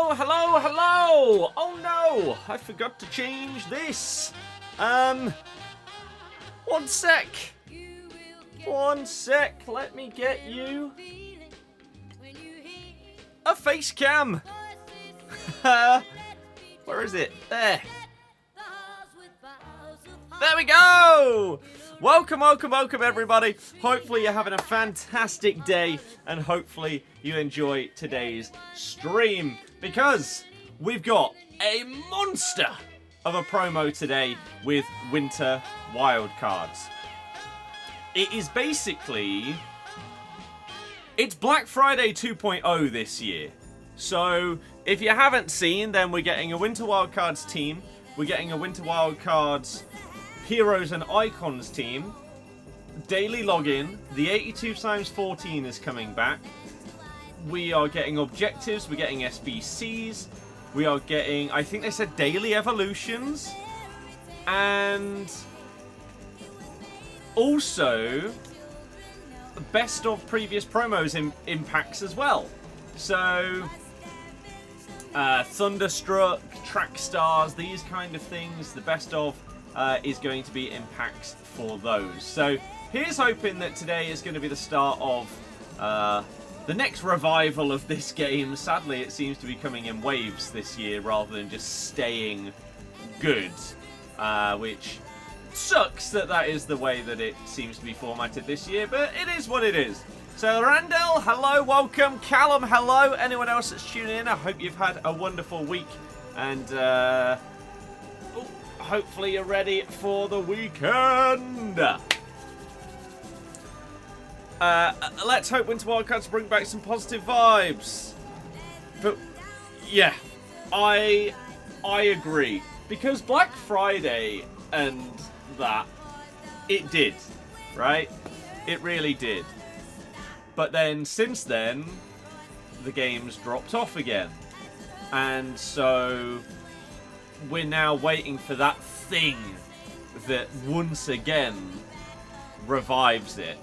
hello, hello, hello! Oh no, I forgot to change this. One sec. One sec, let me get you a face cam. Where is it? There. There we go! Welcome, welcome, welcome everybody. Hopefully you're having a fantastic day and hopefully you enjoy today's stream because we've got a monster of a promo today with Winter Wildcards. It is basically... It's Black Friday 2.0 this year. So if you haven't seen, then we're getting a Winter Wildcards team. We're getting a Winter Wildcards Heroes and Icons team. Daily login. The 82x14 is coming back. We are getting objectives. We're getting SBCs. We are getting, I think they said daily evolutions. And also best of previous promos in packs as well. So Thunderstruck, Track Stars, these kind of things, the best of is going to be in packs for those. So here's hoping that today is going to be the start of the next revival of this game. Sadly, it seems to be coming in waves this year rather than just staying good, which sucks that is the way that it seems to be formatted this year, but it is what it is. So Randall, hello, welcome. Callum, hello. Anyone else that's tuning in, I hope you've had a wonderful week and hopefully you're ready for the weekend. Let's hope Winter Wildcards bring back some positive vibes. But yeah, I agree. Because Black Friday and that, it did, right? It really did. But then, since then, the game's dropped off again. And so we're now waiting for that thing that once again revives it.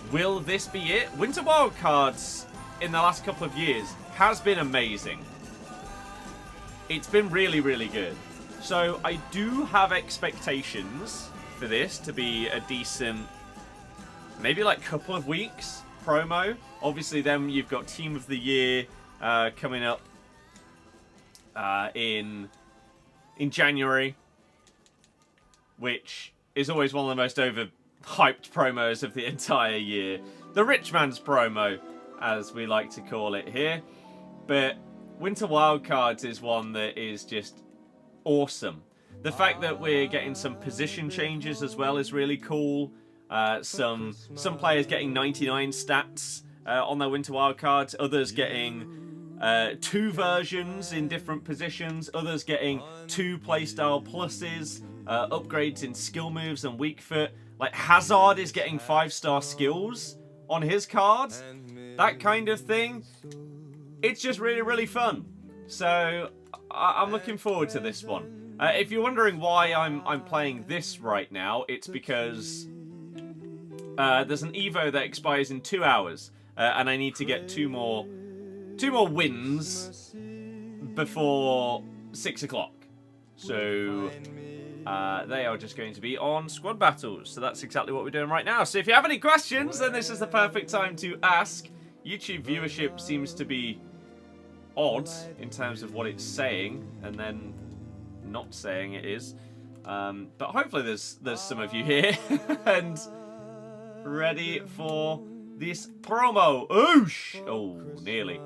Will this be it? Winter Wildcards in the last couple of years has been amazing. It's been really, really good. So I do have expectations for this to be a decent, maybe like couple of weeks promo. Obviously then you've got Team of the Year coming up in January, which is always one of the most overhyped promos of the entire year. The rich man's promo, as we like to call it here. But Winter Wildcards is one that is just awesome. The fact that we're getting some position changes as well is really cool. Some players getting 99 stats on their Winter Wildcards, others getting 2 versions in different positions, others getting 2 playstyle pluses, upgrades in skill moves and weak foot. Like Hazard is getting 5-star skills on his card, that kind of thing. It's just really, really fun. So I'm looking forward to this one. If you're wondering why I'm playing this right now, it's because there's an Evo that expires in 2 hours, and I need to get two more wins before 6 o'clock. So they are just going to be on squad battles. So that's exactly what we're doing right now. So if you have any questions, then this is the perfect time to ask. YouTube viewership seems to be odd in terms of what it's saying and then not saying it is. But hopefully there's some of you here and ready for this promo. Oosh! Oh, nearly.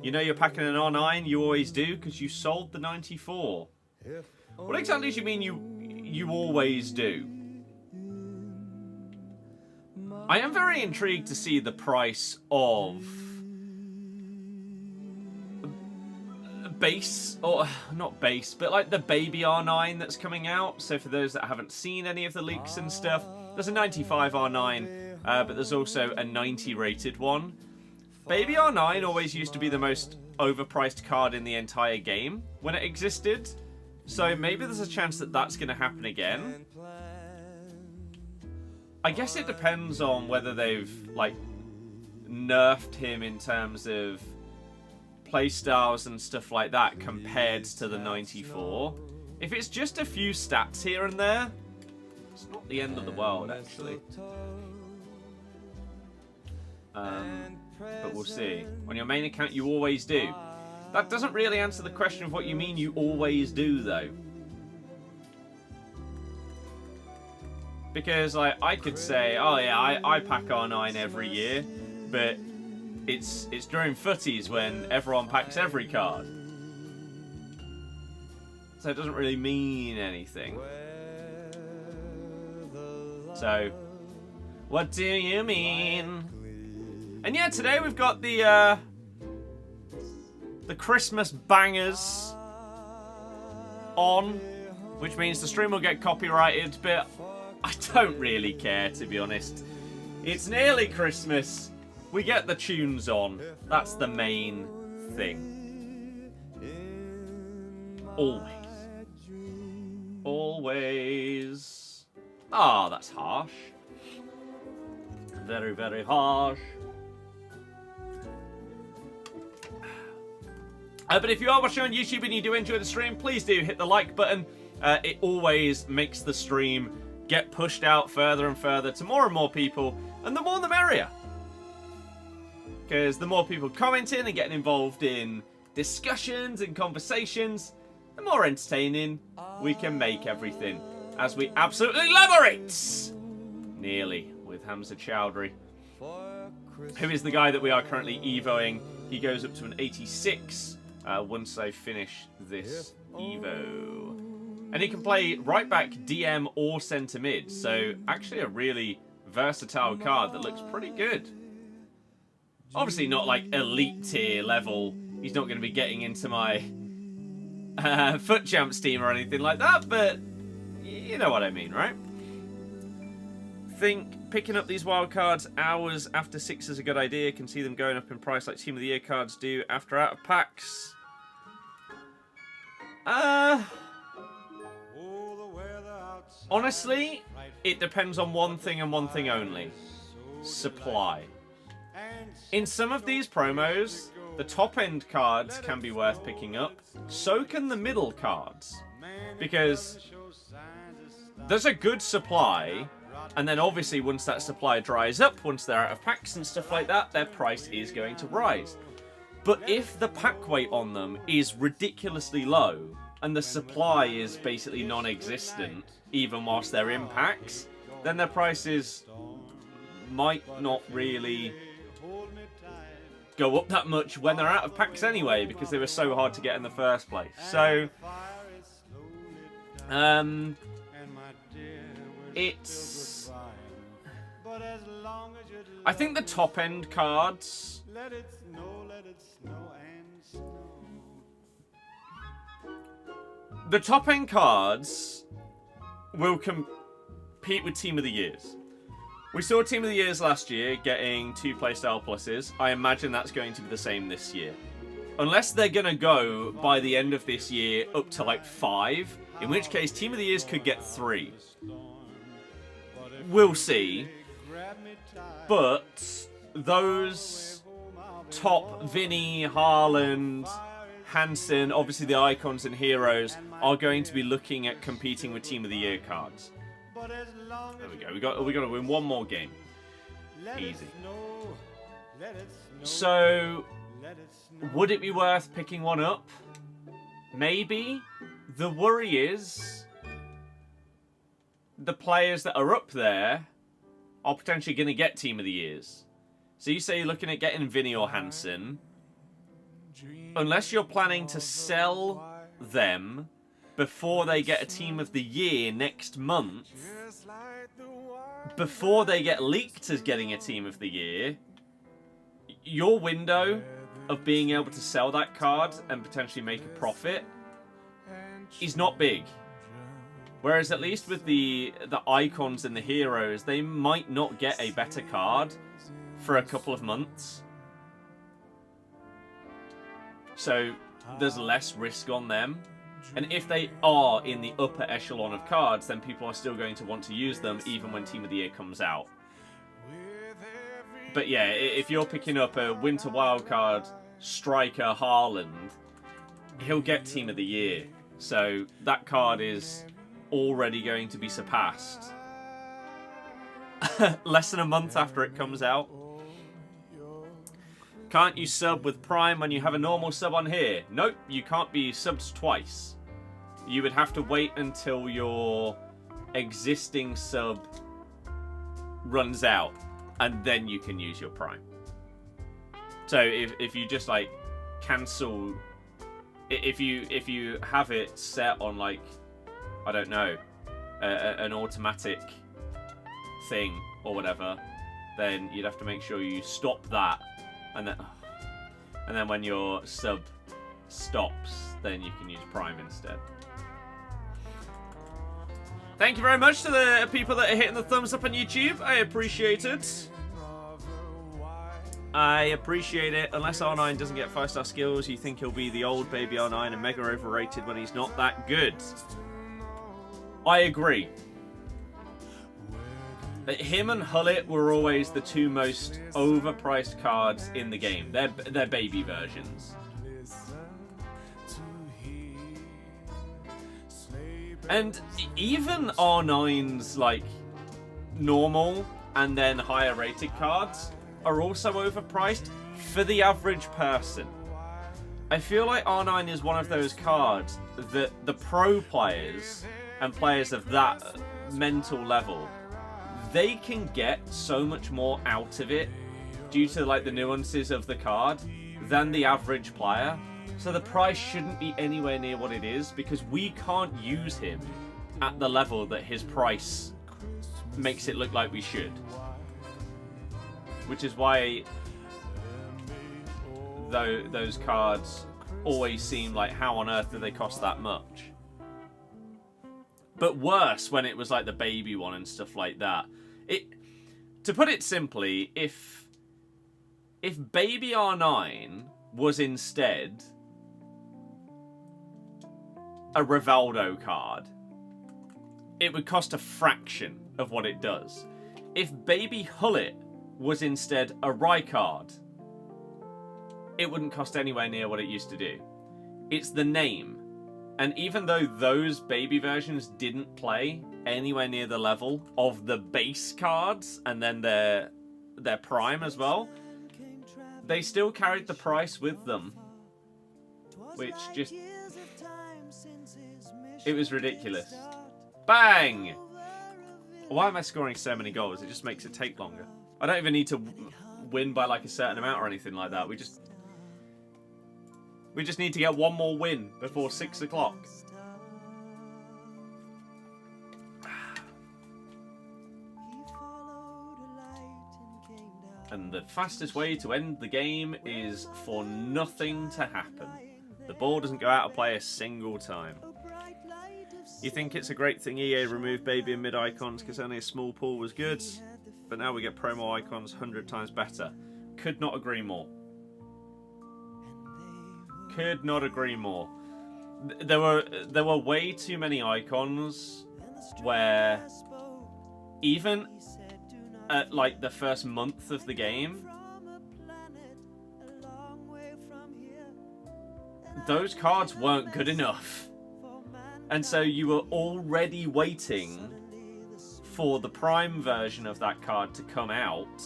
You know you're packing an R9, you always do, because you sold the 94. What exactly do you mean you always do? I am very intrigued to see the price of base, or not base, but like the baby R9 that's coming out. So for those that haven't seen any of the leaks and stuff, there's a 95 R9, but there's also a 90 rated one. Baby R9 always used to be the most overpriced card in the entire game when it existed. So maybe there's a chance that that's going to happen again. I guess it depends on whether they've, like, nerfed him in terms of playstyles and stuff like that compared to the 94. If it's just a few stats here and there, it's not the end of the world, actually. But we'll see. On your main account, you always do. That doesn't really answer the question of what you mean you always do, though. Because I could say, oh yeah, I pack R9 every year, but it's during footies when everyone packs every card. So it doesn't really mean anything. So, what do you mean? And yeah, today we've got the Christmas bangers on, which means the stream will get copyrighted, but I don't really care, to be honest. It's nearly Christmas. We get the tunes on. That's the main thing. Always. Always. Ah, that's harsh. Very, very harsh. But if you are watching on YouTube and you do enjoy the stream, please do hit the like button. It always makes the stream get pushed out further and further to more and more people, and the more the merrier. Because the more people commenting and getting involved in discussions and conversations, the more entertaining we can make everything. As we absolutely elaborate! Nearly, with Hamza Chowdhury, who is the guy that we are currently evoing. He goes up to an 86 once I finish this evo. And he can play right back, DM, or centre mid. So actually a really versatile card that looks pretty good. Obviously not like elite tier level. He's not going to be getting into my Foot Champs team or anything like that, but you know what I mean, right? Think picking up these wildcards hours after 6 is a good idea. Can see them going up in price like Team of the Year cards do after out of packs. Honestly, it depends on one thing and one thing only. Supply. In some of these promos, the top-end cards can be worth picking up. So can the middle cards. Because there's a good supply, and then obviously once that supply dries up, once they're out of packs and stuff like that, their price is going to rise. But if the pack weight on them is ridiculously low, and the supply is basically non-existent, even whilst they're in packs, then their prices might not really go up that much when they're out of packs anyway, because they were so hard to get in the first place. So, it's... I think the top-end cards... The top-end cards will compete with Team of the Years. We saw Team of the Years last year getting 2 playstyle pluses. I imagine that's going to be the same this year. Unless they're going to go, by the end of this year, up to like 5. In which case, Team of the Years could get 3. We'll see. But those top Vinny, Haaland, Hansen, obviously the icons and heroes, are going to be looking at competing with Team of the Year cards. There we go. We got to win one more game. Easy. So, would it be worth picking one up? Maybe. The worry is the players that are up there are potentially going to get Team of the Years. So you say you're looking at getting Vinny or Hansen. Unless you're planning to sell them before they get a Team of the Year next month, before they get leaked as getting a Team of the Year, your window of being able to sell that card and potentially make a profit is not big. Whereas at least with the icons and the heroes, they might not get a better card for a couple of months. So there's less risk on them. And if they are in the upper echelon of cards, then people are still going to want to use them even when Team of the Year comes out. But yeah, if you're picking up a Winter Wildcard striker Haaland, he'll get Team of the Year. So that card is already going to be surpassed less than a month after it comes out. Can't you sub with Prime when you have a normal sub on here? Nope, you can't be subbed twice. You would have to wait until your existing sub runs out, and then you can use your Prime. So if you just like cancel, if you have it set on like, I don't know, an automatic thing or whatever, then you'd have to make sure you stop that, and then when your sub stops, then you can use Prime instead. Thank you very much to the people that are hitting the thumbs up on YouTube. I appreciate it. I appreciate it. Unless R9 doesn't get 5-star skills, you think he'll be the old baby R9 and mega overrated when he's not that good. I agree. Him and Hullet were always the two most overpriced cards in the game. They're baby versions. And even R9's like normal and then higher rated cards are also overpriced for the average person. I feel like R9 is one of those cards that the pro players and players of that mental level, they can get so much more out of it due to like the nuances of the card than the average player. So the price shouldn't be anywhere near what it is, because we can't use him at the level that his price makes it look like we should. Which is why those cards always seem like, how on earth do they cost that much? But worse when it was like the baby one and stuff like that. To put it simply, if baby R9 was instead a Rivaldo card, it would cost a fraction of what it does. If baby Hullet was instead a Rijkaard, it wouldn't cost anywhere near what it used to do. It's the name. And even though those baby versions didn't play anywhere near the level of the base cards and then their prime as well, they still carried the price with them. Which just... it was ridiculous. Bang! Why am I scoring so many goals? It just makes it take longer. I don't even need to win by like a certain amount or anything like that. We just need to get one more win before 6 o'clock. And the fastest way to end the game is for nothing to happen. The ball doesn't go out of play a single time. You think it's a great thing EA removed baby and mid icons because only a small pool was good, but now we get promo icons 100 times better. Could not agree more. Could not agree more. There were way too many icons where even at like the first month of the game, those cards weren't good enough. And so you were already waiting for the prime version of that card to come out.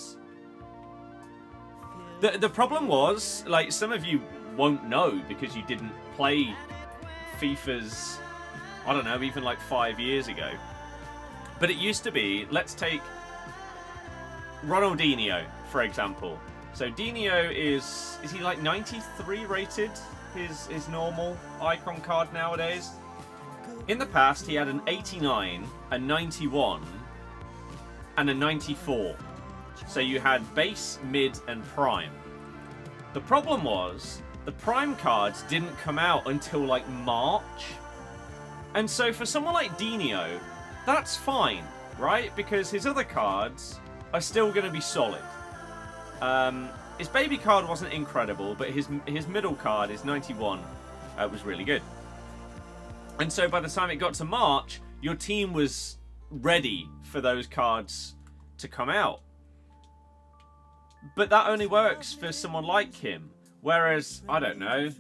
The problem was, like, some of you won't know because you didn't play FIFA's, I don't know, even like 5 years ago. But it used to be, let's take Ronaldinho, for example. So Dino is he like 93 rated, his normal icon card nowadays? In the past, he had an 89, a 91, and a 94. So you had base, mid, and prime. The problem was, the prime cards didn't come out until like March. And so for someone like Dino, that's fine, right? Because his other cards are still going to be solid. His baby card wasn't incredible, but his middle card, his 91, was really good. And so by the time it got to March, your team was ready for those cards to come out. But that only works for someone like him, Whereas, I don't know,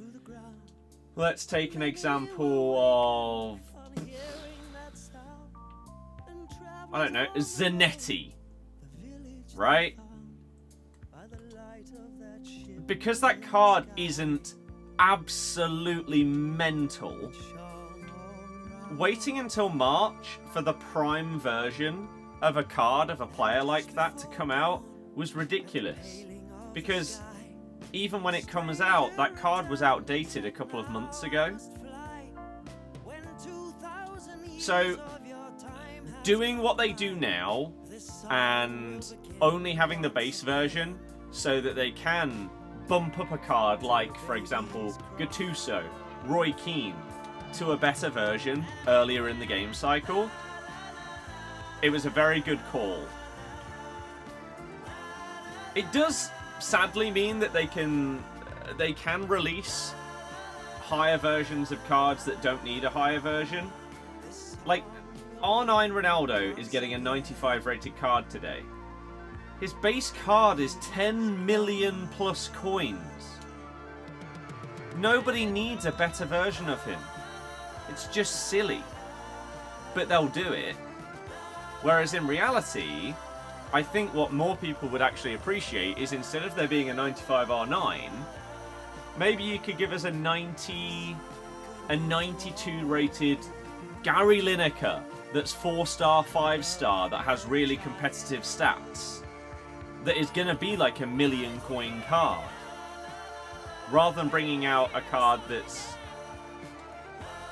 let's take an example of, I don't know, Zanetti, right? Because that card isn't absolutely mental, waiting until March for the prime version of a card of a player like that to come out was ridiculous. Because even when it comes out, that card was outdated a couple of months ago. So, doing what they do now and only having the base version so that they can bump up a card like, for example, Gattuso, Roy Keane, to a better version earlier in the game cycle, it was a very good call. It does sadly mean that they can release higher versions of cards that don't need a higher version. Like, R9 Ronaldo is getting a 95 rated card today. His base card is 10 million plus coins. Nobody needs a better version of him. It's just silly. But they'll do it. Whereas in reality, I think what more people would actually appreciate is instead of there being a 95 R9, maybe you could give us a 92 rated Gary Lineker that's 4-star, 5-star, that has really competitive stats, that is going to be like a million coin card, rather than bringing out a card that's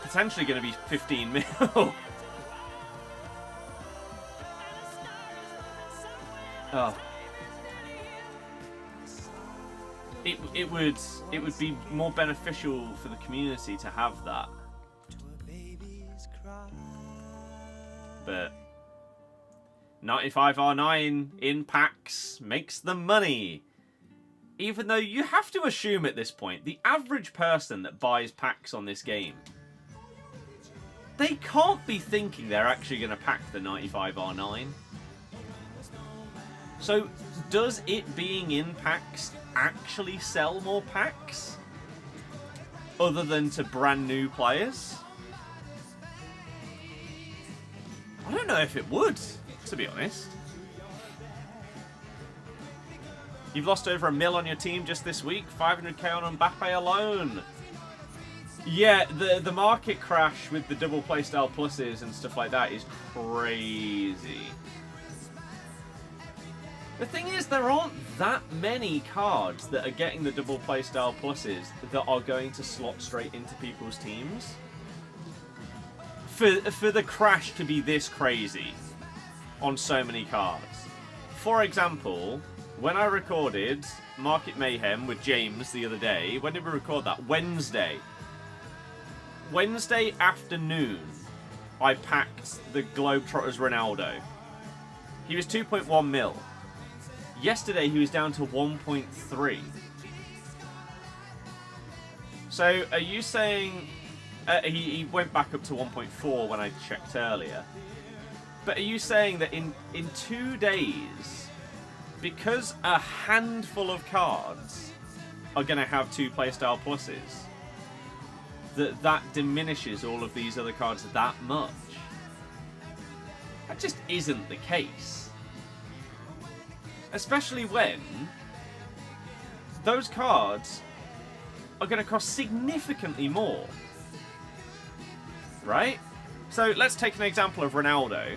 potentially going to be 15 mil. Oh. It would be more beneficial for the community to have that. But 95 R9 in packs makes the money. Even though you have to assume at this point, the average person that buys packs on this game, they can't be thinking they're actually going to pack the 95 R9. So, does it being in packs actually sell more packs? Other than to brand new players? I don't know if it would, to be honest. You've lost over $1 million on your team just this week. 500k on Mbappe alone. Yeah, the market crash with the double playstyle pluses and stuff like that is crazy. The thing is, there aren't that many cards that are getting the double playstyle pluses that are going to slot straight into people's teams. For the crash to be this crazy on so many cards. For example, when I recorded Market Mayhem with James the other day, when did we record that? Wednesday. Wednesday afternoon, I packed the Globetrotters Ronaldo. He was 2.1 mil. Yesterday, he was down to 1.3. So, are you saying... he went back up to 1.4 when I checked earlier. But are you saying that in 2 days, because a handful of cards are going to have 2 playstyle pluses, that diminishes all of these other cards that much? That just isn't the case. Especially when those cards are going to cost significantly more. Right? So let's take an example of Ronaldo.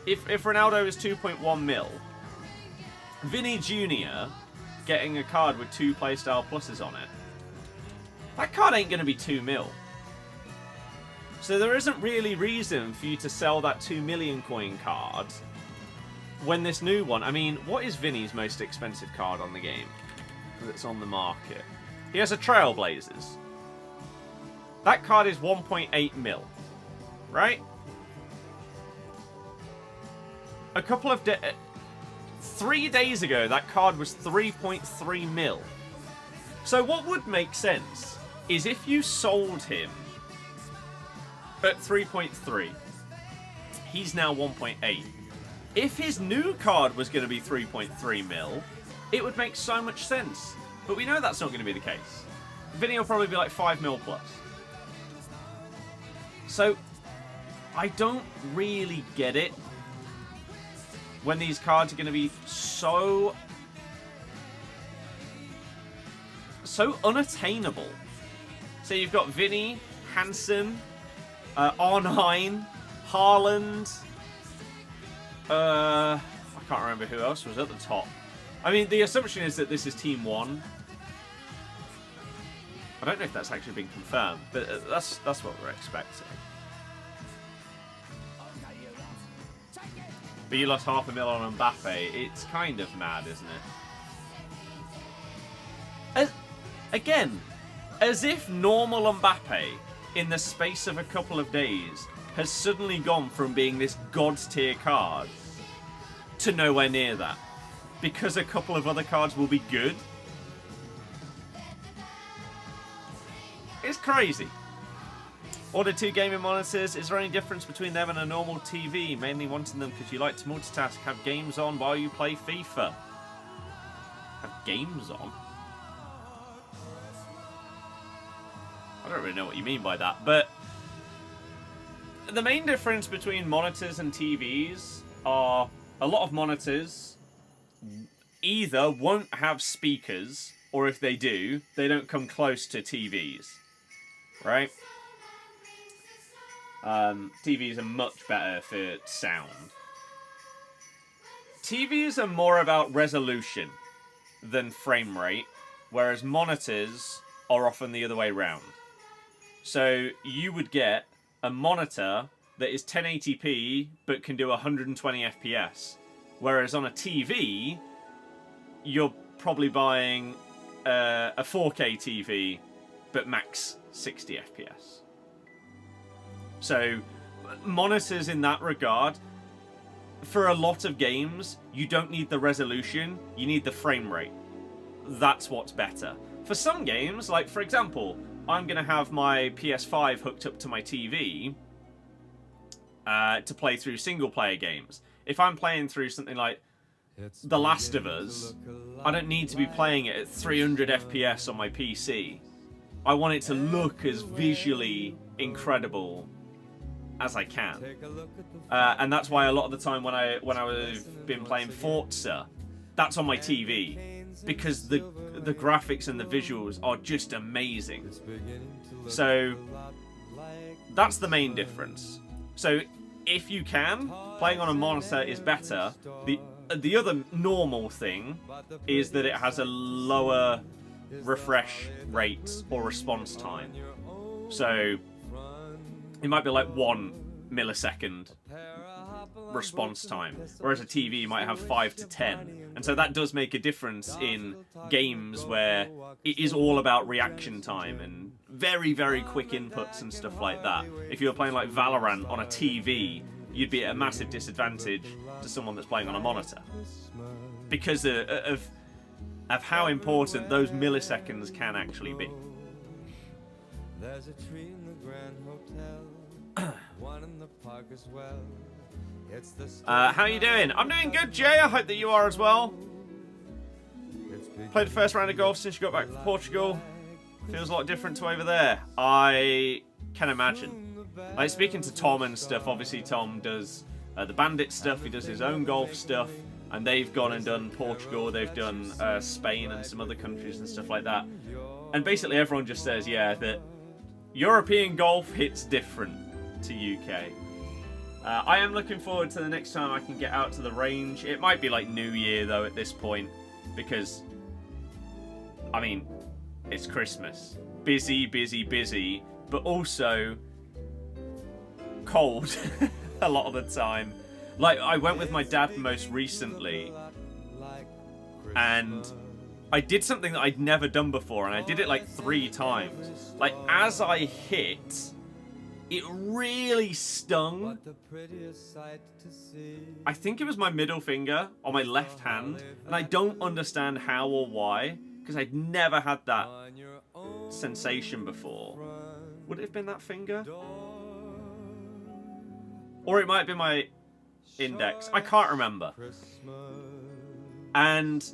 If Ronaldo is 2.1 mil, Vinny Jr. getting a card with 2 playstyle pluses on it, that card ain't going to be 2 mil. So there isn't really reason for you to sell that 2 million coin card when this new one... I mean, what is Vinny's most expensive card on the game that's on the market? He has a Trailblazers. That card is 1.8 mil, right? A couple of 3 days ago, that card was 3.3 mil. So what would make sense is if you sold him at 3.3, he's now 1.8. If his new card was going to be 3.3 mil, it would make so much sense But we know that's not going to be the case. Vinny will probably be like 5 mil plus. So, I don't really get it when these cards are going to be so unattainable. So you've got Vinny, Hansen, Arnheim, Haaland. I can't remember who else was at the top. I mean, the assumption is that this is Team 1. I don't know if that's actually been confirmed, but that's what we're expecting. But you lost $500,000 on Mbappe. It's kind of mad, isn't it? Again, as if normal Mbappe, in the space of a couple of days, has suddenly gone from being this God's tier card to nowhere near that. Because a couple of other cards will be good. It's crazy. Ordered 2 gaming monitors. Is there any difference between them and a normal TV? Mainly wanting them because you like to multitask. Have games on while you play FIFA. Have games on? I don't really know what you mean by that, but the main difference between monitors and TVs are a lot of monitors either won't have speakers, or if they do, they don't come close to TVs, right? TVs are much better for sound. TVs are more about resolution than frame rate, whereas monitors are often the other way around. So you would get a monitor that is 1080p but can do 120 FPS, whereas on a TV, you're probably buying a 4K TV but max 60 FPS. So monitors in that regard, for a lot of games, you don't need the resolution, you need the frame rate. That's what's better. For some games, like for example, I'm going to have my PS5 hooked up to my TV to play through single player games. If I'm playing through something like The Last of Us, I don't need to be playing it at 300 FPS on my PC. I want it to look as visually incredible as I can. And that's why a lot of the time when I've been playing Forza, that's on my TV. Because the graphics and the visuals are just amazing. So that's the main difference. So if you can, playing on a monitor is better. The other normal thing is that it has a lower refresh rate or response time. So it might be like 1 millisecond response time, whereas a TV might have 5 to 10. And so that does make a difference in games where it is all about reaction time and very, very quick inputs and stuff like that. If you were playing like Valorant on a TV, you'd be at a massive disadvantage to someone that's playing on a monitor. Because of how important those milliseconds can actually be. There's a tree in the Grand Hotel, one in the park as well. How are you doing? I'm doing good, Jay. I hope that you are as well. Played the first round of golf since you got back from Portugal. Feels a lot different to over there. I can imagine. Like, speaking to Tom and stuff, obviously Tom does the Bandit stuff, he does his own golf stuff, and they've gone and done Portugal, they've done Spain and some other countries and stuff like that. And basically everyone just says, yeah, that European golf hits different to UK. I am looking forward to the next time I can get out to the range. It might be like New Year, though, at this point. Because, I mean, it's Christmas. Busy, busy, busy. But also cold a lot of the time. Like, I went with my dad most recently. And I did something that I'd never done before. And I did it like 3 times. Like, as I hit, it really stung. I think it was my middle finger on my left hand, and I don't understand how or why, because I'd never had that sensation before. Would it have been that finger? Or it might be my index. I can't remember. And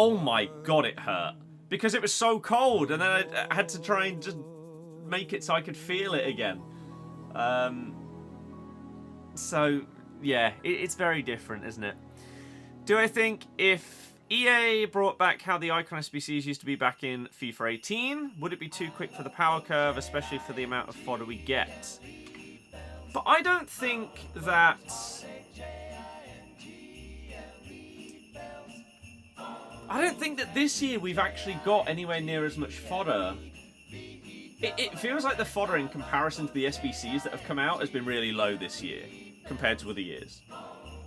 oh my god, it hurt. Because it was so cold, and then I had to try and just make it so I could feel it again. So, yeah, it's very different, isn't it? Do I think if EA brought back how the Icon SBCs used to be back in FIFA 18, would it be too quick for the power curve, especially for the amount of fodder we get? But I don't think that... I don't think that this year we've actually got anywhere near as much fodder. It feels like the fodder in comparison to the SBCs that have come out has been really low this year compared to other years,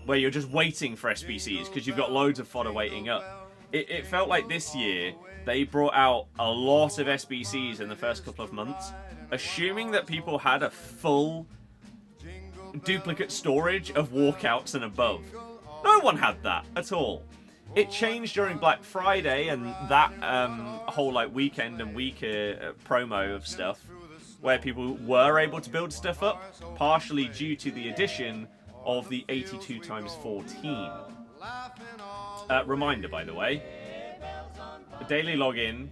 where you're just waiting for SBCs because you've got loads of fodder waiting up. It felt like this year they brought out a lot of SBCs in the first couple of months, assuming that people had a full duplicate storage of walkouts and above. No one had that at all. It changed during Black Friday and that whole like weekend and week promo of stuff, where people were able to build stuff up, partially due to the addition of the 82x14. Reminder, by the way, the daily login.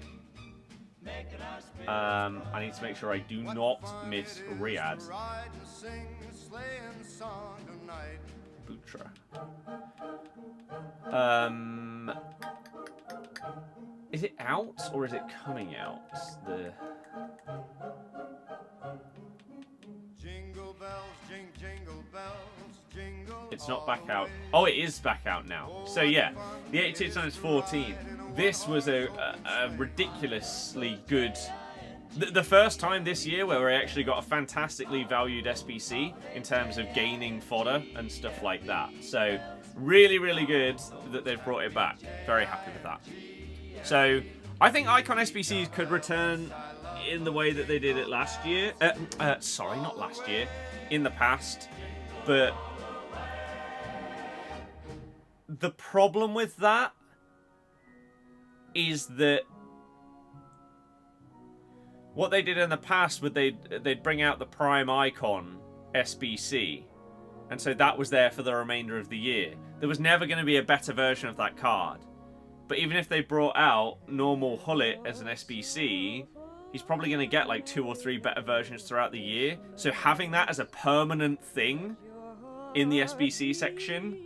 I need to make sure I do not miss Riyadh. Butra. Is it out or is it coming out? The It's not back out. Oh, it is back out now. So yeah, the 82x14. This was a ridiculously good... The first time this year where we actually got a fantastically valued SBC in terms of gaining fodder and stuff like that. So really, really good that they've brought it back. Very happy with that. So I think Icon SBCs could return in the way that they did it last year. Sorry, not last year. In the past. But the problem with that is that what they did in the past would they'd bring out the Prime Icon SBC, and so that was there for the remainder of the year. There was never going to be a better version of that card. But even if they brought out normal Hullet as an SBC, he's probably going to get like 2 or 3 better versions throughout the year. So having that as a permanent thing in the SBC section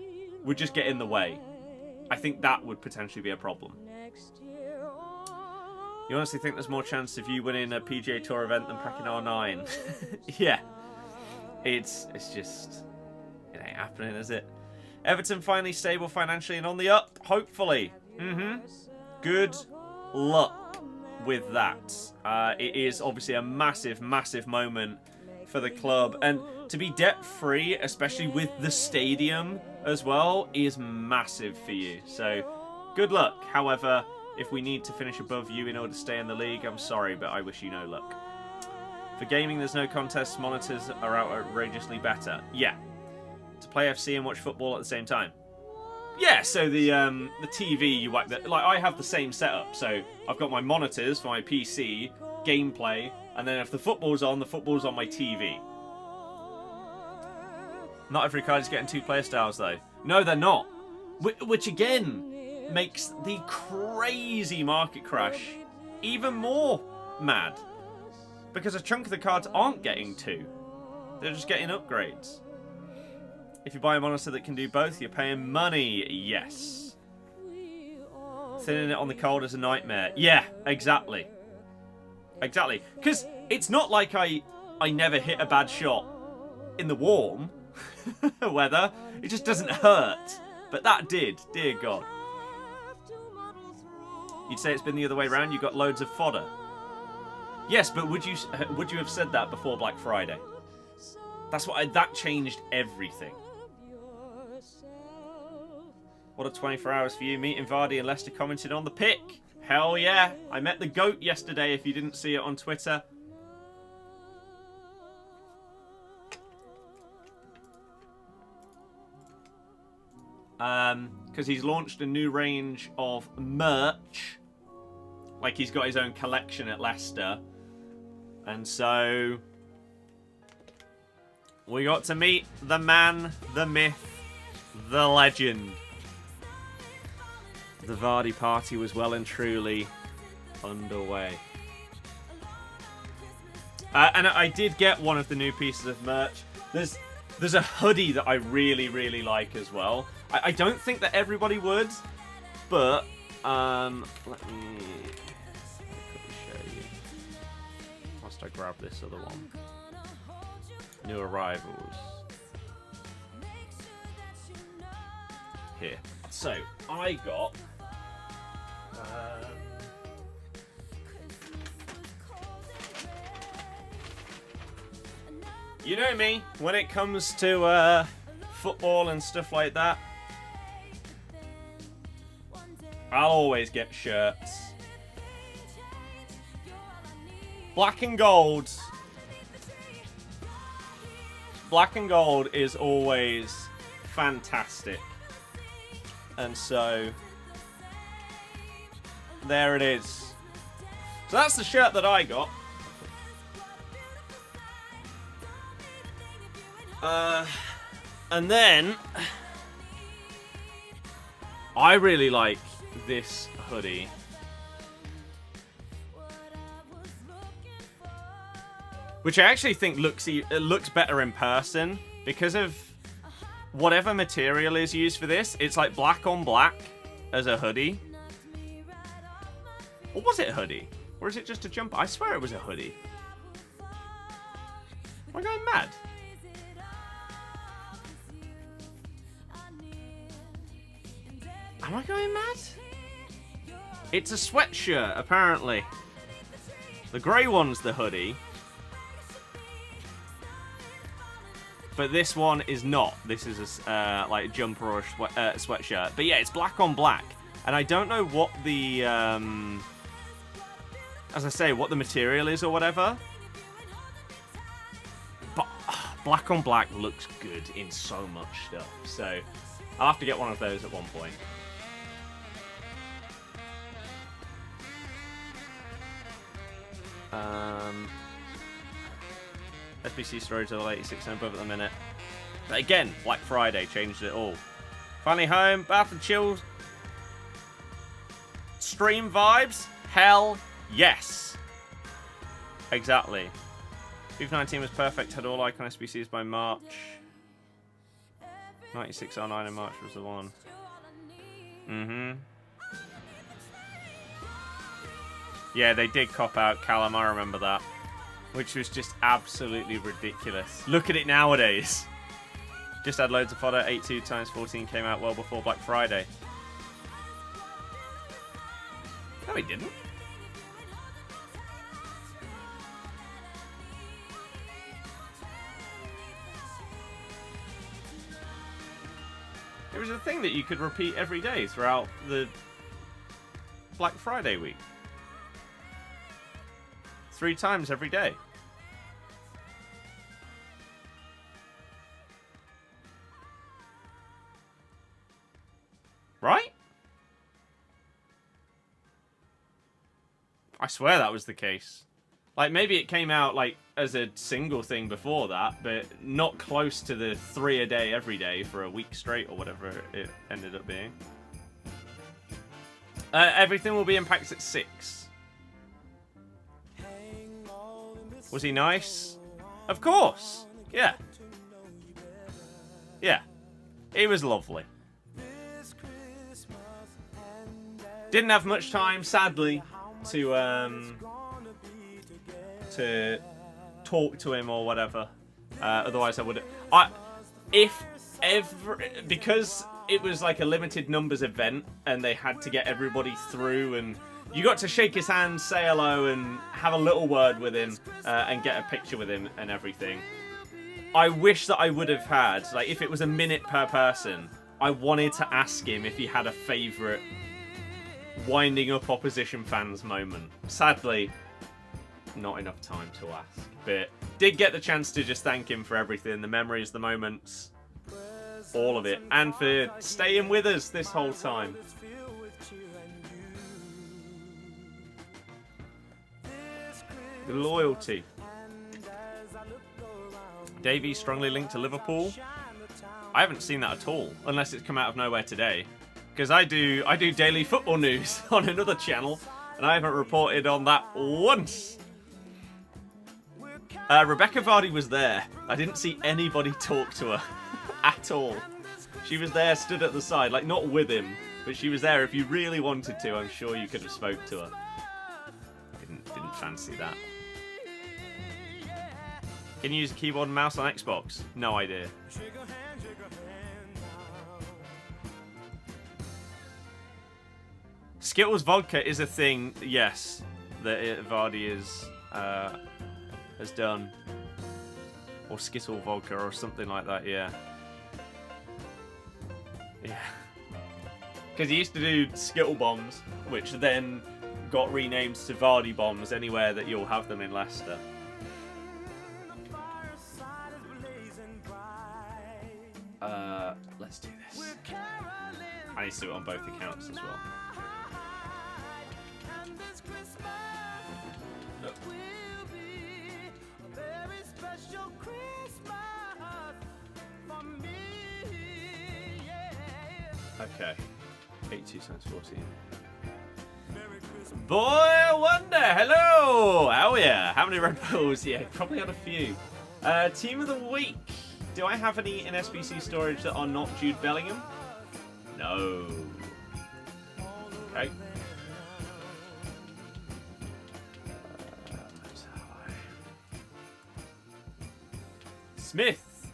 would just get in the way. I think that would potentially be a problem. You honestly think there's more chance of you winning a PGA Tour event than packing R9? Yeah. It's just... It ain't happening, is it? Everton finally stable financially and on the up, hopefully. Good luck with that. It is obviously a massive, massive moment for the club. And to be debt-free, especially with the stadium as well, is massive for you. So, good luck. However, if we need to finish above you in order to stay in the league, I'm sorry, but I wish you no luck. For gaming, there's no contests. Monitors are outrageously better. Yeah. To play FC and watch football at the same time. Yeah, so the TV, you whack that. Like, I have the same setup. So, I've got my monitors for my PC, gameplay, and then if the football's on my TV. Not every card is getting 2 player styles, though. No, they're not. Which, again, makes the crazy market crash even more mad. Because a chunk of the cards aren't getting 2. They're just getting upgrades. If you buy a monitor that can do both, you're paying money. Yes. Thinning it on the cold is a nightmare. Yeah, exactly. Exactly. Because it's not like I never hit a bad shot in the warm weather. It just doesn't hurt. But that did. Dear God. You'd say it's been the other way around. You got loads of fodder. Yes, but would you have said that before Black Friday? That's what that changed everything. What a 24 hours for you. Meeting Vardy and Leicester commented on the pick. Hell yeah. I met the GOAT yesterday if you didn't see it on Twitter. Because he's launched a new range of merch. Like he's got his own collection at Leicester. And so we got to meet the man, the myth, the legend. The Vardy party was well and truly underway. And I did get one of the new pieces of merch. There's a hoodie that I really, really like as well. I don't think that everybody would, but let me show you. Whilst I grab this other one. New arrivals. Here. So, I got... you know me, when it comes to football and stuff like that, I'll always get shirts. Black and gold. Black and gold is always fantastic. And so, there it is. So that's the shirt that I got. And then, I really like this hoodie. Which I actually think looks better in person because of whatever material is used for this. It's like black on black as a hoodie. Or was it a hoodie? Or is it just a jumper? I swear it was a hoodie. Am I going mad? Am I going mad? It's a sweatshirt, apparently. The grey one's the hoodie. But this one is not. This is a like jumper or sweatshirt. But yeah, it's black on black. And I don't know what the... as I say, what the material is or whatever. But black on black looks good in so much stuff. So I'll have to get one of those at one point. SBC storage level 86 and above at the minute. But again, Black Friday changed it all. Finally home, bath and chill. Stream vibes? Hell yes. Exactly. FIFA 19 was perfect, had all icon SBCs by March. 9609 in March was the one. Yeah, they did cop out Callum, I remember that. Which was just absolutely ridiculous. Look at it nowadays. Just had loads of fodder. 82 times 14 came out well before Black Friday. No, he didn't. It was a thing that you could repeat every day throughout the Black Friday week. 3 times every day. Right? I swear that was the case. Like, maybe it came out, like, as a single thing before that, but not close to the 3 a day every day for a week straight or whatever it ended up being. Everything will be in packs at 6. Was he nice? Of course. Yeah. Yeah. He was lovely. Didn't have much time, sadly, to talk to him or whatever. Otherwise, I would. Because it was like a limited numbers event, and they had to get everybody through, and you got to shake his hand, say hello, and have a little word with him, and get a picture with him and everything. I wish that I would have had, like, if it was a minute per person, I wanted to ask him if he had a favourite winding up opposition fans moment. Sadly, not enough time to ask. But did get the chance to just thank him for everything, the memories, the moments, all of it, and for staying with us this whole time. The loyalty. Davey strongly linked to Liverpool. I haven't seen that at all, unless it's come out of nowhere today. because I do daily football news on another channel, and I haven't reported on that once. Rebecca Vardy was there. I didn't see anybody talk to her at all. She was there, stood at the side, like not with him, but she was there. If you really wanted to, I'm sure you could have spoke to her. Didn't fancy that. Can you use a keyboard and mouse on Xbox? No idea. Skittles vodka is a thing, yes, that Vardy has done. Or Skittle vodka or something like that, yeah. Yeah. Because he used to do Skittle bombs, which then got renamed to Vardy bombs anywhere that you'll have them in Leicester. Let's do this. I need to do it on both accounts as well. Okay. 82 times 14. Boy Wonder, hello! Oh yeah, how many Red Bulls? Yeah, probably had a few. Team of the week. Do I have any in SBC storage that are not Jude Bellingham? No. Okay. Smith.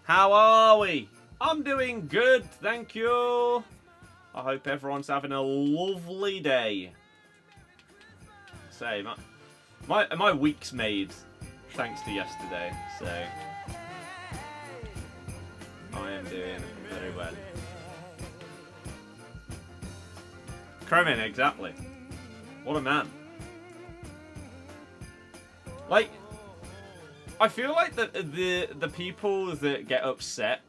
How are we? I'm doing good, thank you. I hope everyone's having a lovely day. Say, my week's made thanks to yesterday, so I am doing very well. Croman, exactly. What a man. Like, I feel like the people that get upset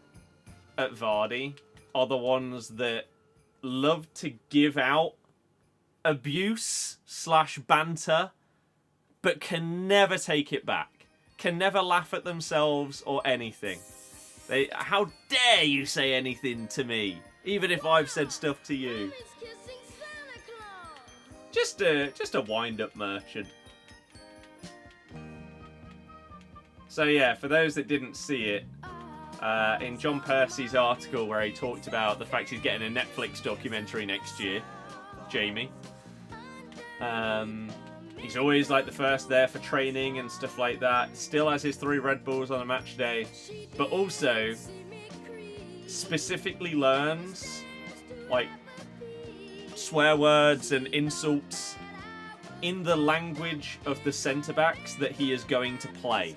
at Vardy are the ones that love to give out abuse / banter, but can never take it back. Can never laugh at themselves or anything. How dare you say anything to me, even if I've said stuff to you. Just a wind-up merchant. So yeah, for those that didn't see it, in John Percy's article where he talked about the fact he's getting a Netflix documentary next year, Jamie, he's always like the first there for training and stuff like that. Still has his 3 Red Bulls on a match day, but also specifically learns like swear words and insults in the language of the centre-backs that he is going to play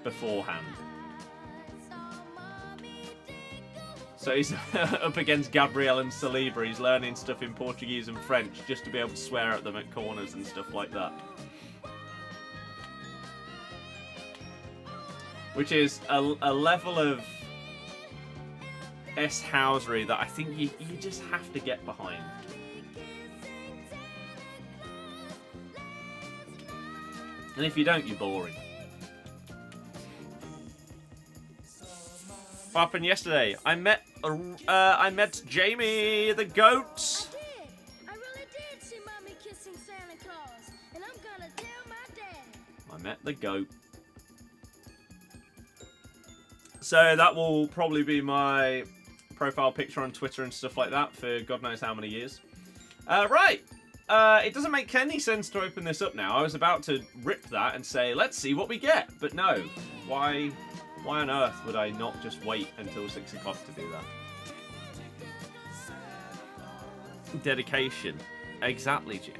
beforehand. So he's up against Gabriel and Saliba. He's learning stuff in Portuguese and French just to be able to swear at them at corners and stuff like that. Which is a level of S-housery that I think you just have to get behind. And if you don't, you're boring. What happened yesterday? I met Jamie the goat. I really did see Mommy kissing Santa Claus, and I'm gonna tell my dad. I met the goat. So that will probably be my profile picture on Twitter and stuff like that for God knows how many years. Right. It doesn't make any sense to open this up now. I was about to rip that and say, let's see what we get. But no. Why on earth would I not just wait until 6 o'clock to do that? Dedication. Exactly, James.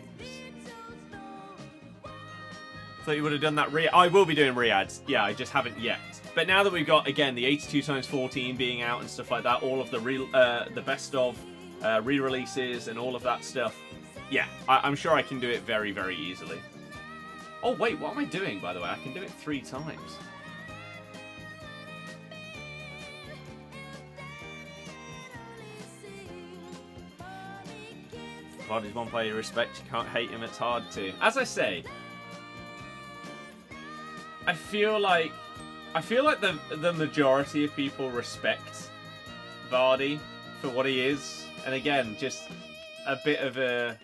Thought you would have done that. I will be doing re-ads. Yeah, I just haven't yet. But now that we've got, again, the 82x14 being out and stuff like that, all of the best of re-releases and all of that stuff, yeah, I'm sure I can do it very, very easily. Oh, wait, what am I doing, by the way? I can do it 3 times. Vardy's one player you respect, you can't hate him, it's hard to. As I say, I feel like the majority of people respect Vardy for what he is. And again, just a bit of a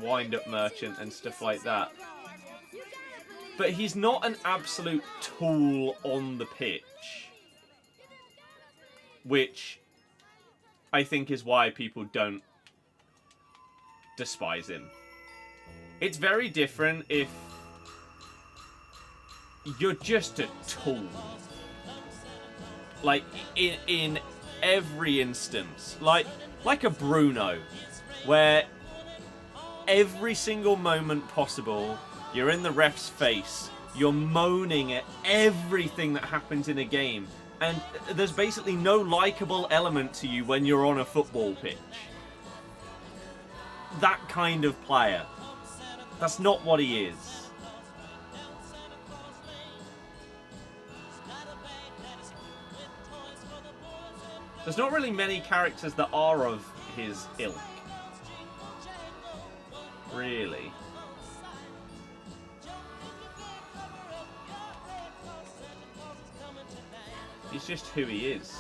wind-up merchant and stuff like that. But he's not an absolute tool on the pitch, which I think is why people don't despise him. It's very different if you're just a tool. Like, in every instance. Like a Bruno, where every single moment possible, you're in the ref's face, you're moaning at everything that happens in a game, and there's basically no likable element to you when you're on a football pitch. That kind of player. That's not what he is. There's not really many characters that are of his ilk. Really. He's just who he is.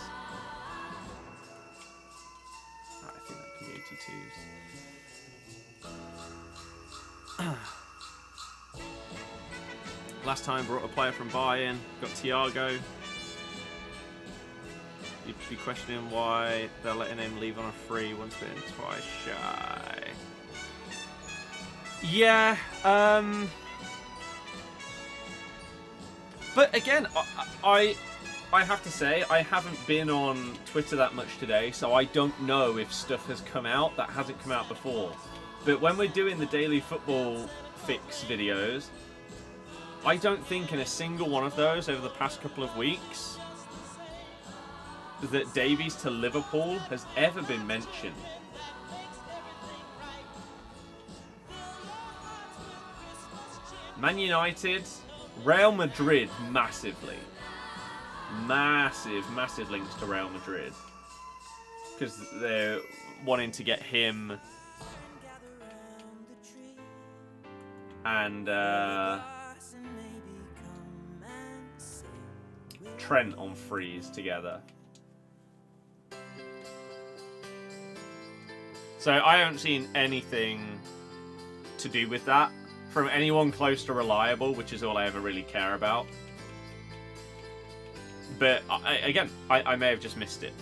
I think that can be 82s. Last time brought a player from Bayern, got Thiago. You'd be questioning why they're letting him leave on a free, once bitten, twice shy. Yeah, but again, I have to say, I haven't been on Twitter that much today, so I don't know if stuff has come out that hasn't come out before. But when we're doing the daily football fix videos, I don't think in a single one of those over the past couple of weeks that Davies to Liverpool has ever been mentioned. Man United, Real Madrid massively. Massive links to Real Madrid. Because they're wanting to get him and Trent on freeze together. So I haven't seen anything to do with that from anyone close to reliable, which is all I ever really care about. But again, I may have just missed it.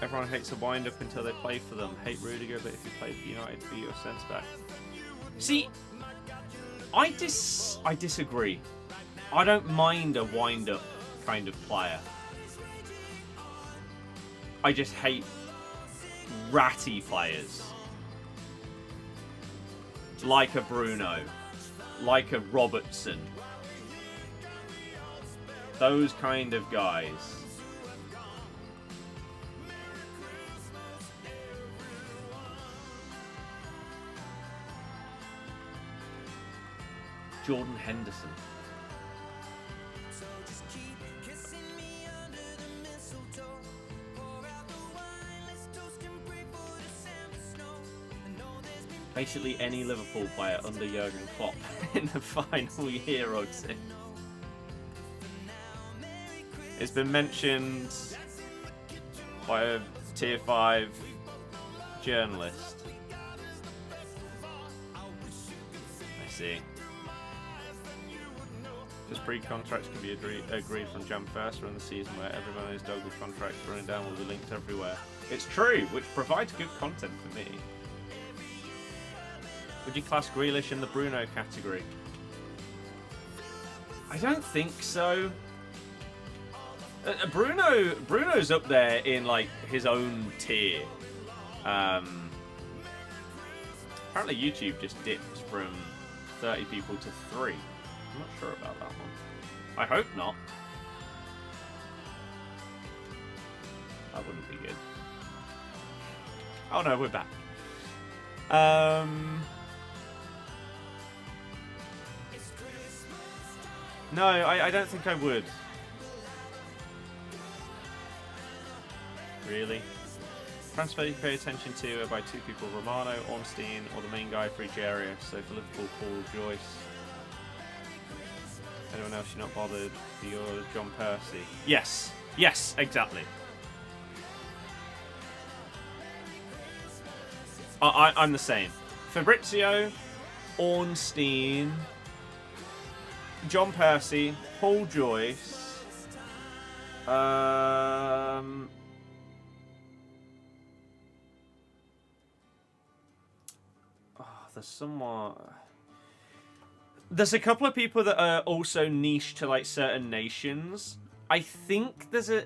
Everyone hates a wind-up until they play for them. Hate Rudiger, but if you play for United, be your sense back. See, I disagree. I don't mind a wind-up kind of player. I just hate ratty players. Like a Bruno. Like a Robertson. Those kind of guys. Jordan Henderson. Basically any Liverpool player under Jurgen Klopp in the final year or two. It's been mentioned by a tier 5 journalist. I see. Because pre-contracts can be agreed from Jan 1st or in the season where everyone who's dogged with contracts running down will be linked everywhere. It's true, which provides good content for me. Would you class Grealish in the Bruno category? I don't think so. Bruno's up there in like his own tier. Apparently YouTube just dipped from 30 people to 3. I'm not sure about that one. I hope not. That wouldn't be good. Oh no, we're back. No, I don't think I would. Really? Transfer you pay attention to are by two people, Romano, Ornstein, or the main guy for each area. So for Liverpool, Paul Joyce. Anyone else you're not bothered for your John Percy? Yes. Yes, exactly. I'm the same. Fabrizio, Ornstein, John Percy, Paul Joyce. There's somewhat. There's a couple of people that are also niche to like certain nations. I think there's a.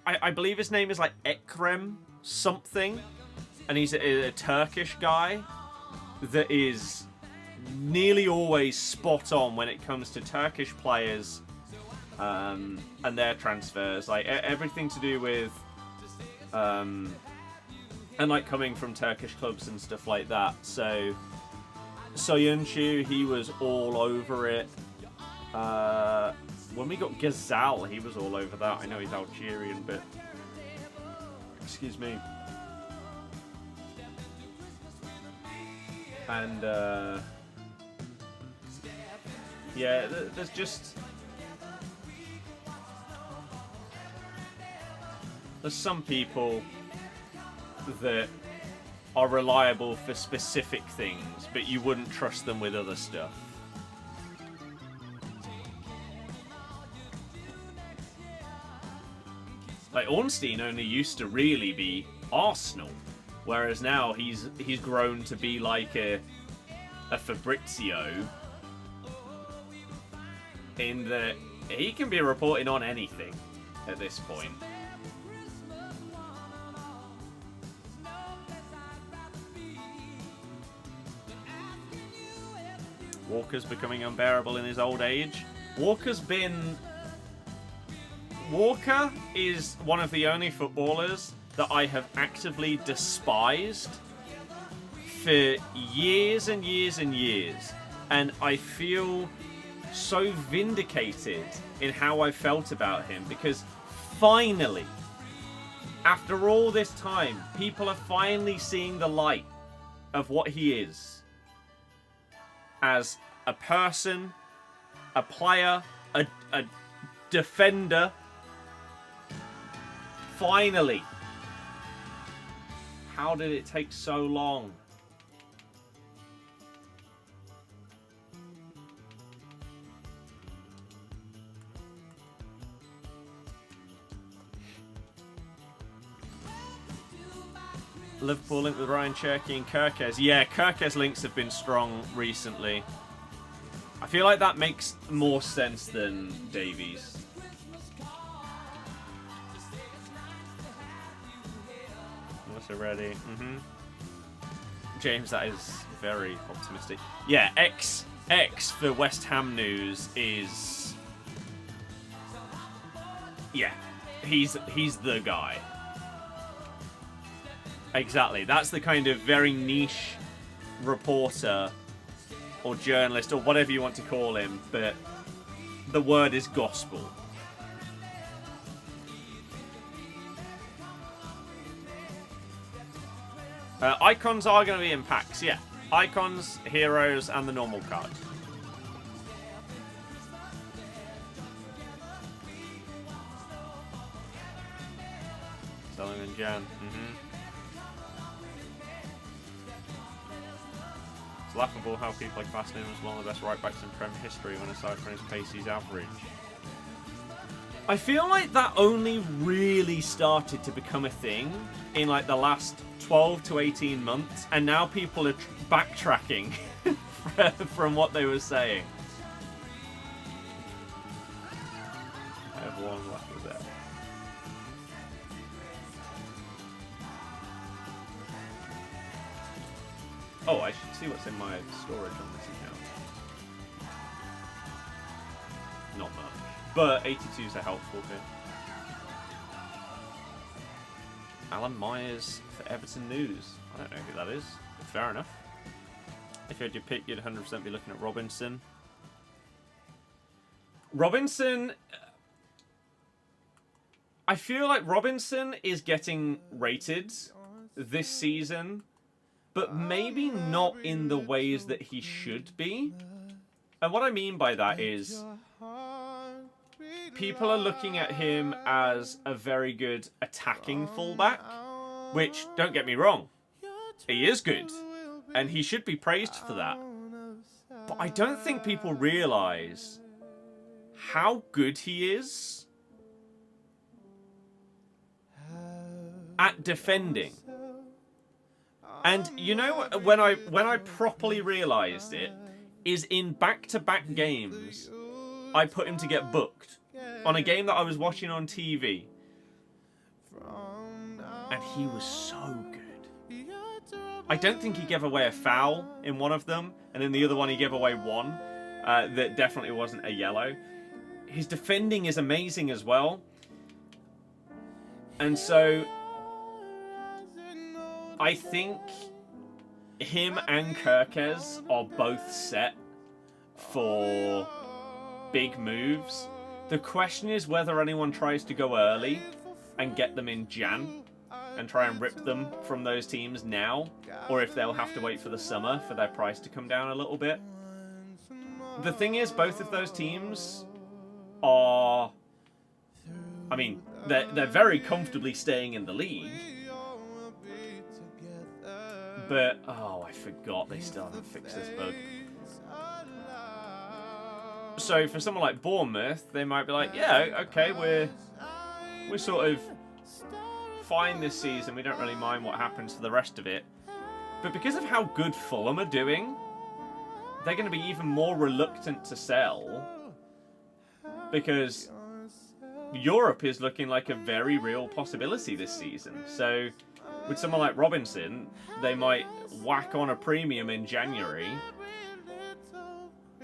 I believe his name is like Ekrem something, and he's a Turkish guy that is nearly always spot on when it comes to Turkish players and their transfers. Like everything to do with and like coming from Turkish clubs and stuff like that. So Soyuncu, he was all over it. When we got Gazal, he was all over that. I know he's Algerian, but excuse me. And yeah, there's some people that are reliable for specific things, but you wouldn't trust them with other stuff. Like Ornstein only used to really be Arsenal, whereas now he's grown to be like a Fabrizio, in that he can be reporting on anything at this point. Walker's becoming unbearable in his old age. Walker is one of the only footballers that I have actively despised for years and years and years. And I feel so vindicated in how I felt about him, because finally, after all this time, people are finally seeing the light of what he is. As a person, a player, a defender. Finally. How did it take so long? Liverpool linked with Ryan Cherky and Kirkes. Yeah, Kirkes links have been strong recently. I feel like that makes more sense than Davies. Also ready. James, that is very optimistic. Yeah, X for West Ham news is... Yeah, he's the guy. Exactly. That's the kind of very niche reporter or journalist or whatever you want to call him, but the word is gospel. Icons are going to be in packs, yeah. Icons, heroes, and the normal card. Selling in Jan. It's laughable how people like classing him as one of the best right backs in Prem history when aside from his pace, he's average. I feel like that only really started to become a thing in like the last 12 to 18 months, and now people are backtracking from what they were saying. I have one left with that. Oh, I should see what's in my storage on this account. Not much. But 82s are helpful here. Alan Myers for Everton News. I don't know who that is, but fair enough. If you had your pick, you'd 100% be looking at Robinson. Robinson... I feel like Robinson is getting rated this season, but maybe not in the ways that he should be. And what I mean by that is people are looking at him as a very good attacking fullback, which, don't get me wrong, he is good, and he should be praised for that. But I don't think people realise how good he is at defending. And you know, when I properly realised it, is in back-to-back games, I put him to get booked on a game that I was watching on TV. And he was so good. I don't think he gave away a foul in one of them, and in the other one he gave away one that definitely wasn't a yellow. His defending is amazing as well. And so I think him and Kirkes are both set for big moves. The question is whether anyone tries to go early and get them in Jan and try and rip them from those teams now, or if they'll have to wait for the summer for their price to come down a little bit. The thing is, both of those teams are... I mean, they're very comfortably staying in the league. But, oh, I forgot they still haven't fixed this bug. So for someone like Bournemouth, they might be like, yeah, okay, we're sort of fine this season. We don't really mind what happens for the rest of it. But because of how good Fulham are doing, they're going to be even more reluctant to sell. Because Europe is looking like a very real possibility this season. So with someone like Robinson, they might whack on a premium in January.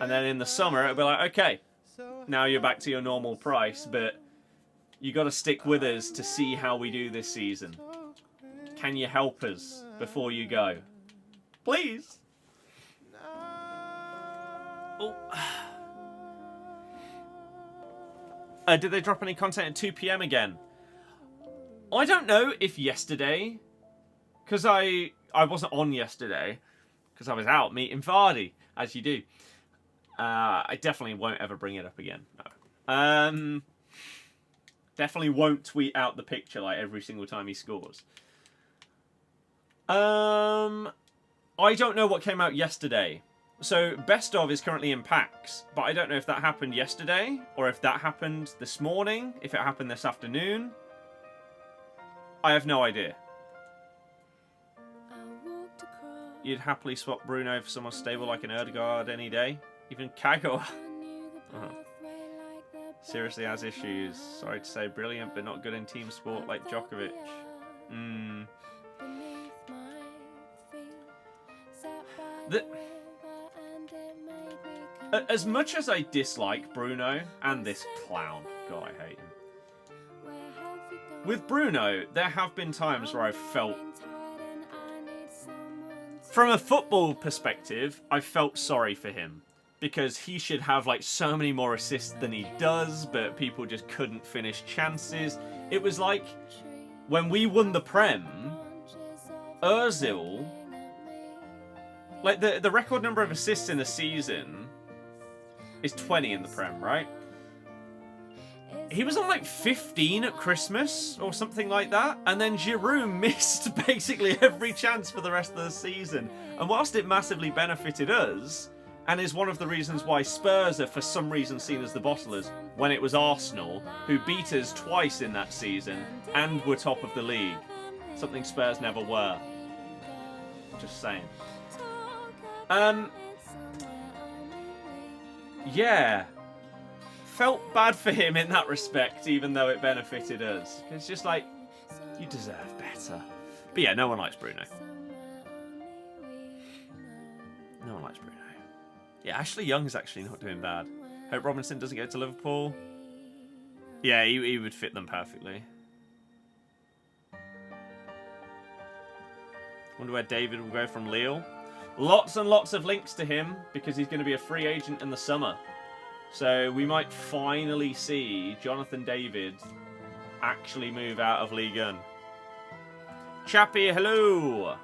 And then in the summer, it'll be like, okay, now you're back to your normal price, but you got to stick with us to see how we do this season. Can you help us before you go? Please. Oh. Did they drop any content at 2 PM again? I don't know if yesterday, because I wasn't on yesterday, because I was out meeting Vardy, as you do. I definitely won't ever bring it up again. No. Definitely won't tweet out the picture like every single time he scores. I don't know what came out yesterday. So Best Of is currently in packs, but I don't know if that happened yesterday or if that happened this morning, if it happened this afternoon. I have no idea. You'd happily swap Bruno for someone stable like an Odegaard any day. Even Kagawa. Seriously has issues. Sorry to say, brilliant, but not good in team sport like Djokovic. As much as I dislike Bruno and this clown, God, I hate him. With Bruno, there have been times where I've felt, from a football perspective, I felt sorry for him. Because he should have like so many more assists than he does, but people just couldn't finish chances. It was like when we won the Prem, Ozil, like the record number of assists in a season is 20 in the Prem, right? He was on like 15 at Christmas or something like that, and then Giroud missed basically every chance for the rest of the season. And whilst it massively benefited us, and is one of the reasons why Spurs are for some reason seen as the bottlers, when it was Arsenal, who beat us twice in that season and were top of the league. Something Spurs never were. Just saying. Yeah. Felt bad for him in that respect, even though it benefited us. It's just like, you deserve better. But yeah, no one likes Bruno. No one likes Bruno. Yeah, Ashley Young's actually not doing bad. Hope Robinson doesn't go to Liverpool. Yeah, he would fit them perfectly. Wonder where David will go from Lille. Lots and lots of links to him because he's going to be a free agent in the summer. So we might finally see Jonathan David actually move out of Ligue 1. Chappie, hello!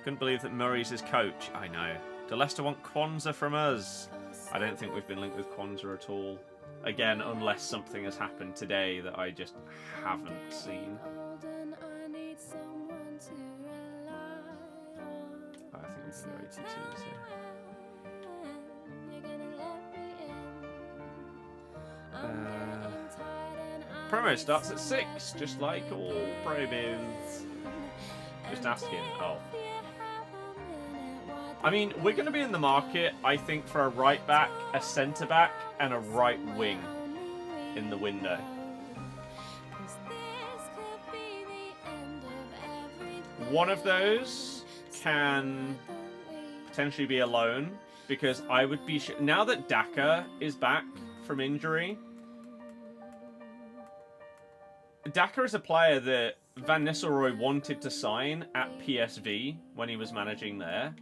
Couldn't believe that Murray's his coach. I know. Do Leicester want Kwanzaa from us? I don't think we've been linked with Kwanzaa at all. Again, unless something has happened today that I just haven't seen. Oh, I think we can go RTTs here. Promo starts at 6, just like all promos. Just asking. Oh. I mean, we're going to be in the market, I think, for a right back, a centre back, and a right wing in the window. One of those can potentially be a loan, because I would be now that Daka is back from injury. Daka is a player that Van Nistelrooy wanted to sign at PSV when he was managing there.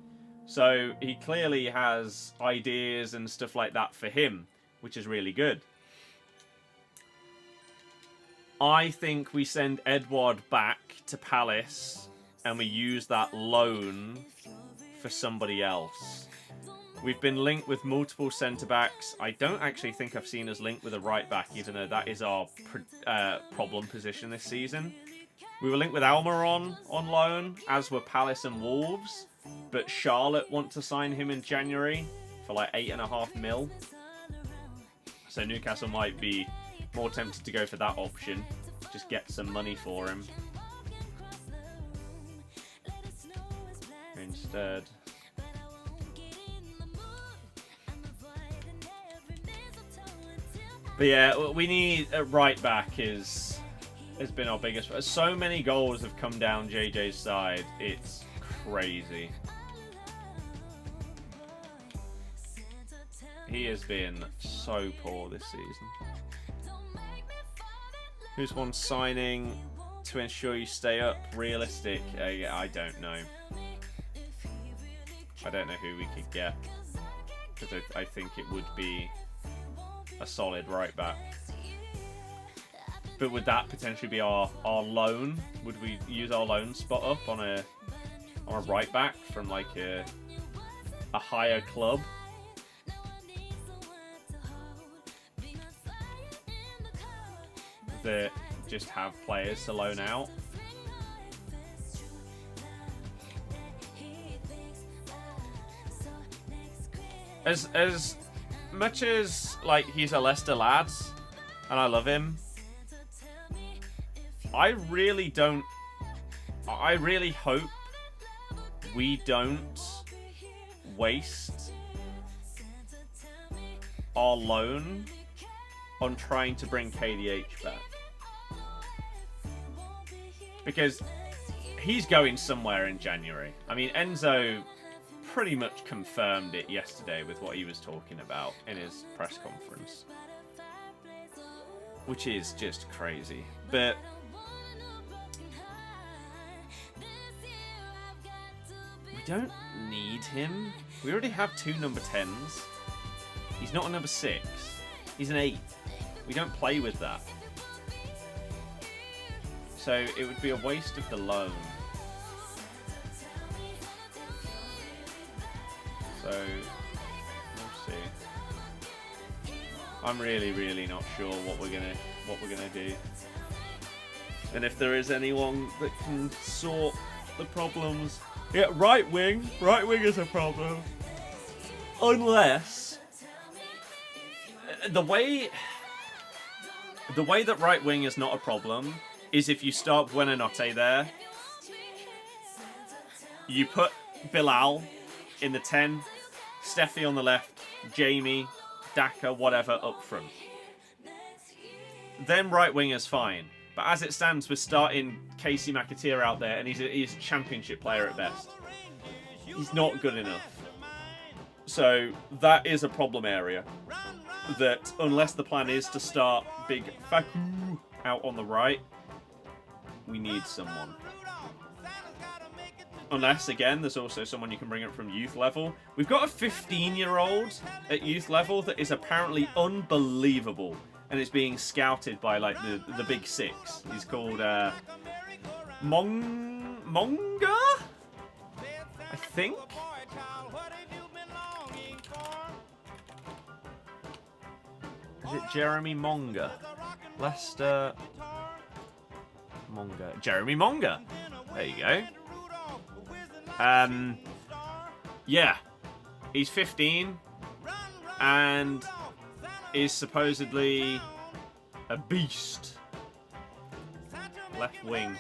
So he clearly has ideas and stuff like that for him, which is really good. I think we send Edouard back to Palace and we use that loan for somebody else. We've been linked with multiple centre-backs. I don't actually think I've seen us linked with a right-back, even though that is our problem position this season. We were linked with Almiron on loan, as were Palace and Wolves. But Charlotte want to sign him in January for like 8.5 mil. So Newcastle might be more tempted to go for that option. Just get some money for him. Instead. But yeah, we need a right back has been our biggest. So many goals have come down JJ's side. It's crazy. He has been so poor this season. Who's one signing to ensure you stay up? Realistic? I don't know. I don't know who we could get. Because I think it would be a solid right back. But would that potentially be our loan? Would we use our loan spot up on a right back from like a higher club? That just have players to loan out. As much as like he's a Leicester lad and I love him, I really hope we don't waste our loan on trying to bring KDH back. Because he's going somewhere in January. I mean, Enzo pretty much confirmed it yesterday with what he was talking about in his press conference. Which is just crazy. But we don't need him. We already have 2 number 10s. He's not a number 6. He's an 8. We don't play with that. So it would be a waste of the loan. So we'll see. I'm really not sure what we're gonna do. And if there is anyone that can sort the problems. Yeah, right wing is a problem. Unless the way that right wing is not a problem is if you start Buonanotte there, you put Bilal in the 10, Steffi on the left, Jamie, Daka, whatever, up front. Then right wing is fine. But as it stands, we're starting Casey McAteer out there, and he's a championship player at best. He's not good enough. So that is a problem area. That unless the plan is to start Big Faku out on the right, we need someone. Unless, again, there's also someone you can bring up from youth level. We've got a 15-year-old at youth level that is apparently unbelievable. And is being scouted by, like, the big six. He's called, Monga? I think? Is it Jeremy Monga? Leicester... Monga. Jeremy Monga. There you go. Yeah. He's 15. And is supposedly a beast. Left wing.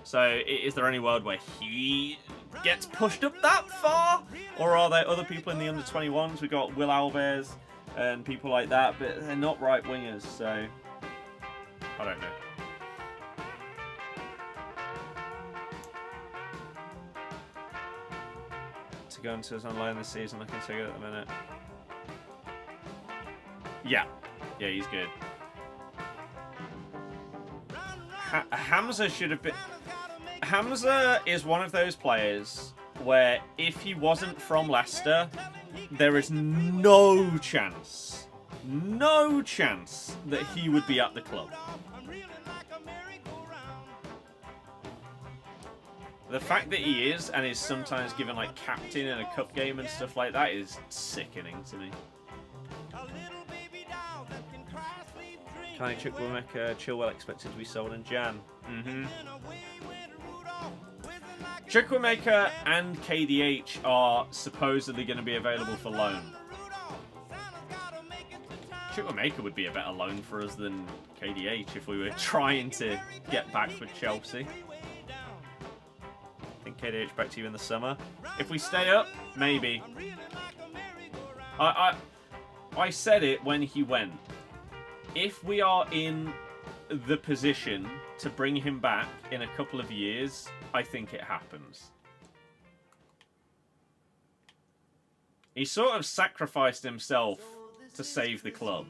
So, is there any world where he gets pushed up that far? Or are there other people in the under-21s? We've got Will Alves and people like that, but they're not right wingers, so I don't know. To go into his online this season, I can take it at the minute. Yeah, he's good. Hamza should have been... Hamza is one of those players where if he wasn't from Leicester, there is no chance that he would be at the club. The fact that he is, and is sometimes given like captain in a cup game and stuff like that, is sickening to me. Kai Chukwuemeka, Chilwell expected to be sold in Jan. Chukwuemeka and KDH are supposedly going to be available for loan. Chukwuemeka would be a better loan for us than KDH if we were trying to get back with Chelsea. I think KDH back to you in the summer. If we stay up, maybe. I said it when he went. If we are in the position to bring him back in a couple of years, I think it happens. He sort of sacrificed himself to save the club.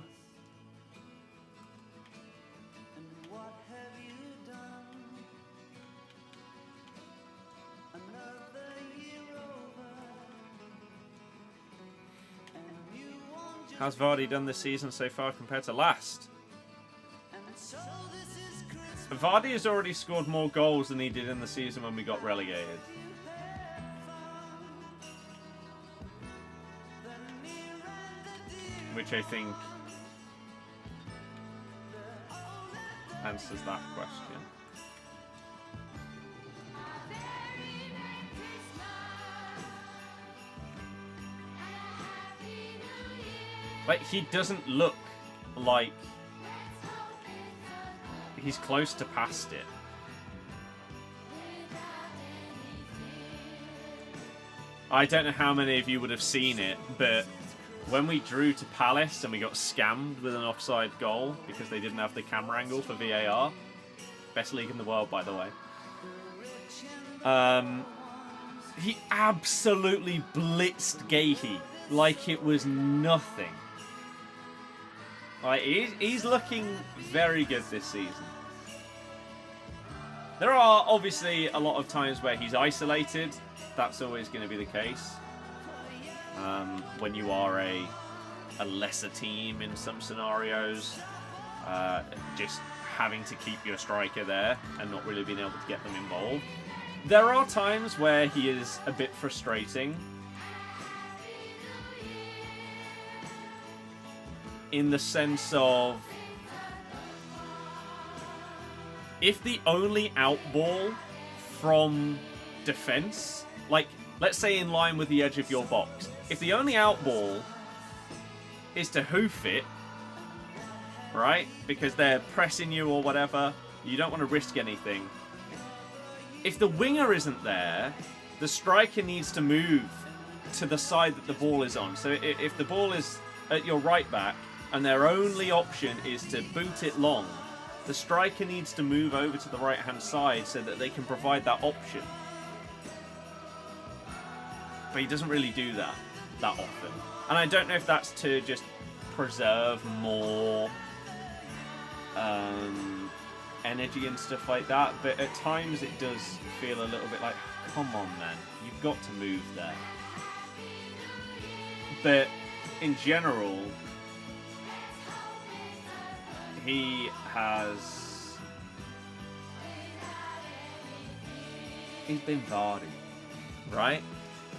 How's Vardy done this season so far compared to last? Vardy has already scored more goals than he did in the season when we got relegated. Which I think answers that question. Like, he doesn't look like he's close to past it. I don't know how many of you would have seen it, but when we drew to Palace and we got scammed with an offside goal because they didn't have the camera angle for VAR, best league in the world, by the way, he absolutely blitzed Gahey like it was nothing. Like, he's looking very good this season. There are obviously a lot of times where he's isolated. That's always going to be the case. When you are a lesser team in some scenarios, just having to keep your striker there and not really being able to get them involved. There are times where he is a bit frustrating. In the sense of, if the only outball from defense, like, let's say in line with the edge of your box, if the only outball is to hoof it, right, because they're pressing you or whatever, you don't want to risk anything. If the winger isn't there, the striker needs to move to the side that the ball is on. So if the ball is at your right back, and their only option is to boot it long, the striker needs to move over to the right-hand side so that they can provide that option. But he doesn't really do that often. And I don't know if that's to just preserve more energy edgy and stuff like that, but at times it does feel a little bit like, come on man, you've got to move there. But in general, he's been Vardy, right?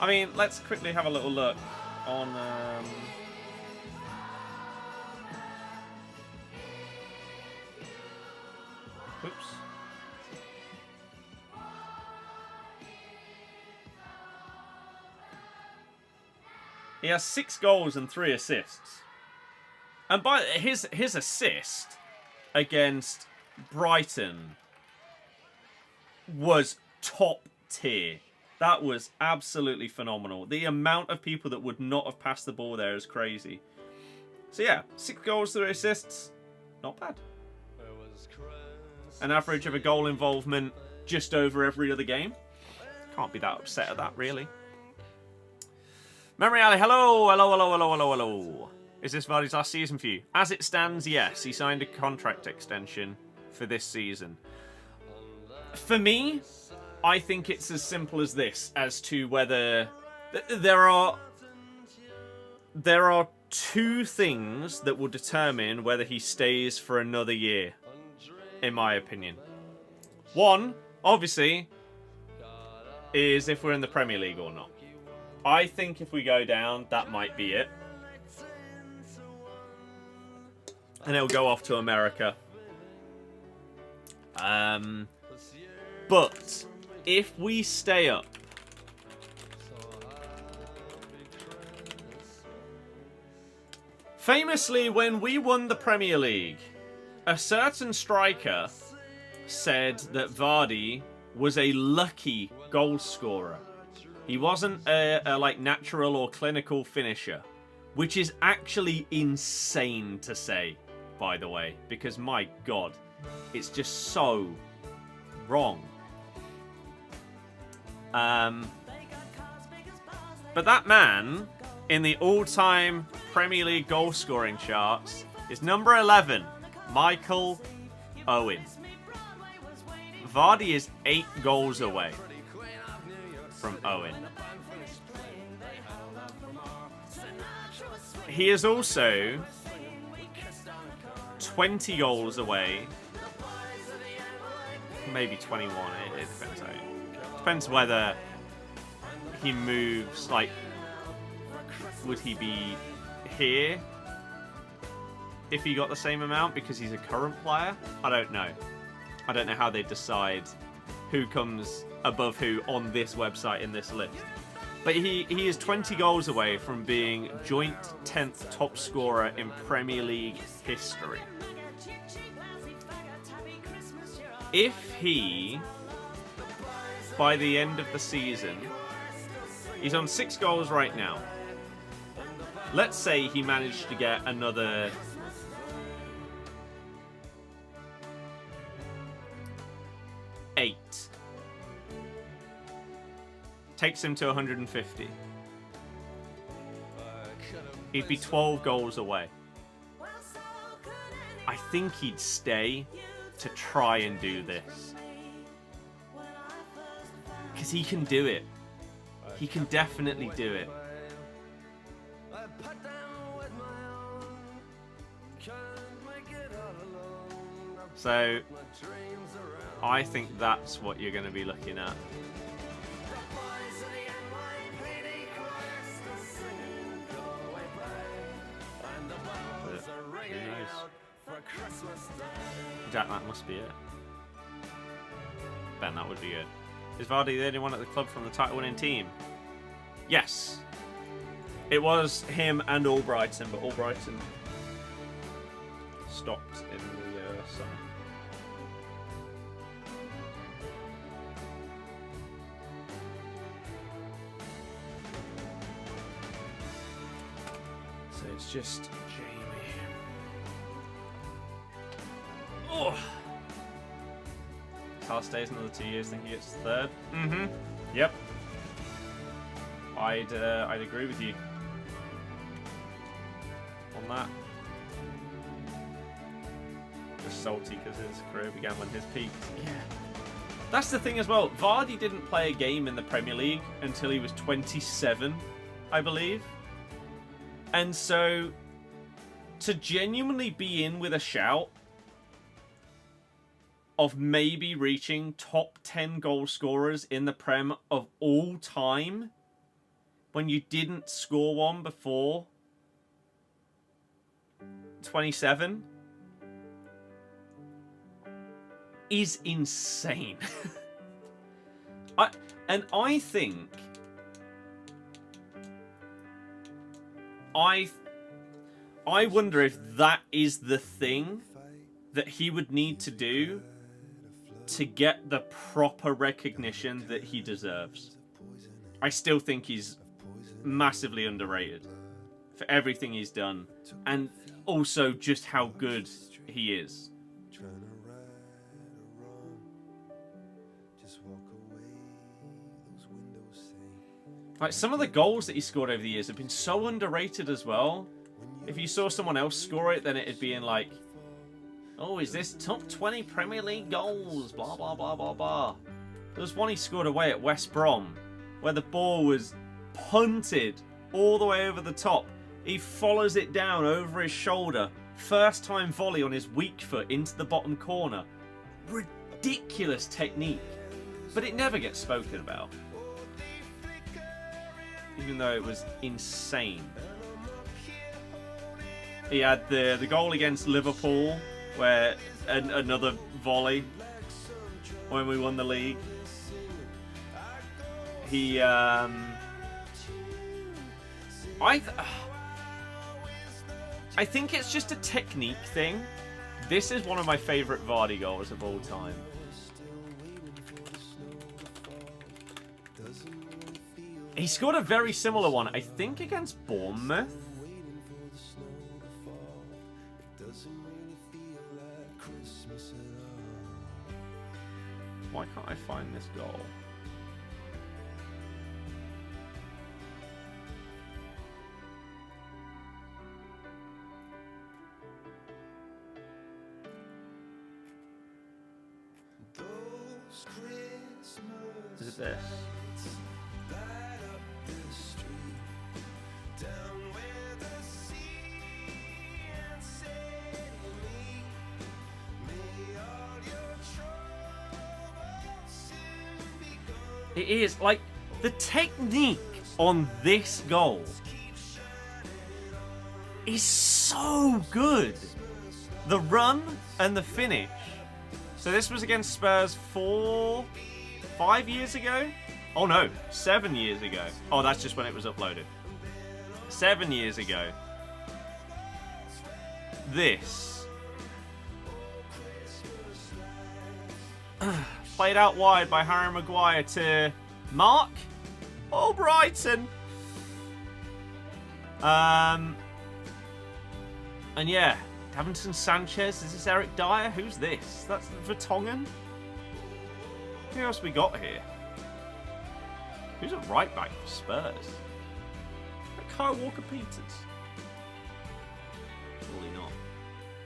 I mean, let's quickly have a little look on oops. He has 6 goals and 3 assists. And by his assist against Brighton was top tier. That was absolutely phenomenal. The amount of people that would not have passed the ball there is crazy. So yeah, 6 goals, 3 assists. Not bad. An average of a goal involvement just over every other game. Can't be that upset at that, really. Memory Alley, hello, hello, hello, hello, hello, hello. Is this Vardy's last season for you? As it stands, yes. He signed a contract extension for this season. For me, I think it's as simple as this, as to whether there are 2 things that will determine whether he stays for another year, in my opinion. One, obviously, is if we're in the Premier League or not. I think if we go down, that might be it. And he'll go off to America. But if we stay up, famously, when we won the Premier League, a certain striker said that Vardy was a lucky goal scorer. He wasn't a like natural or clinical finisher, which is actually insane to say, by the way, because my God, it's just so wrong. But that man in the all-time Premier League goal scoring charts is number 11, Michael Owen. Vardy is 8 goals away from Owen. He is also 20 goals away, maybe 21, it depends. Depends whether he moves, like, would he be here if he got the same amount because he's a current player? I don't know. I don't know how they decide who comes above who on this website in this list. But he is 20 goals away from being joint 10th top scorer in Premier League history. If he, by the end of the season, he's on 6 goals right now. Let's say he managed to get another 8. Takes him to 150. He'd be 12 goals away. I think he'd stay to try and do this. Because he can do it. He can definitely do it. So, I think that's what you're going to be looking at. Who knows? Jack, that must be it. Ben, that would be good. Is Vardy the only one at the club from the title-winning team? Yes. It was him and Albrighton, but Albrighton stopped in the summer. So it's just Jamie. Oh! Carl stays another 2 years, think he gets 3rd. Mm-hmm. Yep. I'd agree with you on that. Just salty because his career began when his peak. Yeah. That's the thing as well. Vardy didn't play a game in the Premier League until he was 27, I believe. And so, to genuinely be in with a shout of maybe reaching top 10 goal scorers in the Prem of all time when you didn't score one before 27 is insane. I think I wonder if that is the thing that he would need to do to get the proper recognition that he deserves. I still think he's massively underrated for everything he's done, and also just how good he is. Like, some of the goals that he scored over the years have been so underrated as well. If you saw someone else score it, then it'd be in like, oh, is this top 20 Premier League goals? Blah, blah, blah, blah, blah. There was one he scored away at West Brom, where the ball was punted all the way over the top. He follows it down over his shoulder. First time volley on his weak foot into the bottom corner. Ridiculous technique. But it never gets spoken about. Even though it was insane. He had the goal against Liverpool, where another volley when we won the league. He I think it's just a technique thing. This is one of my favourite Vardy goals of all time. He scored a very similar one, I think, against Bournemouth. Why can't I find this goal? Is it this? It is, like, the technique on this goal is so good. The run and the finish. So this was against Spurs 5 years ago? Oh no, 7 years ago. Oh, that's just when it was uploaded. 7 years ago. This. Played out wide by Harry Maguire to Mark Albrighton. And yeah, Davinson Sanchez. Is this Eric Dyer? Who's this? That's Vertonghen. Who else we got here? Who's a right back for Spurs? Kyle Walker-Peters. Surely not.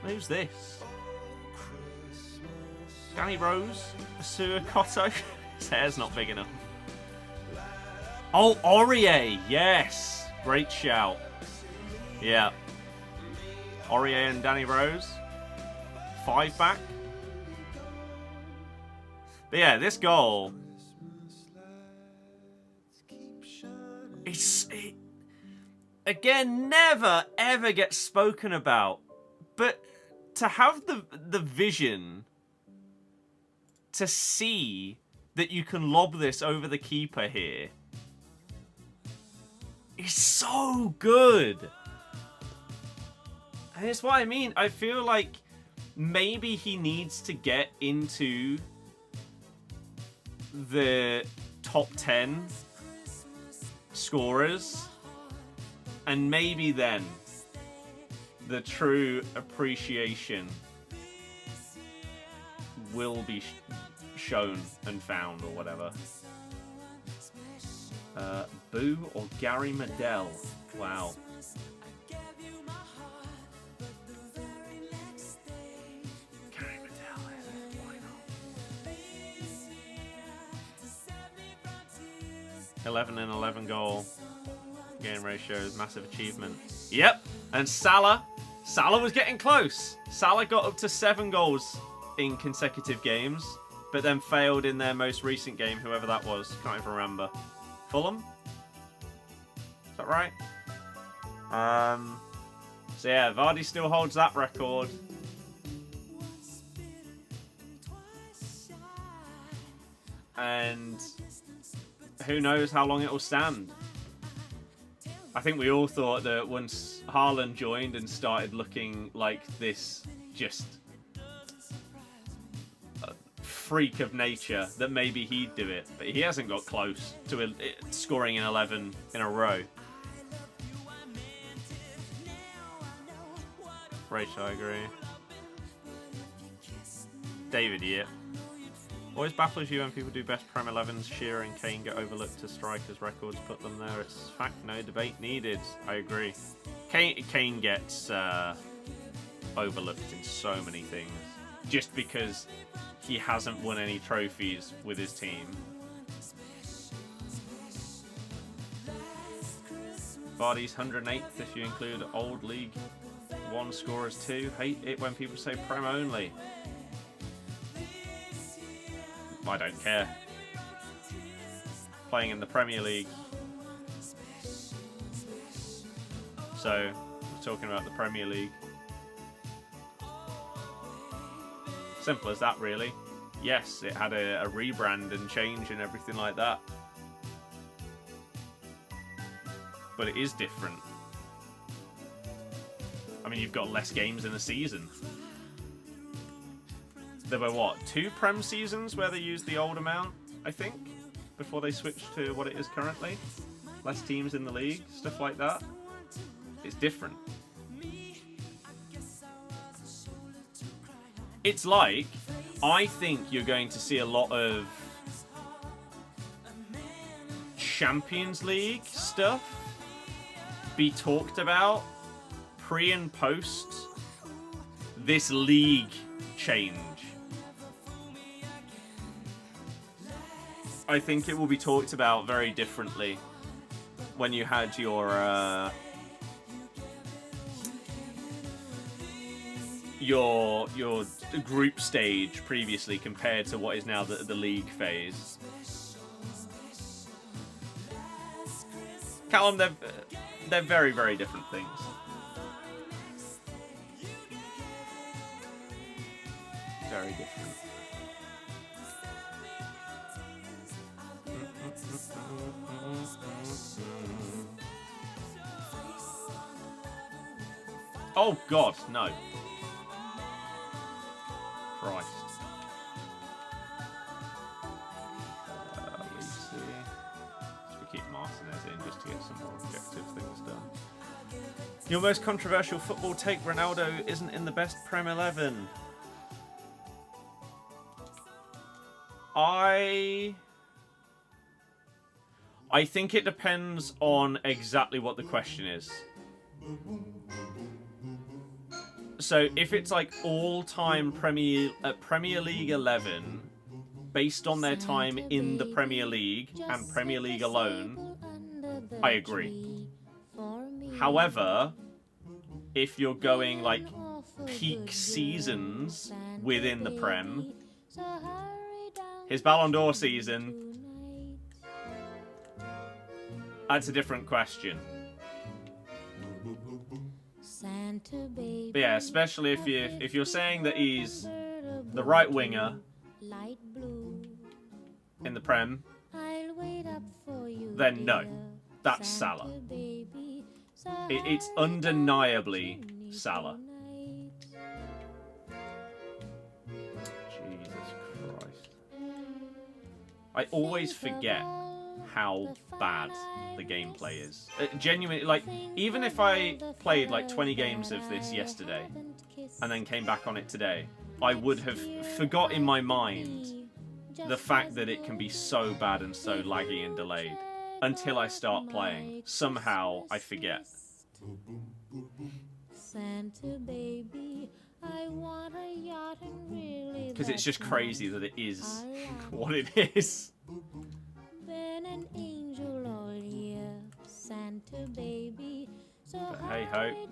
Who's this? Danny Rose? Asua Cotto? His hair's not big enough. Oh, Aurier! Yes! Great shout. Yeah. Aurier and Danny Rose. 5 back. But yeah, this goal... It, again, never, ever gets spoken about. But to have the vision... to see that you can lob this over the keeper here is so good. And it's what I mean. I feel like maybe he needs to get into the top 10 scorers, and maybe then the true appreciation will be shown and found, or whatever. Boo or Gary Medel? Wow. 11 and 11 goal game ratio is massive achievement. Yep, and Salah was getting close. Salah got up to 7 goals in consecutive games, but then failed in their most recent game, whoever that was. Can't even remember. Fulham? Is that right? So yeah, Vardy still holds that record. And who knows how long it will stand. I think we all thought that once Haaland joined and started looking like this just freak of nature, that maybe he'd do it. But he hasn't got close to scoring in 11 in a row. Rachel, I agree. David, yeah. Always baffles you when people do best Prem 11s. Shearer and Kane get overlooked to strikers' records. Put them there. It's fact, no debate needed. I agree. Kane gets overlooked in so many things. Just because he hasn't won any trophies with his team. Vardy's 108th if you include old League 1 scorers too. Hate it when people say Prem only. I don't care. Playing in the Premier League. So, we're talking about the Premier League. Simple as that, really. Yes, it had a rebrand and change and everything like that. But it is different. I mean, you've got less games in a season. There were, what, 2 Prem seasons where they used the old amount, I think, before they switched to what it is currently. Less teams in the league, stuff like that. It's different. It's like, I think you're going to see a lot of Champions League stuff be talked about pre and post this league change. I think it will be talked about very differently when you had your group stage previously compared to what is now the league phase. Callum, they're very, very different things. Very different. Oh God, no. Christ. Let's see. We keep Martinez in just to get some more objective things done. Your most controversial football take, Ronaldo isn't in the best Prem 11. I think it depends on exactly what the question is. So if it's like all-time Premier League 11, based on their time in the Premier League and Premier League alone, I agree. However, if you're going like peak seasons within the Prem, his Ballon d'Or season, that's a different question. But yeah, especially if you're saying that he's the right winger in the Prem, then no, that's Salah. It's undeniably Salah. Jesus Christ. I always forget how bad the gameplay is. Genuinely, like, even if I played like 20 games of this yesterday and then came back on it today, I would have forgot in my mind the fact that it can be so bad and so laggy and delayed until I start playing. Somehow I forget. Because it's just crazy that it is what it is. Then an angel go.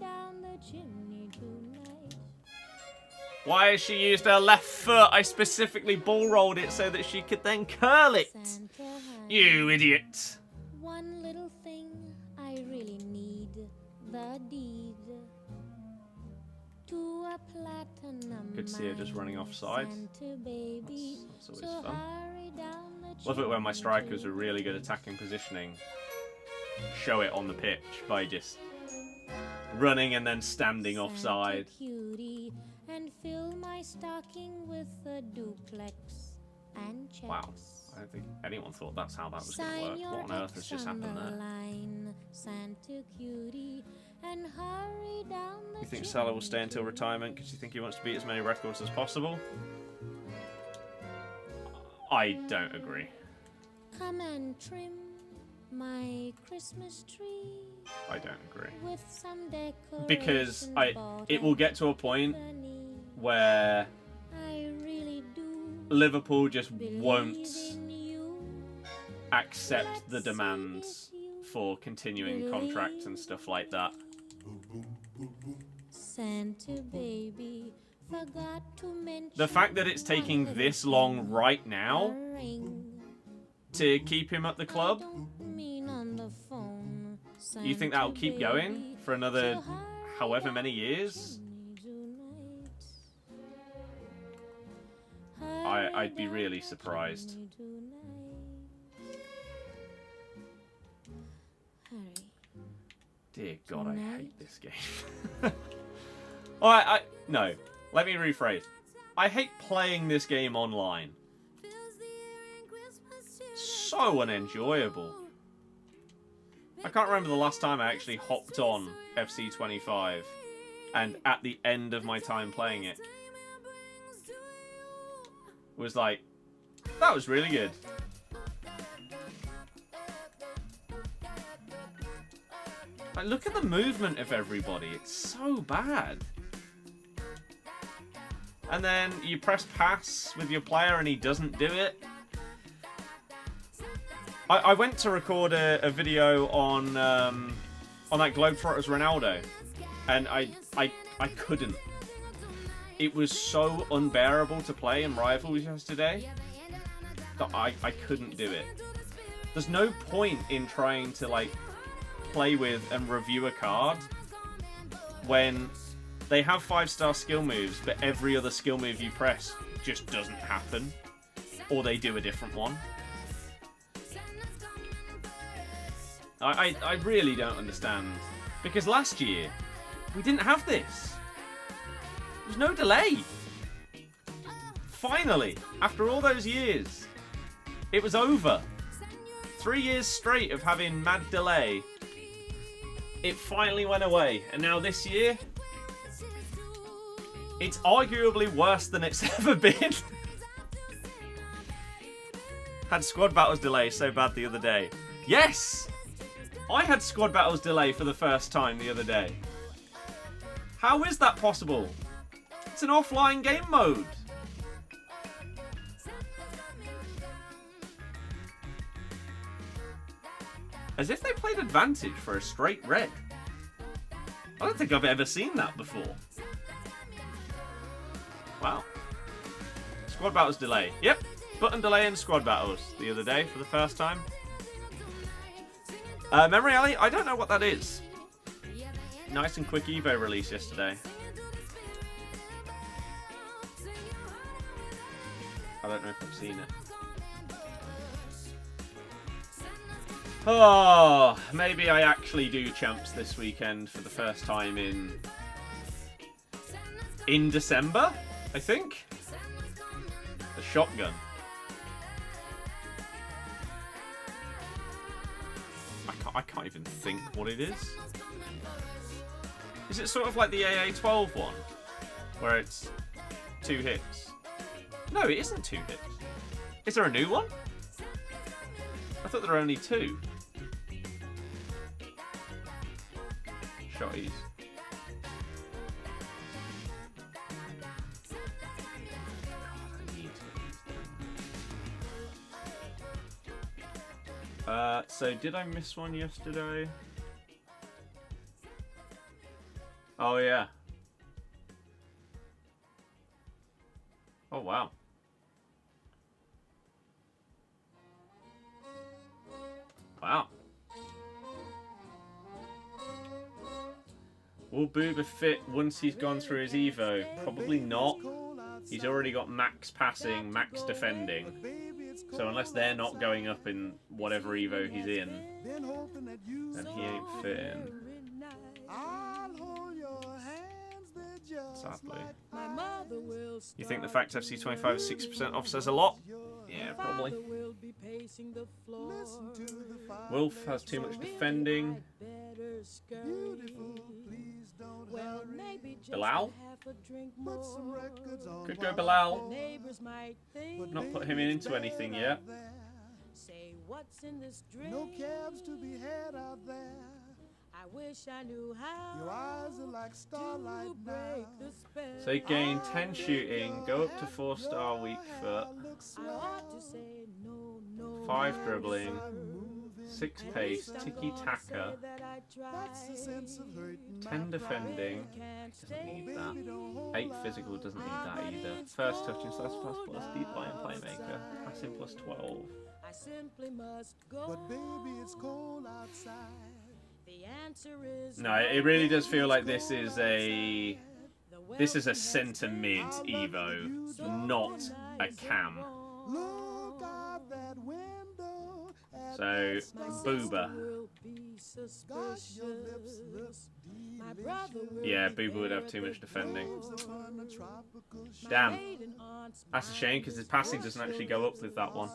Why has she used her left foot? I specifically ball rolled it so that she could then curl it. You idiot. One little thing I really need, the deed to a platinum. Could see her just running offside. That's always fun. Love it when my strikers are really good attacking positioning. Show it on the pitch by just running and then standing offside. And fill my stocking with a duplex and checks. Wow, I don't think anyone thought that's how that was going to work. What on earth has just happened there? You think Salah will stay until retirement because you think he wants to beat as many records as possible? I don't agree. Come and trim my Christmas tree. I don't agree. With some because it will get to a point where Liverpool just won't accept the demands for continuing contracts and stuff like that. Santa baby forgot to mention The fact that it's taking this long right now to keep him at the club, you think that'll keep going for another however many years? I'd be really surprised. Dear God, I hate this game. No, let me rephrase. I hate playing this game online. So unenjoyable. I can't remember the last time I actually hopped on FC25 and at the end of my time playing it was like, that was really good. Like, look at the movement of everybody. It's so bad. And then you press pass with your player and he doesn't do it. I went to record a video on that Globetrotters Ronaldo, and I couldn't. It was so unbearable to play in Rivals yesterday that I couldn't do it. There's no point in trying to like play with and review a card when they have 5-star skill moves, but every other skill move you press just doesn't happen, or they do a different one. I really don't understand. Because last year, we didn't have this. There was no delay. Finally, after all those years, it was over. 3 years straight of having mad delay. It finally went away. And now this year, it's arguably worse than it's ever been. Had squad battles delay so bad the other day. Yes! I had squad battles delay for the first time the other day. How is that possible? It's an offline game mode. As if they played advantage for a straight red. I don't think I've ever seen that before. Wow. Squad battles delay. Yep. Button delay in squad battles the other day for the first time. Memory Alley, I don't know what that is. Nice and quick Evo release yesterday. I don't know if I've seen it. Oh, maybe I actually do champs this weekend for the first time in December, I think. A shotgun. I can't even think what it is. Is it sort of like the AA12 one? Where it's 2 hits? No, it isn't 2 hits. Is there a new one? I thought there were only 2. Shotties. So did I miss one yesterday? Oh, yeah. Oh, wow. Wow. Will Booba fit once he's gone through his Evo? Probably not. He's already got max passing, max defending. So unless they're not going up in whatever Evo he's in, then he ain't fitting. Sadly. You think the fact FC25 is 6% off says a lot? Yeah, probably. Wolf has too much defending. Bilal? Could go Bilal. Not put him into anything yet. No cabs to be had out there. I wish I knew how. Your eyes are like starlight now. So you gain 10 shooting, go up to 4-star weak foot, 5 dribbling, 6 pace, tiki-taka, 10 defending, doesn't need that, 8 physical, doesn't need that either, first touch and slash pass plus, deep line playmaker, passing plus 12. But baby, it's cold outside. No, it really does feel like this is a centre mid Evo, not a cam. So Booba. Yeah, Booba would have too much defending. Damn. That's a shame because his passing doesn't actually go up with that one.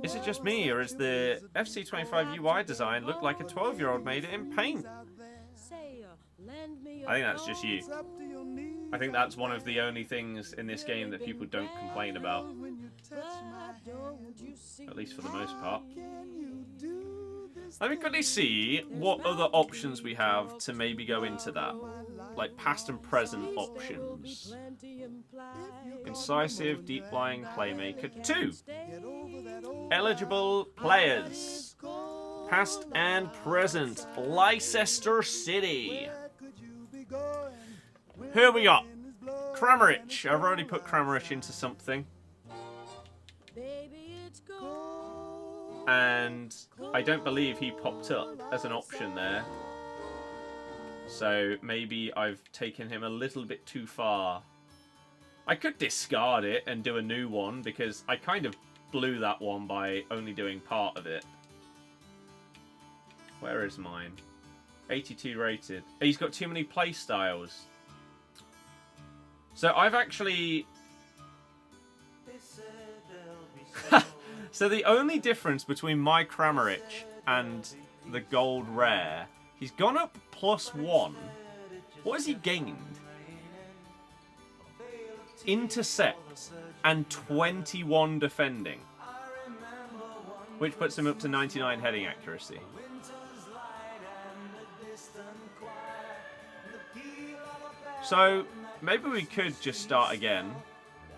Is it just me, or is the FC25 UI design look like a 12-year-old made it in paint? I think that's just you. I think that's one of the only things in this game that people don't complain about. At least for the most part. Let me quickly see what other options we have to maybe go into that. Like past and present options. Incisive, deep-lying playmaker 2. Eligible players. Past and present. Leicester City. Who have we got? Kramaric. I've already put Kramaric into something. And I don't believe he popped up as an option there. So maybe I've taken him a little bit too far. I could discard it and do a new one because I kind of blew that one by only doing part of it. Where is mine? 82 rated. He's got too many play styles. So I've actually... So the only difference between my Kramaric and the gold rare, he's gone up +1. What has he gained? Intercept and 21 defending, which puts him up to 99 heading accuracy. So maybe we could just start again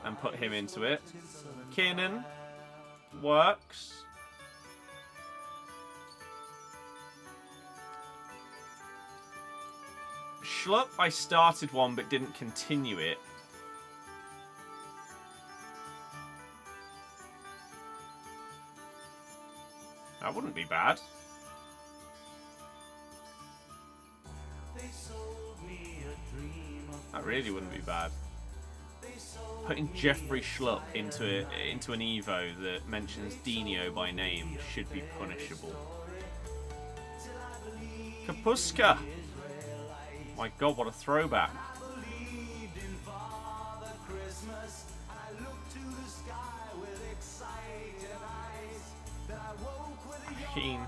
and put him into it. Kiernan works. Schlupp, I started one but didn't continue it. That wouldn't be bad. That really wouldn't be bad. Putting Jeffrey Schlupp into an Evo that mentions Dino by name should be punishable. Kapuska! My god, what a throwback. Keen.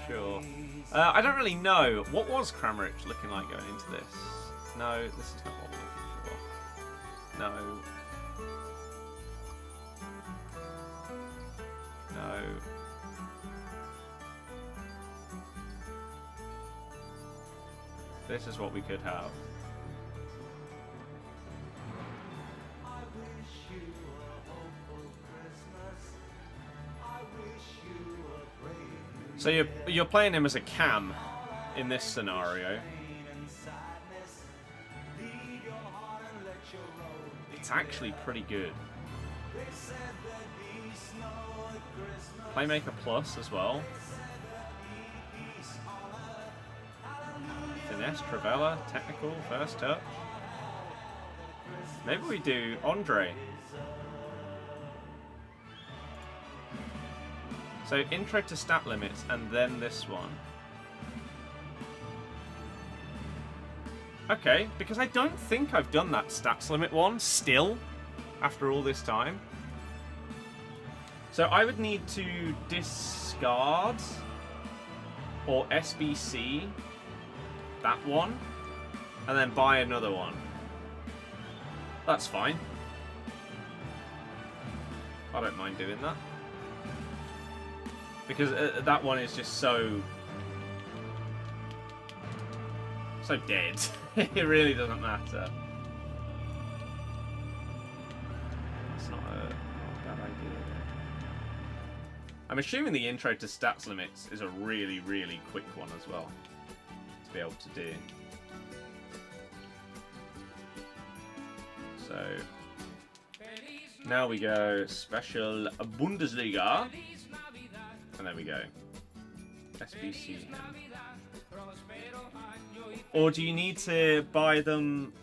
Sure. I don't really know. What was Kramaric looking like going into this? No, this is not what we're looking for. No. No. This is what we could have. I wish you a hopeful Christmas. I wish you So you're playing him as a cam in this scenario. It's actually pretty good. Playmaker plus as well. Finesse, Travella, technical, first touch. Maybe we do Andre. So intro to stat limits and then this one. Okay, because I don't think I've done that stats limit one still after all this time. So I would need to discard or SBC that one and then buy another one. That's fine. I don't mind doing that. Because that one is just so dead. It really doesn't matter. It's not a bad idea. I'm assuming the intro to stats limits is a really, really quick one as well to be able to do. So now we go special Bundesliga. And there we go. SBC. Or do you need to buy them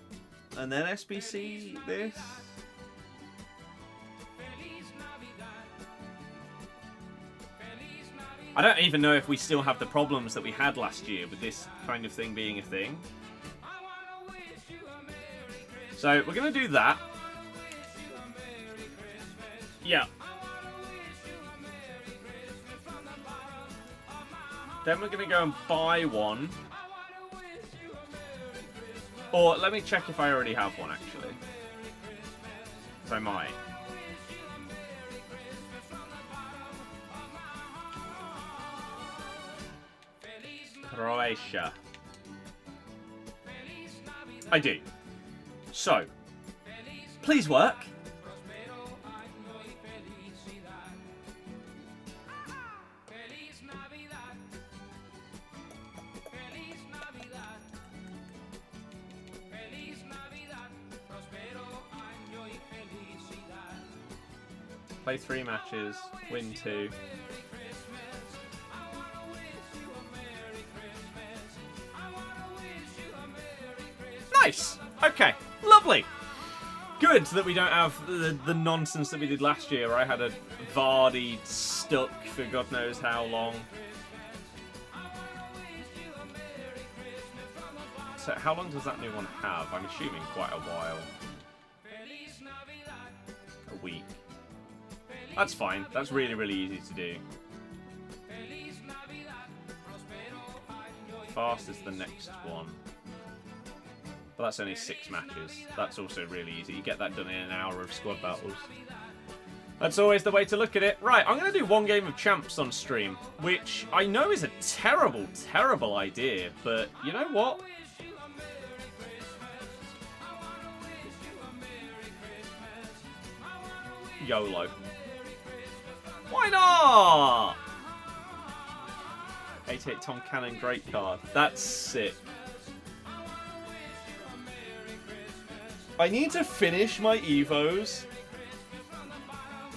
and then SBC this? I don't even know if we still have the problems that we had last year with this kind of thing being a thing. So we're going to do that. Yeah. Then we're going to go and buy one. Or let me check if I already have one, actually. So I might. Croatia. I do. So, please work. Play 3 matches, win 2. Nice! Okay, lovely. Good that we don't have the nonsense that we did last year where I had a Vardy stuck for God knows how long. So how long does that new one have? I'm assuming quite a while. A week. That's fine. That's really, really easy to do. Fast is the next one. But that's only 6 matches. That's also really easy. You get that done in an hour of squad battles. That's always the way to look at it. Right, I'm going to do one game of champs on stream, which I know is a terrible, terrible idea, but you know what? YOLO. Why not? 88 Tom Cannon, great card. That's sick. I need to finish my Evos.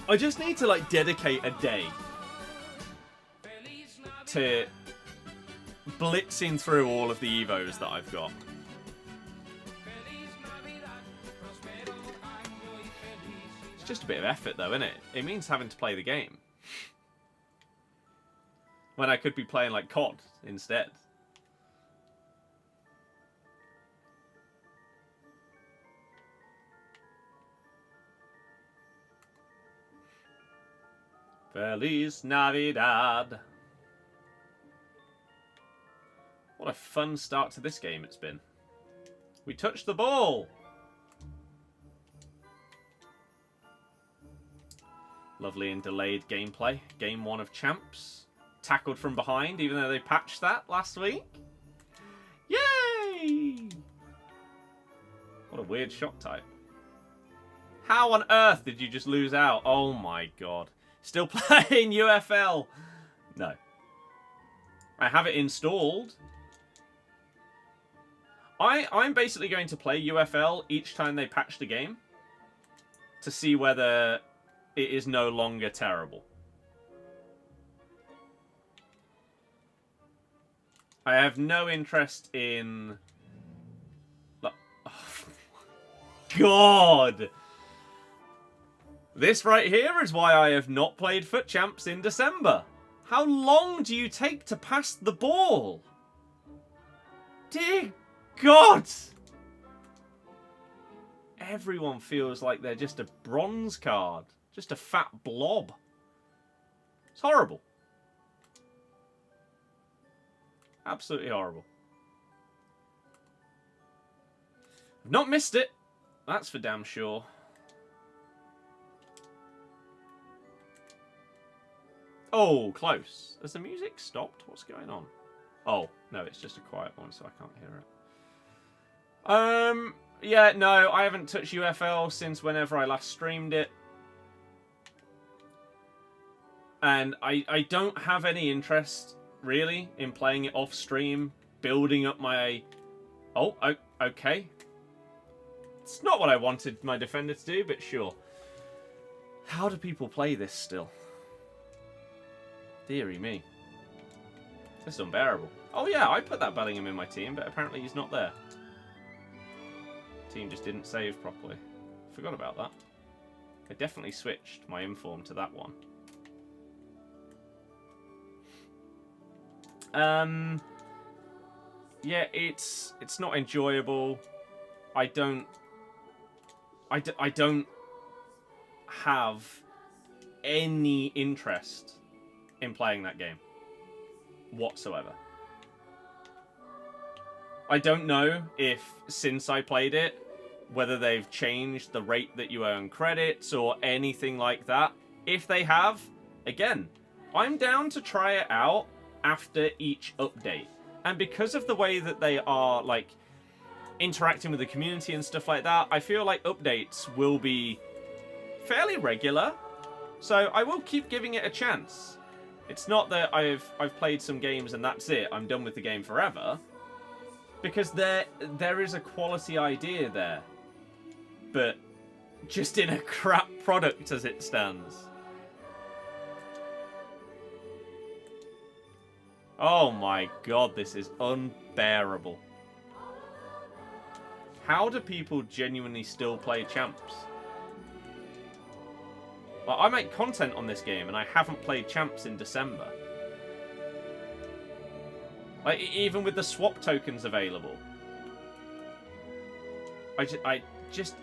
I just need to like dedicate a day to blitzing through all of the Evos that I've got. It's just a bit of effort though, isn't it? It means having to play the game. When I could be playing like COD instead. Feliz Navidad. What a fun start to this game it's been. We touched the ball. Lovely and delayed gameplay. Game 1 of champs. Tackled from behind, even though they patched that last week. Yay! What a weird shot type. How on earth did you just lose out? Oh my god. Still playing UFL. No. I have it installed. I'm basically going to play UFL each time they patch the game to see whether it is no longer terrible. I have no interest in... Oh, God! This right here is why I have not played Foot Champs in December. How long do you take to pass the ball? Dear God! Everyone feels like they're just a bronze card. Just a fat blob. It's horrible. Absolutely horrible. I've not missed it. That's for damn sure. Oh, close. Has the music stopped? What's going on? Oh, no, it's just a quiet one, so I can't hear it. Yeah, no, I haven't touched UFL since whenever I last streamed it. And I don't have any interest, really, in playing it off stream, building up my... Oh, okay. It's not what I wanted my defender to do, but sure. How do people play this still? Deary me. This is unbearable. Oh yeah, I put that Bellingham in my team, but apparently he's not there. Team just didn't save properly. Forgot about that. I definitely switched my inform to that one. Yeah, it's not enjoyable. I don't have any interest in playing that game whatsoever. I don't know if since I played it, whether they've changed the rate that you earn credits or anything like that. If they have, again, I'm down to try it out after each update. And because of the way that they are, like, interacting with the community and stuff like that, I feel like updates will be fairly regular. So I will keep giving it a chance. It's not that I've played some games and that's it. I'm done with the game forever. Because there is a quality idea there. But just in a crap product as it stands. Oh my God, this is unbearable. How do people genuinely still play Champs? Well, I make content on this game and I haven't played Champs in December. Like, even with the swap tokens available. I just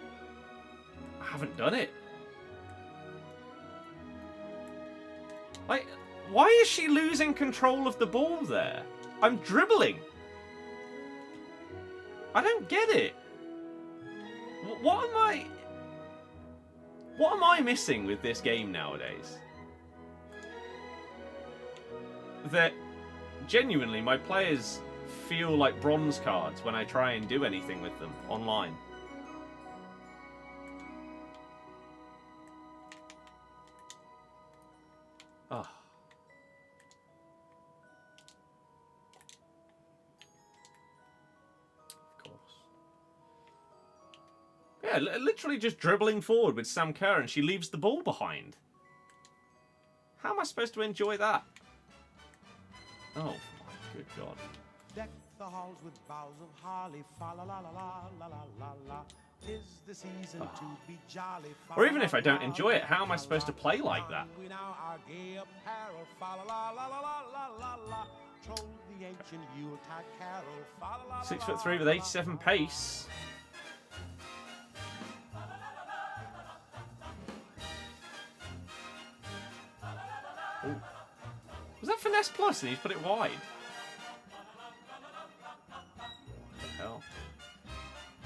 haven't done it. Like, why is she losing control of the ball there? I'm dribbling. I don't get it. What am I missing with this game nowadays? That genuinely my players feel like bronze cards when I try and do anything with them online. Oh. Of course. Yeah, literally just dribbling forward with Sam Kerr and she leaves the ball behind. How am I supposed to enjoy that? Oh, my good God. Deck the halls with boughs of holly, fa la la la la la la la la. 'Tis the season to be jolly. Or even if I don't enjoy it, how am I supposed to play like that? We now our gay apparel, fa la la la la la la la. Troll the ancient Yuletide carol, fa la la. 6'3" with 87 pace. Ooh. Was that Finesse Plus and he's put it wide? What the hell?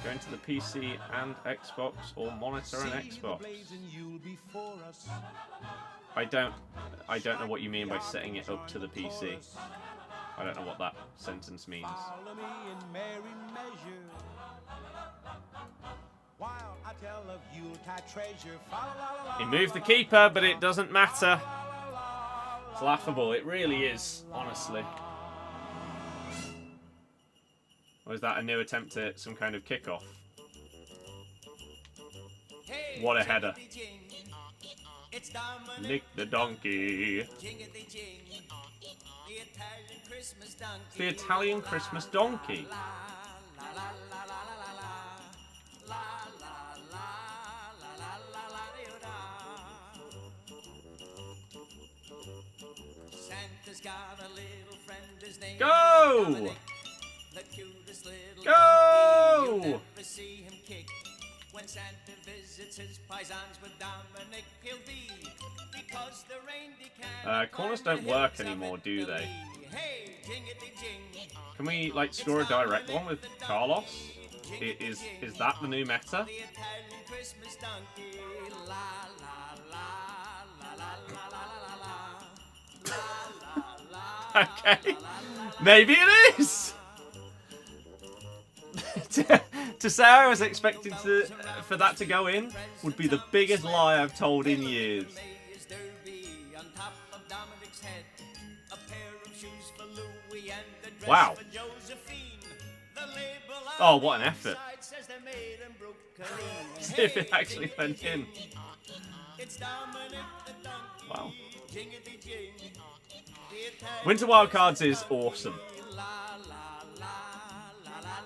Going to the PC and Xbox or monitor and Xbox. I don't know what you mean by setting it up to the PC. I don't know what that sentence means. He moved the keeper, but it doesn't matter. It's laughable. It really is, honestly. Or is that a new attempt at some kind of kickoff? What a header. Nick the donkey. The Italian Christmas donkey. Go! Go! When Santa visits his paisans with Dominic, he'll be because the reindeer corners don't work anymore, do they? Can we like score a direct one with Carlos? Is that the new meta? Okay, maybe it is. To say I was expecting for that to go in would be the biggest lie I've told in years. Wow. Oh, what an effort. See if it actually went in. Wow. Winter Wildcards is awesome.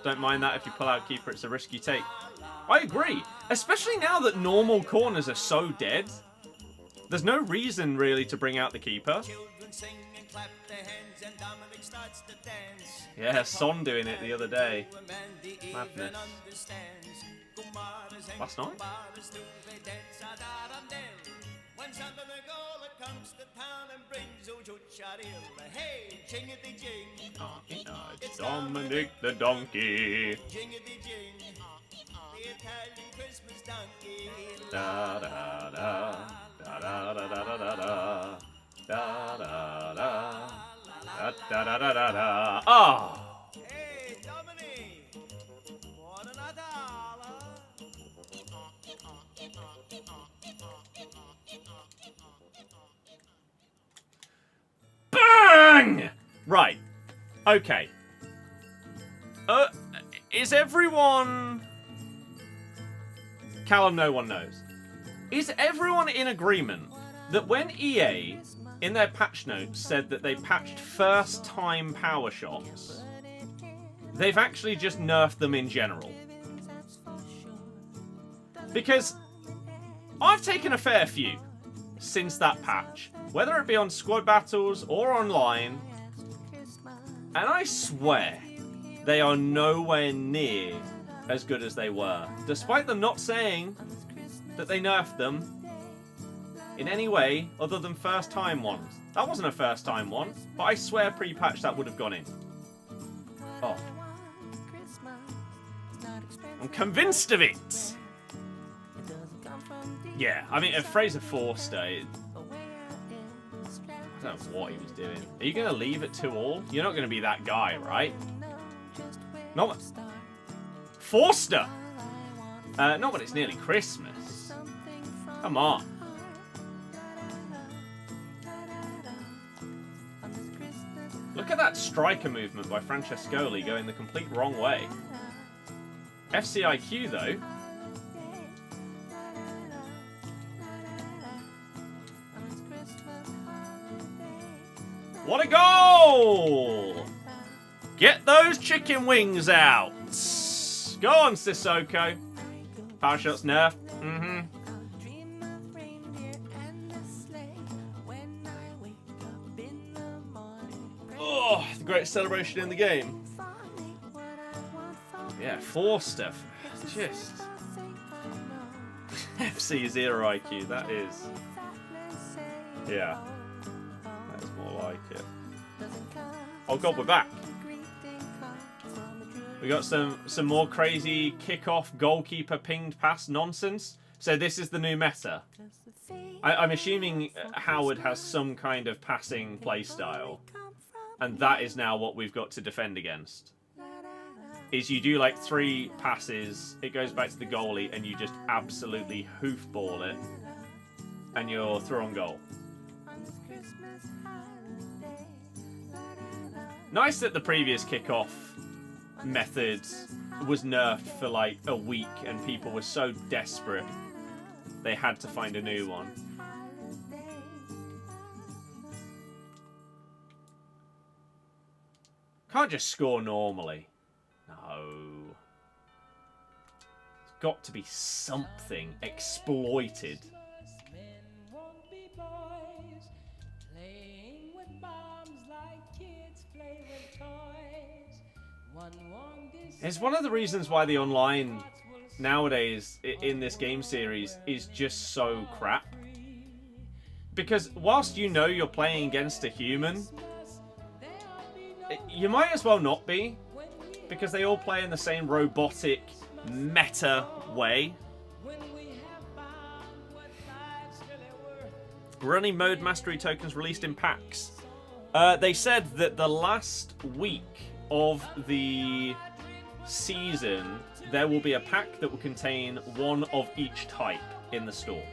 Don't mind that if you pull out keeper, it's a risk you take. I agree. Especially now that normal corners are so dead. There's no reason really to bring out the keeper. Yeah, Son doing it the other day. Madness. Last night? When Santa Nicola comes to town and brings hey, jingity jing. It's Dominic the donkey. Jingity jing. The Italian Christmas donkey. Da da da da da da da da da da da da da da da da. Oh. Hey, Dominic. What another. Bang! Right. Okay. Is everyone... Callum, no one knows. Is everyone in agreement that when EA, in their patch notes, said that they patched first-time power shots, they've actually just nerfed them in general? Because I've taken a fair few since that patch, whether it be on squad battles or online, and I swear they are nowhere near as good as they were, despite them not saying that they nerfed them in any way other than first time ones. That wasn't a first time one, but I swear pre-patch that would have gone in. Oh. I'm convinced of it! Yeah, I mean, if Fraser Forster, I don't know what he was doing. Are you going to leave it 2-all? You're not going to be that guy, right? Not Forster! Not when it's nearly Christmas. Come on. Look at that striker movement by Francescoli going the complete wrong way. FC IQ, though. What a goal! Get those chicken wings out! Go on, Sissoko. Power shots nerfed. Oh, the greatest celebration in the game. Yeah, Forster. Just... FC 0 IQ, that is... Yeah. That's more like it. Oh god, we're back. We got some more crazy kick-off, goalkeeper pinged pass nonsense. So this is the new meta. I'm assuming Howard has some kind of passing playstyle. And that is now what we've got to defend against. Is you do like 3 passes, it goes back to the goalie, and you just absolutely hoofball it. And you're through on goal. Nice that the previous kickoff method was nerfed for like a week and people were so desperate they had to find a new one. Can't just score normally. No. It's got to be something exploited. It's one of the reasons why the online nowadays in this game series is just so crap. Because whilst you know you're playing against a human, you might as well not be, because they all play in the same robotic, meta way. Running mode mastery tokens released in packs. They said that the last week of the season, there will be a pack that will contain one of each type in the store.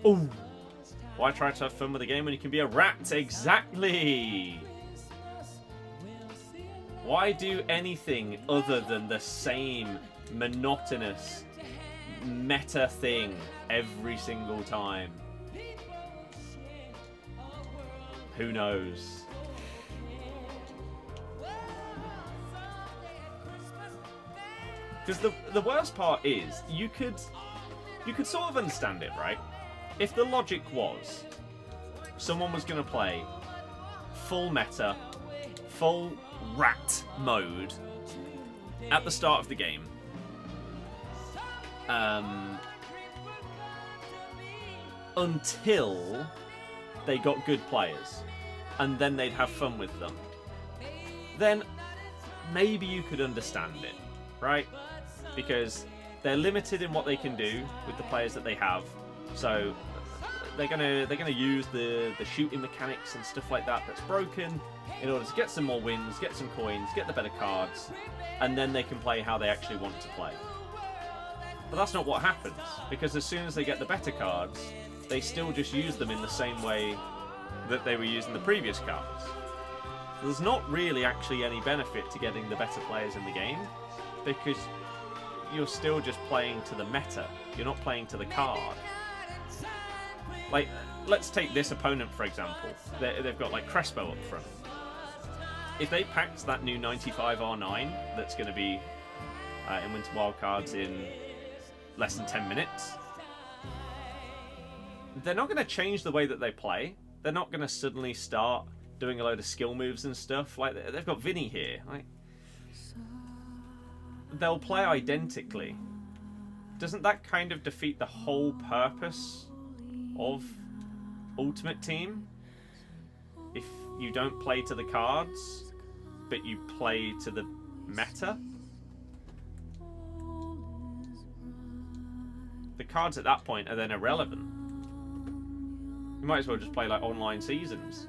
Ooh. Why try to have fun with a game when you can be a rat? Exactly! Why do anything other than the same monotonous meta thing every single time? Who knows? Because the worst part is, you could sort of understand it, right? If the logic was, someone was going to play full meta, full rat mode at the start of the game, until they got good players, and then they'd have fun with them, then maybe you could understand it, right? Because they're limited in what they can do with the players that they have, so they're gonna use the shooting mechanics and stuff like that that's broken in order to get some more wins, get some coins, get the better cards, and then they can play how they actually want to play. But that's not what happens, because as soon as they get the better cards, they still just use them in the same way that they were using the previous cards. There's not really actually any benefit to getting the better players in the game, because you're still just playing to the meta. You're not playing to the card. Like, let's take this opponent, for example. They've got, like, Crespo up front. If they packed that new 95 R9 that's going to be in Winter Wildcards in less than 10 minutes, they're not going to change the way that they play. They're not going to suddenly start doing a load of skill moves and stuff. Like, they've got Vinny here. Like, they'll play identically. Doesn't that kind of defeat the whole purpose of Ultimate Team? If you don't play to the cards, but you play to the meta? The cards at that point are then irrelevant. You might as well just play like online seasons.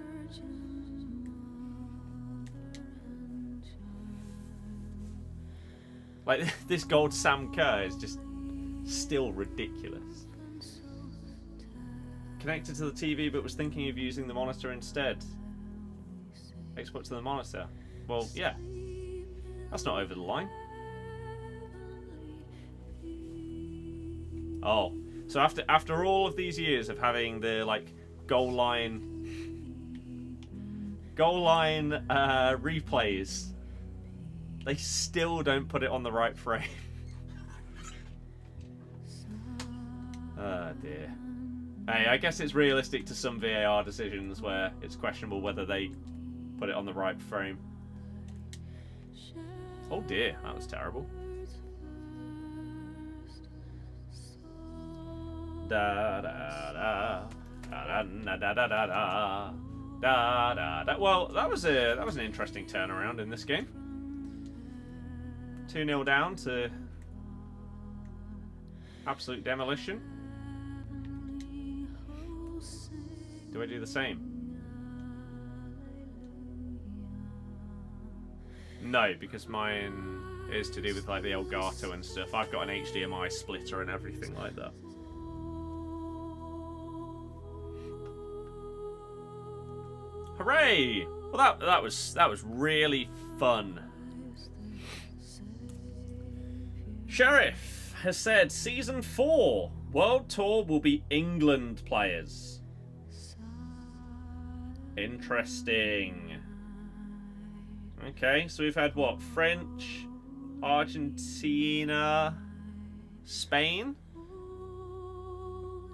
Like, this gold Sam Kerr is just still ridiculous. Connected to the TV but was thinking of using the monitor instead. Export to the monitor. Well, yeah. That's not over the line. Oh. So after all of these years of having the, like, goal line replays, they still don't put it on the right frame. Oh dear. Hey, I guess it's realistic to some VAR decisions where it's questionable whether they put it on the right frame. Oh dear, that was terrible. Da da da da da da da da da da da. Well, that was an interesting turnaround in this game. 2-0 down to absolute demolition. Do I do the same? No, because mine is to do with like the Elgato and stuff. I've got an HDMI splitter and everything like that. Hooray! Well, that was really fun. Sheriff has said Season 4 World Tour will be England players. Interesting. Okay, so we've had what? French, Argentina, Spain.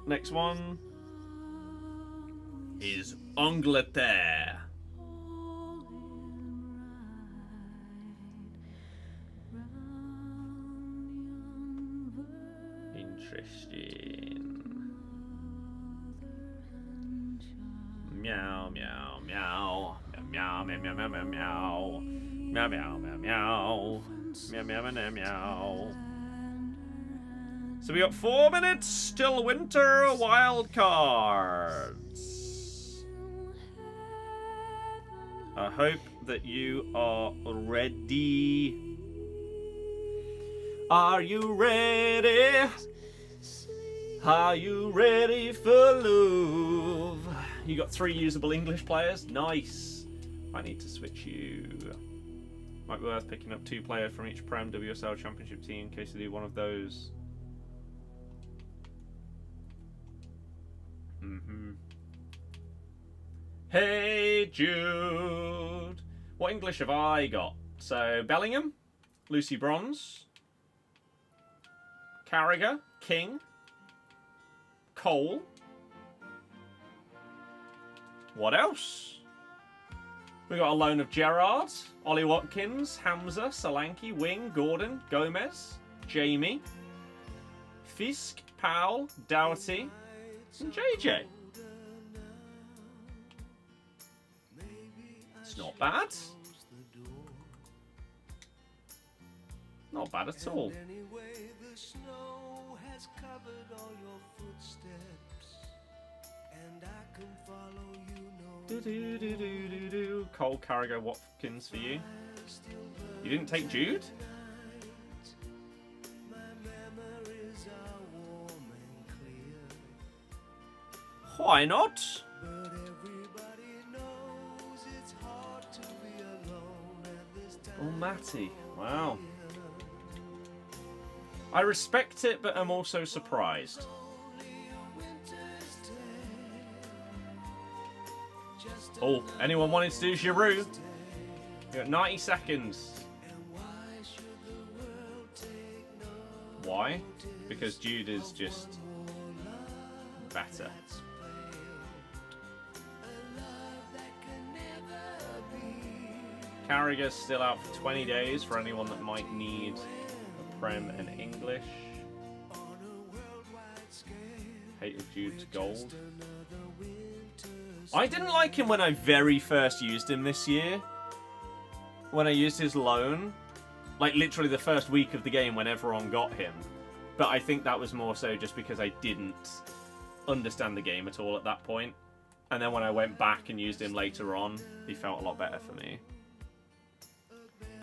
Next one is Angleterre. Interesting. Meow, meow, meow. Meow, meow, meow, meow, meow, meow. Meow, meow, meow, meow. Meow, meow, meow, meow. So we got 4 minutes till winter wildcards. I hope that you are ready. Are you ready? Are you ready for love? You got 3 usable English players? Nice. I need to switch you. Might be worth picking up 2 players from each Prem WSL Championship team in case they do one of those. Hey Jude. What English have I got? So Bellingham, Lucy Bronze, Carragher, King, Cole. What else? We got a loan of Gerrard, Ollie Watkins, Hamza, Solanke, Wing, Gordon, Gomez, Jamie, Fisk, Powell, Doughty, and JJ. It's not bad. Not bad at all. Cole, Carragher, Watkins for you. You didn't take Jude? Why not? Bonmati. Wow. I respect it, but I'm also surprised. Oh, anyone wanting to do Giroud? You got 90 seconds. Why? Because Jude is just better. Carragher's still out for 20 days for anyone that might need a Prem and English. Hate of Jude's gold. I didn't like him when I very first used him this year. When I used his loan. Like literally the first week of the game when everyone got him. But I think that was more so just because I didn't understand the game at all at that point. And then when I went back and used him later on, he felt a lot better for me.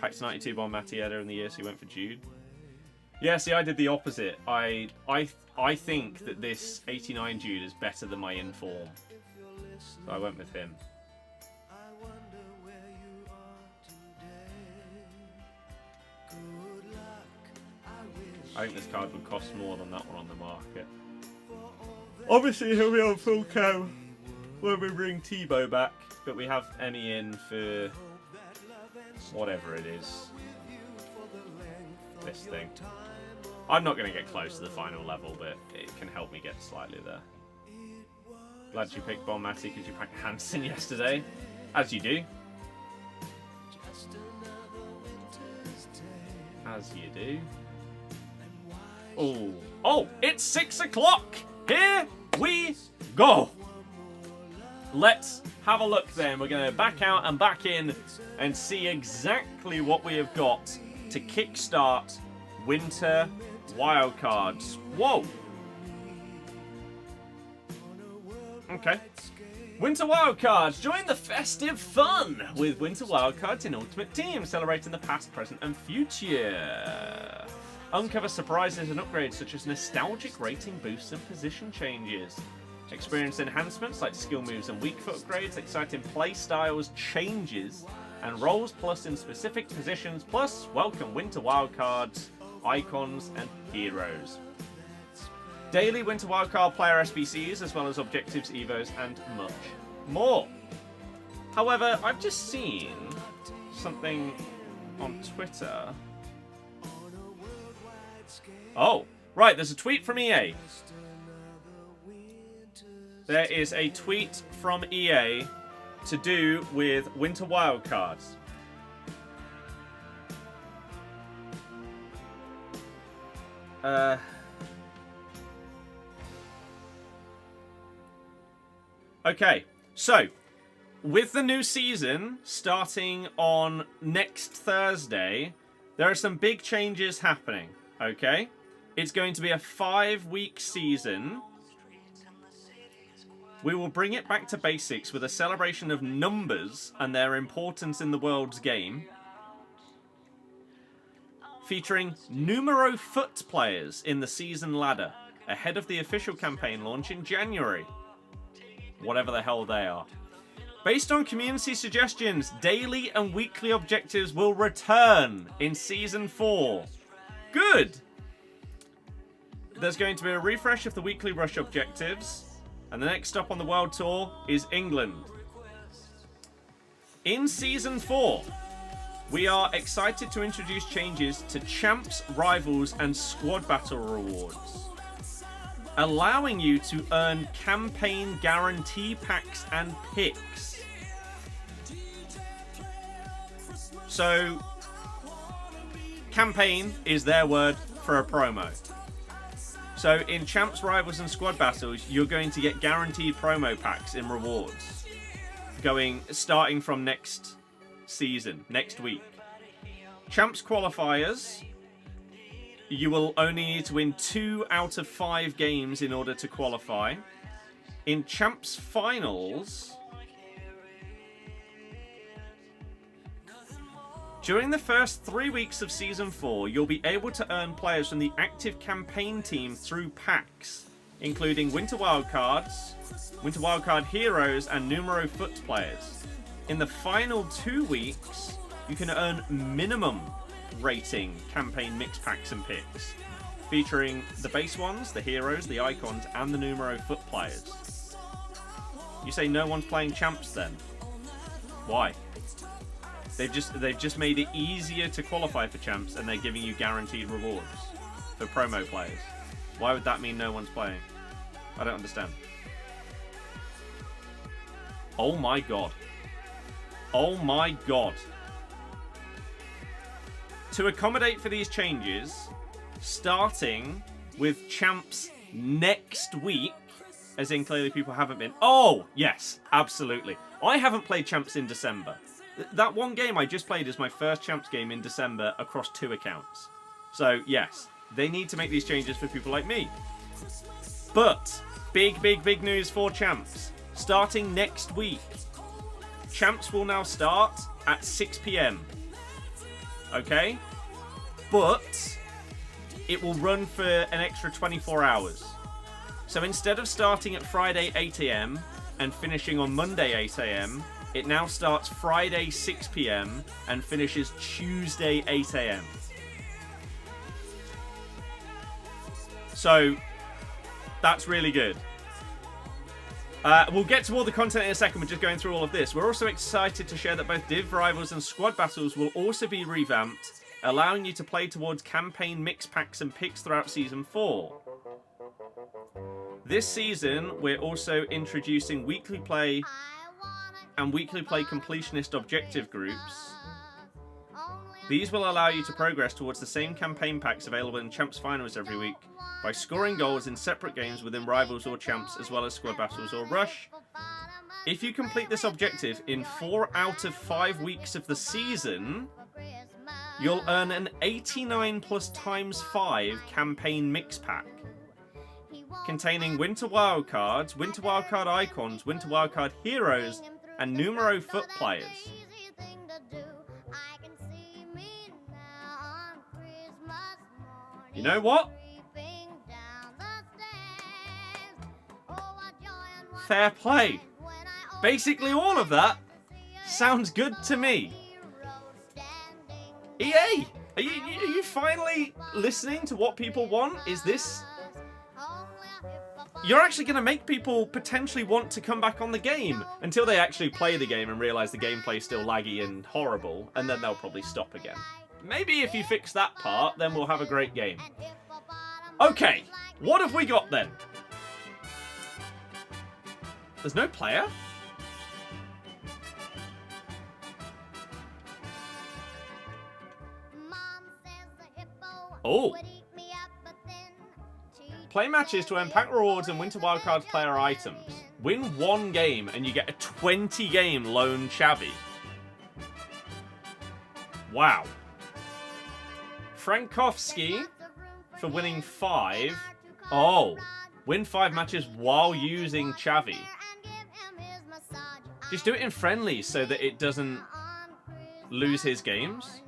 Packs 92 Bonmati header in the year, so he went for Jude. Yeah, see, I did the opposite. I think that this 89 Jude is better than my inform. So I went with him. I think this card would cost more than that one on the market. Obviously, he'll be on full co when we bring Tebow back, but we have Emmy in for whatever it is. This thing. I'm not going to get close to the final level, but it can help me get slightly there. Glad you picked Bonmati because you packed Hansen yesterday. As you do. As you do. Oh. Oh, it's 6 o'clock! Here we go! Let's have a look then. We're going to back out and back in and see exactly what we have got to kickstart winter wildcards. Whoa! Okay. Winter Wildcards. Join the festive fun with Winter Wildcards in Ultimate Team, celebrating the past, present, and future. Uncover surprises and upgrades such as nostalgic rating boosts and position changes. Experience enhancements like skill moves and weak foot upgrades, exciting play styles, changes, and roles plus in specific positions, plus welcome winter wildcards, icons, and heroes. Daily winter wildcard player SBCs, as well as objectives, evos, and much more. However, I've just seen something on Twitter. Oh, right, there's a tweet from EA. There is a tweet from EA to do with winter wildcards. Okay, so with the new season starting on next Thursday, there are some big changes happening, okay? It's going to be a 5-week season. We will bring it back to basics with a celebration of numbers and their importance in the world's game. Featuring numero foot players in the season ladder, ahead of the official campaign launch in January. Whatever the hell they are. Based on community suggestions, daily and weekly objectives will return in Season 4. Good! There's going to be a refresh of the weekly rush objectives, and the next stop on the World Tour is England. In Season 4, we are excited to introduce changes to Champs, Rivals, and Squad Battle rewards, allowing you to earn campaign guarantee packs and picks. So, campaign is their word for a promo. So in Champs, Rivals and Squad Battles, you're going to get guaranteed promo packs in rewards. Starting from next season, next week. Champs qualifiers, you will only need to win 2 out of 5 games in order to qualify. In Champs finals, during the first 3 weeks of Season 4, you'll be able to earn players from the active campaign team through packs, including Winter Wildcards, Winter Wildcard Heroes, and Numero Foot players. In the final 2 weeks, you can earn minimum rating campaign mix packs and picks, featuring the base ones, the heroes, the icons, and the Numero Foot players. You say no one's playing Champs then? Why? They've just made it easier to qualify for Champs, and they're giving you guaranteed rewards for promo players. Why would that mean no one's playing? I don't understand. Oh my god. Oh my god. To accommodate for these changes, starting with Champs next week, as in clearly people haven't been. Oh, yes, absolutely. I haven't played Champs in December. That one game I just played is my first Champs game in December across 2 accounts. So, yes, they need to make these changes for people like me. But, big news for Champs. Starting next week, Champs will now start at 6 PM. Okay? But, it will run for an extra 24 hours. So instead of starting at Friday 8 AM and finishing on Monday 8 AM, it now starts Friday 6 PM and finishes Tuesday 8 AM. So, that's really good. We'll get to all the content in a second. We're just going through all of this. We're also excited to share that both Div Rivals and Squad Battles will also be revamped, allowing you to play towards campaign mix packs and picks throughout Season 4. This season, we're also introducing weekly play and weekly play completionist objective groups. These will allow you to progress towards the same campaign packs available in Champs Finals every week by scoring goals in separate games within Rivals or Champs, as well as Squad Battles or Rush. If you complete this objective in 4 out of 5 weeks of the season, you'll earn an 89 plus times 5 campaign mix pack, containing Winter Wildcards, Winter Wildcard Icons, Winter Wildcard Heroes, and Numero Foot players. You know what? fair play. Basically all of that sounds good to me. EA, are you finally listening to what people want? Is this... You're actually going to make people potentially want to come back on the game until they actually play the game and realise the gameplay is still laggy and horrible, and then they'll probably stop again. Maybe if you fix that part, then we'll have a great game. Okay, what have we got then? There's no player? Oh. Play matches to earn pack rewards and Winter Wildcards player items. Win one game and you get a 20-game loan Xavi. Wow. Frankowski for winning 5. Oh. Win 5 matches while using Xavi. Just do it in friendlies so that it doesn't lose his games.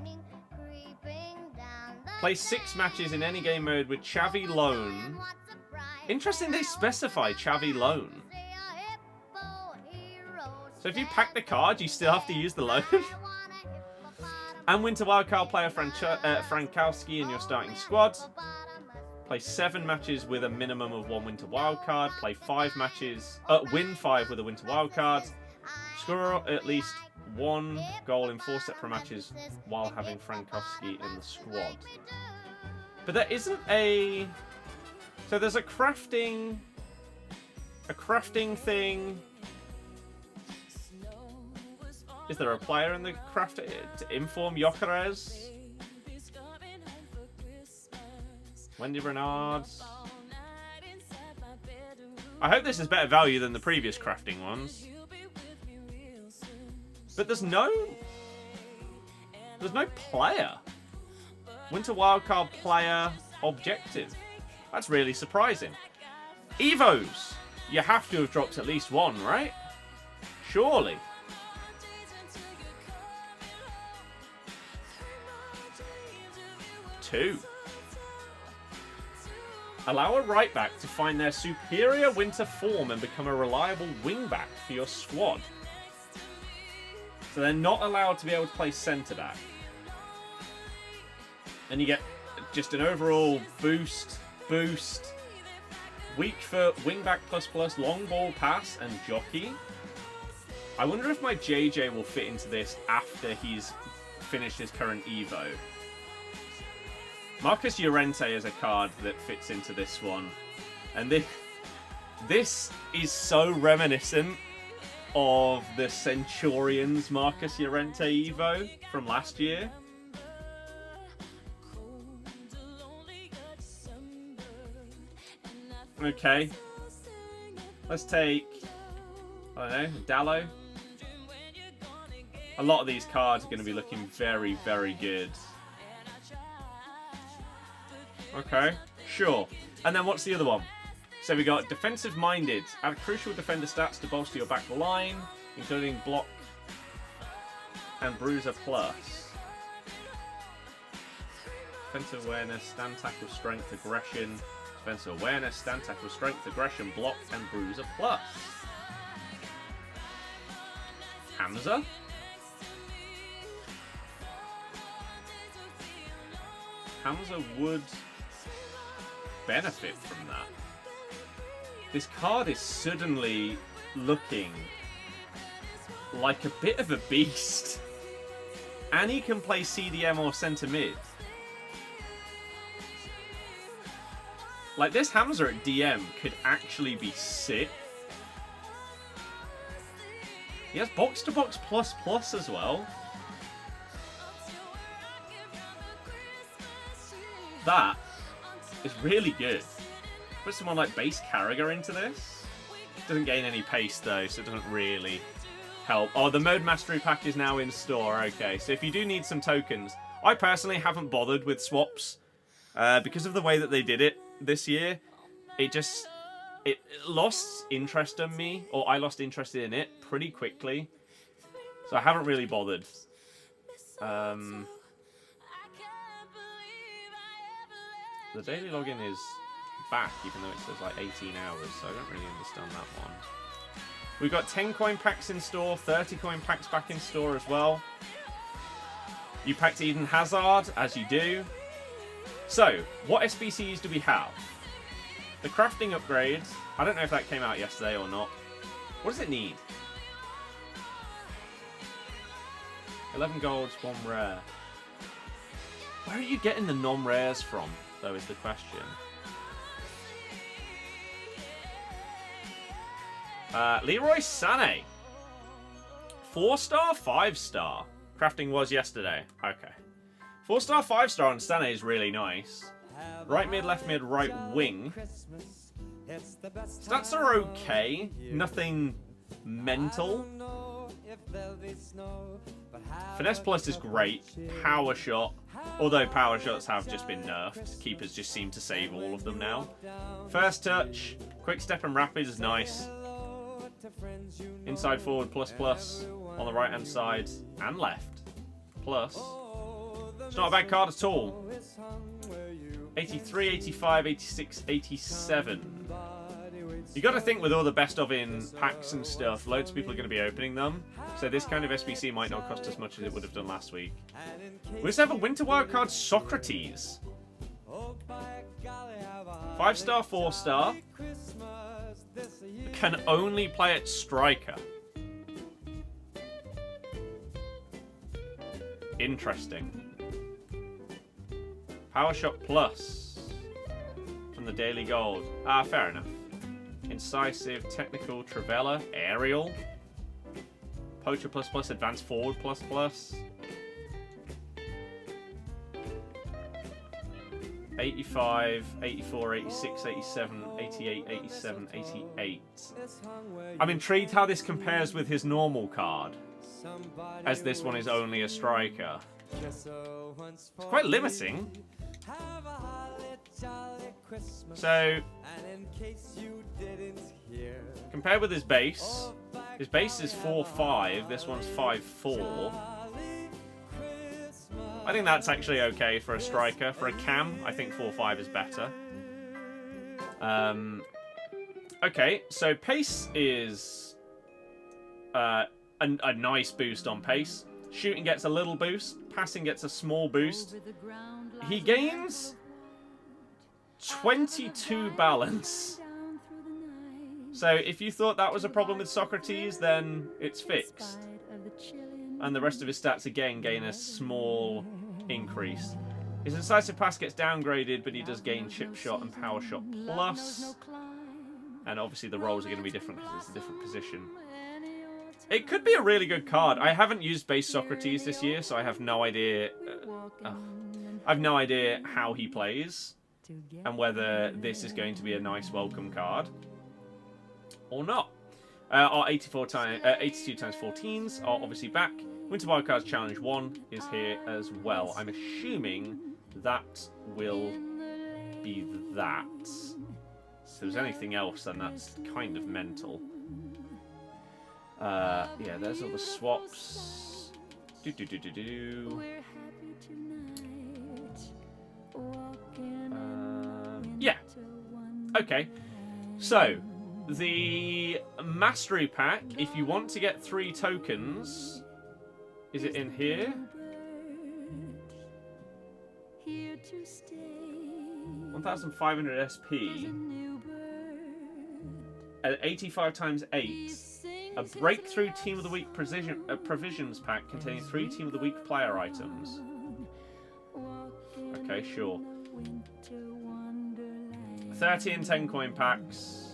Play 6 matches in any game mode with Xavi loan. Interesting they specify Xavi loan. So if you pack the card, you still have to use the loan. And Winter Wildcard player Frankowski in your starting squad. Play 7 matches with a minimum of 1 Winter Wildcard. Play 5 matches, win 5 with a Winter Wildcard. Score at least 1 goal in 4 separate matches while having Frankowski in the squad. But there isn't a... So there's a crafting thing. Is there a player in the craft to inform Gyökeres? Wendy Renard. I hope this is better value than the previous crafting ones. But there's no player. Winter Wildcard player objective. That's really surprising. Evos. You have to have dropped at least 1, right? Surely. Two. Allow a right back to find their superior winter form and become a reliable wing back for your squad. So they're not allowed to be able to play centre back. And you get just an overall boost. Weak foot, wing back ++, long ball pass, and jockey. I wonder if my JJ will fit into this after he's finished his current Evo. Marcus Llorente is a card that fits into this one. And this is so reminiscent of the Centurions Marcus Llorente Evo from last year. Okay. Let's take, I don't know, Dallo. A lot of these cards are going to be looking very, very good. Okay, sure. And then what's the other one? So we got defensive minded. Add crucial defender stats to bolster your back line, including block and bruiser plus. Defensive awareness, stand tackle, strength, aggression. Defensive awareness, stand tackle, strength, aggression, block and bruiser plus. Hamza. Hamza would benefit from that. This card is suddenly looking like a bit of a beast. And he can play CDM or centre mid. Like, this Hamza at DM could actually be sick. He has box-to-box ++ as well. That is really good. Put someone like Base Carragher into this. Doesn't gain any pace though, so it doesn't really help. Oh, the Mode Mastery Pack is now in store. Okay, so if you do need some tokens, I personally haven't bothered with swaps because of the way that they did it this year. It lost interest in me, or I lost interest in it pretty quickly. So I haven't really bothered. The daily login is back, even though it says like 18 hours, so I don't really understand that one. We've got 10 coin packs in store, 30 coin packs back in store as well. You packed Eden Hazard, as you do. So, what SBCs do we have? The crafting upgrade. I don't know if that came out yesterday or not. What does it need? 11 golds, 1 rare. Where are you getting the non-rares from, though, is the question. Leroy Sané. 4-star, 5-star. Crafting was yesterday. Okay. 4-star, 5-star on Sané is really nice. Right mid, left mid, right wing. Stats are okay. Nothing mental. Finesse plus is great. Power shot. Although power shots have just been nerfed. Keepers just seem to save all of them now. First touch. Quick step and rapid is nice. Inside forward plus plus on the right hand side and left. Plus. It's not a bad card at all. 83, 85, 86, 87. You got to think with all the best of in packs and stuff, loads of people are going to be opening them. So this kind of SBC might not cost as much as it would have done last week. We also have a Winter Wildcard Socrates. 5-star, 4-star. Can only play at striker. Interesting. Power Shot Plus from the Daily Gold. Ah, fair enough. Incisive, Technical, Travella, Aerial. Poacher plus plus, Advanced Forward plus plus. 85, 84, 86, 87, 88, 87, 88. I'm intrigued how this compares with his normal card, as this one is only a striker. It's quite limiting. So, compared with his base is 4-5, this one's 5-4. I think that's actually okay for a striker. For a cam, I think 4-5 is better. Okay, so pace is a nice boost on pace. Shooting gets a little boost. Passing gets a small boost. He gains 22 balance. So if you thought that was a problem with Socrates, then it's fixed. And the rest of his stats again gain a small increase. His incisive pass gets downgraded, but he does gain chip shot and power shot plus. And obviously the rolls are going to be different because it's a different position. It could be a really good card. I haven't used base Socrates this year, so I have no idea. I have no idea how he plays and whether this is going to be a nice welcome card or not. Our 82 times 14s are obviously back. Winter Wildcards Challenge 1 is here as well. I'm assuming that will be that. If there's anything else, then that's kind of mental. Yeah, there's all the swaps. Yeah. Okay. So, the Mastery Pack, if you want to get 3 tokens, is it in here? 1,500 SP. At 85 times 8. A Breakthrough Team of the Week Provisions Pack containing 3 Team of the Week player items. Okay, sure. 30 and 10 coin packs.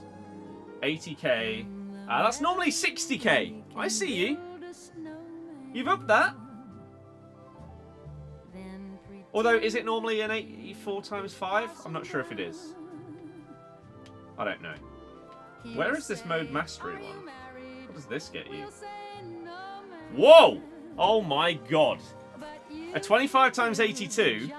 80k. That's normally 60k. I see you. You've upped that. Although, is it normally an 84 times 5? I'm not sure if it is. I don't know. Where is this mode mastery one? What does this get you? Whoa! Oh my god. A 25 times 82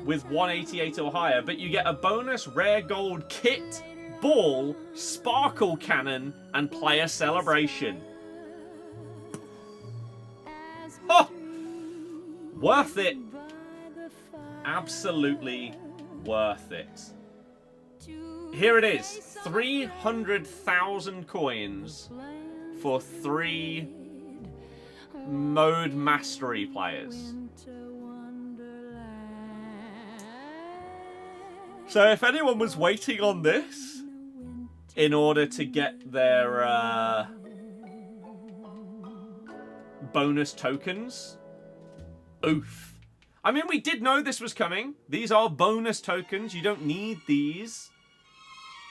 with 188 or higher, but you get a bonus rare gold kit, ball, sparkle cannon, and player celebration. Oh! Worth it. Absolutely worth it. Here it is. 300,000 coins for 3 mode mastery players. So if anyone was waiting on this in order to get their bonus tokens, oof. I mean, we did know this was coming. These are bonus tokens. You don't need these.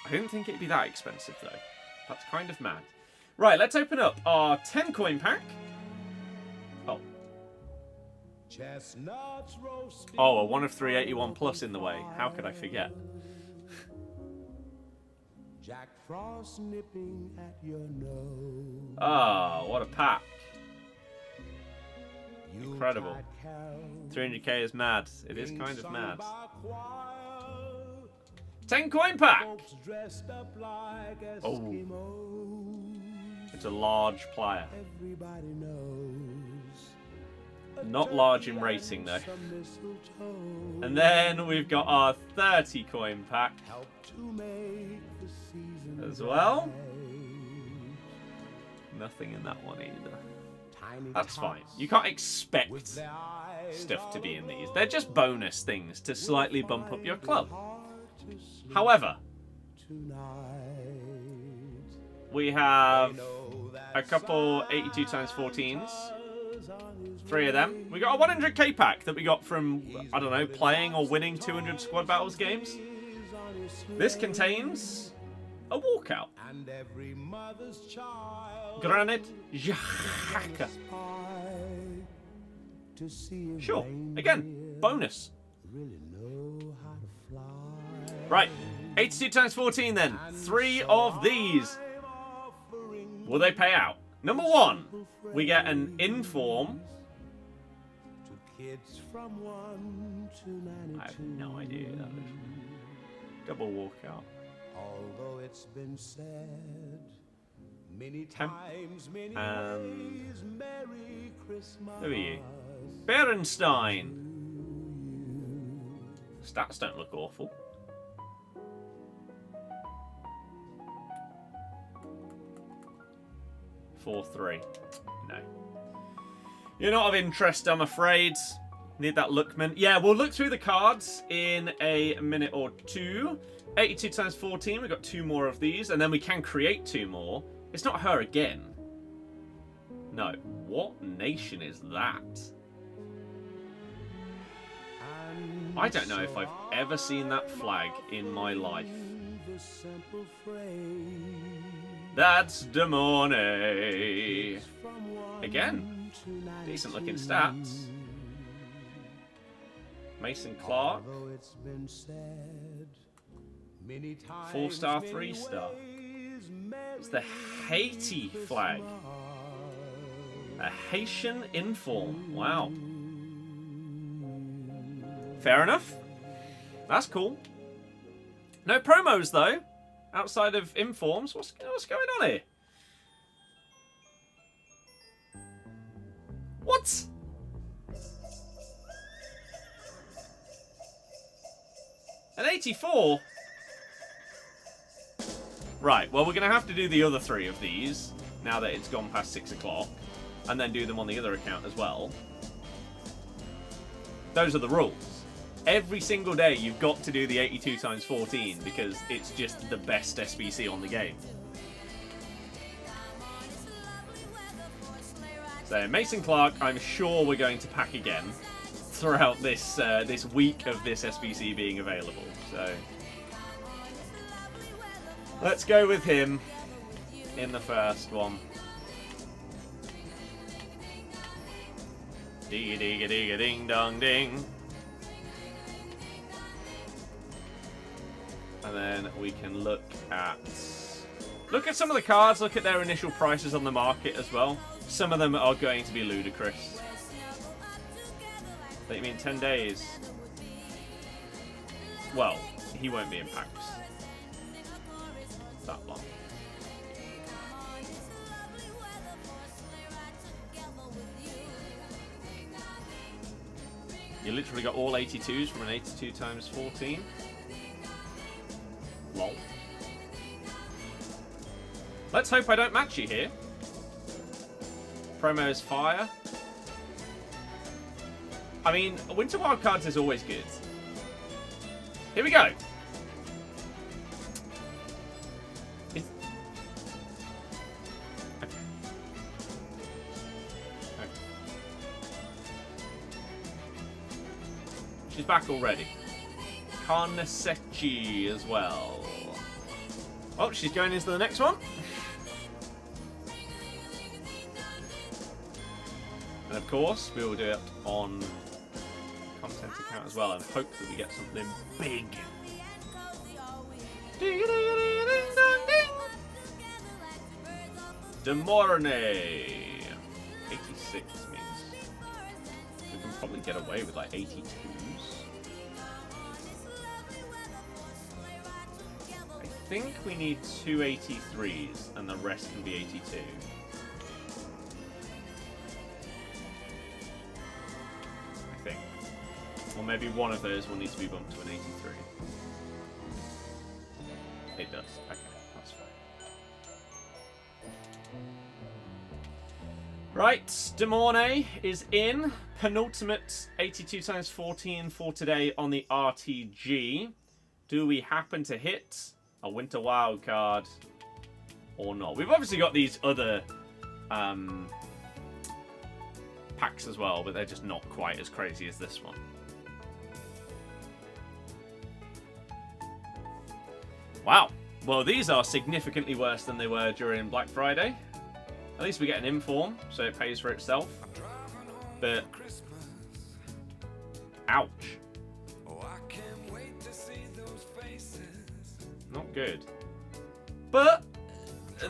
I didn't think it'd be that expensive, though. That's kind of mad. Right, let's open up our 10 coin pack. Oh. Oh, a 1 of 381 plus in the way. How could I forget? Jack Frost nipping at your nose. Ah, what a pack. Incredible. 300k is mad. It is kind of mad. 10 coin pack. Oh. It's a large player. Not large in rating, though. And then we've got our 30 coin pack as well. Nothing in that one either. That's fine. You can't expect stuff to be in these. They're just bonus things to slightly bump up your club. However, we have a couple 82 times 14s. 3 of them. We got a 100k pack that we got from, I don't know, playing or winning 200 squad battles games. This contains a walkout. Granit Xhaka. Sure. Again, bonus. Right. 82 times 14 then. 3 of these. Will they pay out? Number 1, we get an inform. I have no idea who that is. Double walkout. Although it's been said many Temp. times, many And ways, Merry Christmas. who are you? Berenstein. Stats don't look awful. Four, 3. No. You're not of interest, I'm afraid. Need that Lookman. Yeah, we'll look through the cards in a minute or two. 82 times 14. We've got 2 more of these. And then we can create 2 more. It's not her again. No. What nation is that? I don't know if I've ever seen that flag in my life. That's Demone. Again, decent looking stats. Mason Clark. 4-star, 3-star. It's the Haiti flag. A Haitian inform. Wow. Fair enough. That's cool. No promos though. Outside of informs. What's going on here? What? An 84? Right, well we're going to have to do the other 3 of these now that it's gone past 6 o'clock. And then do them on the other account as well. Those are the rules. Every single day you've got to do the 82 times 14 because it's just the best SBC on the game. So Mason Clark, I'm sure we're going to pack again throughout this this week of this SBC being available. So let's go with him in the first one. Digga digga digga ding dong ding. And then we can look at some of the cards, look at their initial prices on the market as well. Some of them are going to be ludicrous. That you mean 10 days? Well, he won't be in packs that long. You literally got all 82s from an 82 times 14. Lol. Let's hope I don't match you here. Promo is fire. I mean, Winter Wildcards is always good. Here we go. She's back already. Carnesechi as well. Oh, she's going into the next one. And of course, we will do it on content account as well and hope that we get something big. Demorne. 86 means we can probably get away with like 82s. I think we need 2 83s and the rest can be 82. I think. Or maybe one of those will need to be bumped to an 83. It does. Okay, that's fine. Right, Demorne is in. Penultimate 82 times 14 for today on the RTG. Do we happen to hit a Winter Wildcard or not? We've obviously got these other packs as well, but they're just not quite as crazy as this one. Wow. Well, these are significantly worse than they were during Black Friday. At least we get an inform, so it pays for itself. But ouch. Not good. But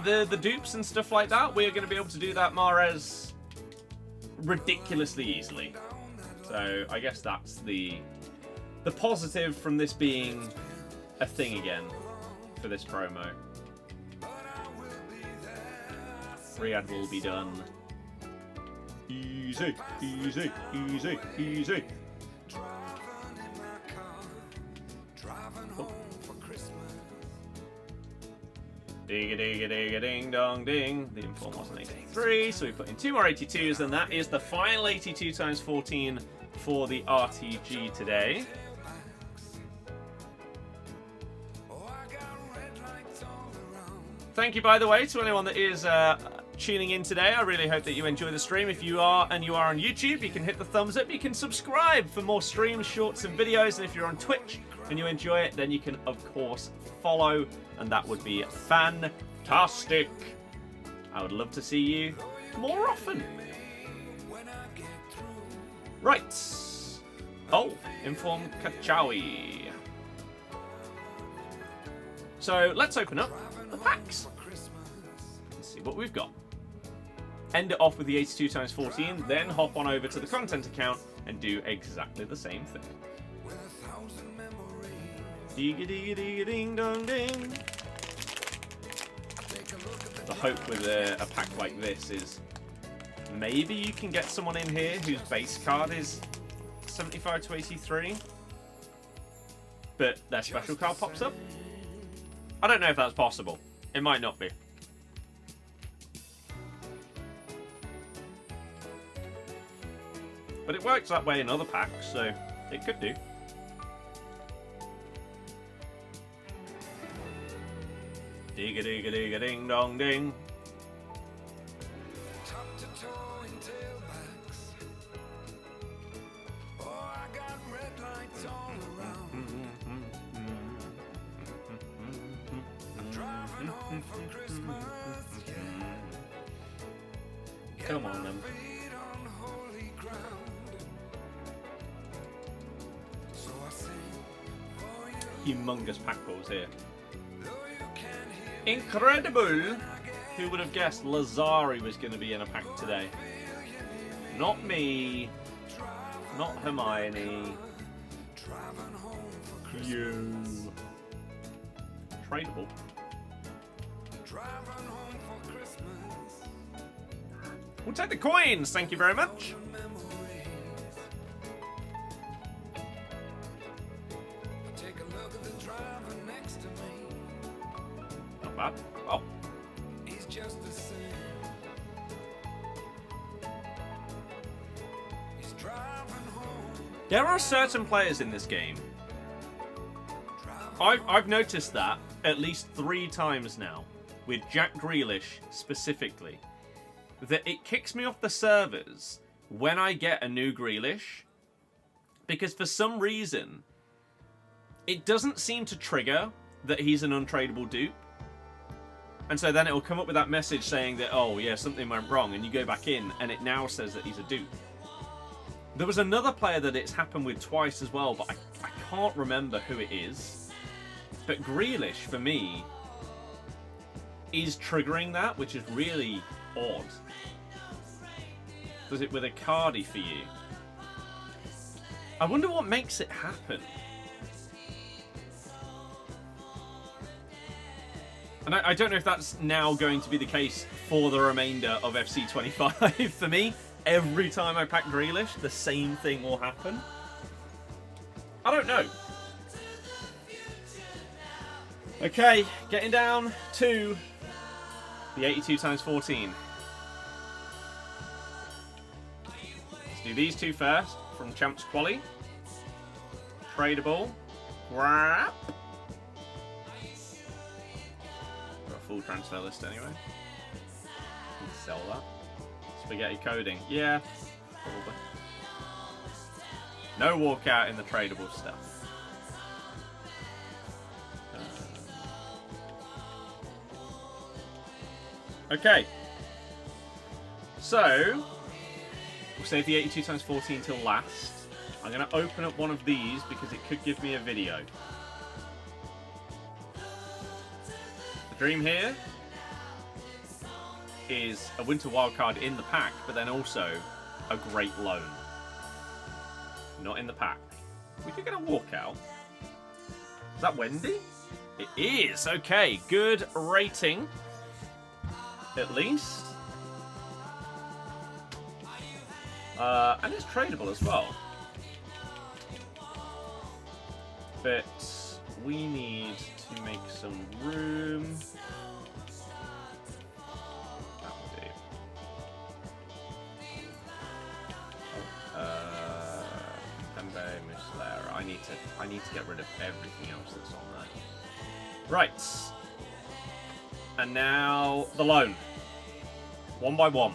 the dupes and stuff like that, we are going to be able to do that Mahrez ridiculously easily. So I guess that's the positive from this being a thing again for this promo. Riyadh will be done. Easy, easy, easy, easy. Oh. Ding dong ding. The inform was an 83, so we put in 2 more 82s, and that is the final 82 times 14 for the RTG today. Thank you, by the way, to anyone that is tuning in today. I really hope that you enjoy the stream. If you are and you are on YouTube, you can hit the thumbs up. You can subscribe for more streams, shorts, and videos. And if you're on Twitch and you enjoy it, then you can, of course, follow. And that would be fantastic. I would love to see you more often. Right. Oh, Inform Kachawi. So let's open up the packs. Let's see what we've got. End it off with the 82 times 14, then hop on over to the content account and do exactly the same thing. Ding dong ding. The hope with a pack like this is maybe you can get someone in here whose base card is 75 to 83, but their special card pops up. I don't know if that's possible. It might not be. But it works that way in other packs, so it could do. Ding dong ding. Come on, then. Humongous pack pulls here. Incredible! Who would have guessed Lazari was going to be in a pack today? Not me. Not Hermione. You. Tradable. We'll take the coins, thank you very much. Not bad. Oh. There are certain players in this game. I've noticed that at least 3 times now, with Jack Grealish specifically, that it kicks me off the servers when I get a new Grealish, because for some reason, it doesn't seem to trigger that he's an untradeable dupe. And so then it will come up with that message saying that, oh yeah, something went wrong, and you go back in, and it now says that he's a dupe. There was another player that it's happened with twice as well, but I can't remember who it is. But Grealish, for me, is triggering that, which is really odd. Does it with a Cardi for you? I wonder what makes it happen. And I don't know if that's now going to be the case for the remainder of FC25. For me, every time I pack Grealish, the same thing will happen. I don't know. Okay, getting down to the 82x14. Let's do these 2 first from Champs Quali. Tradable. Wrap. Got a full transfer list anyway. Can sell that. Spaghetti coding. Yeah, probably. No walkout in the tradable stuff. Okay, so we'll save the 82x14 till last. I'm going to open up one of these because it could give me a video. The dream here is a winter wildcard in the pack, but then also a great loan. Not in the pack. We could get a walkout. Is that Wendy? It is. Okay, good rating. At least. And it's tradable as well. But we need to make some room. That will do. Pembe, Muslera. I need to get rid of everything else that's on there. Right. And now the loan. 1 by 1.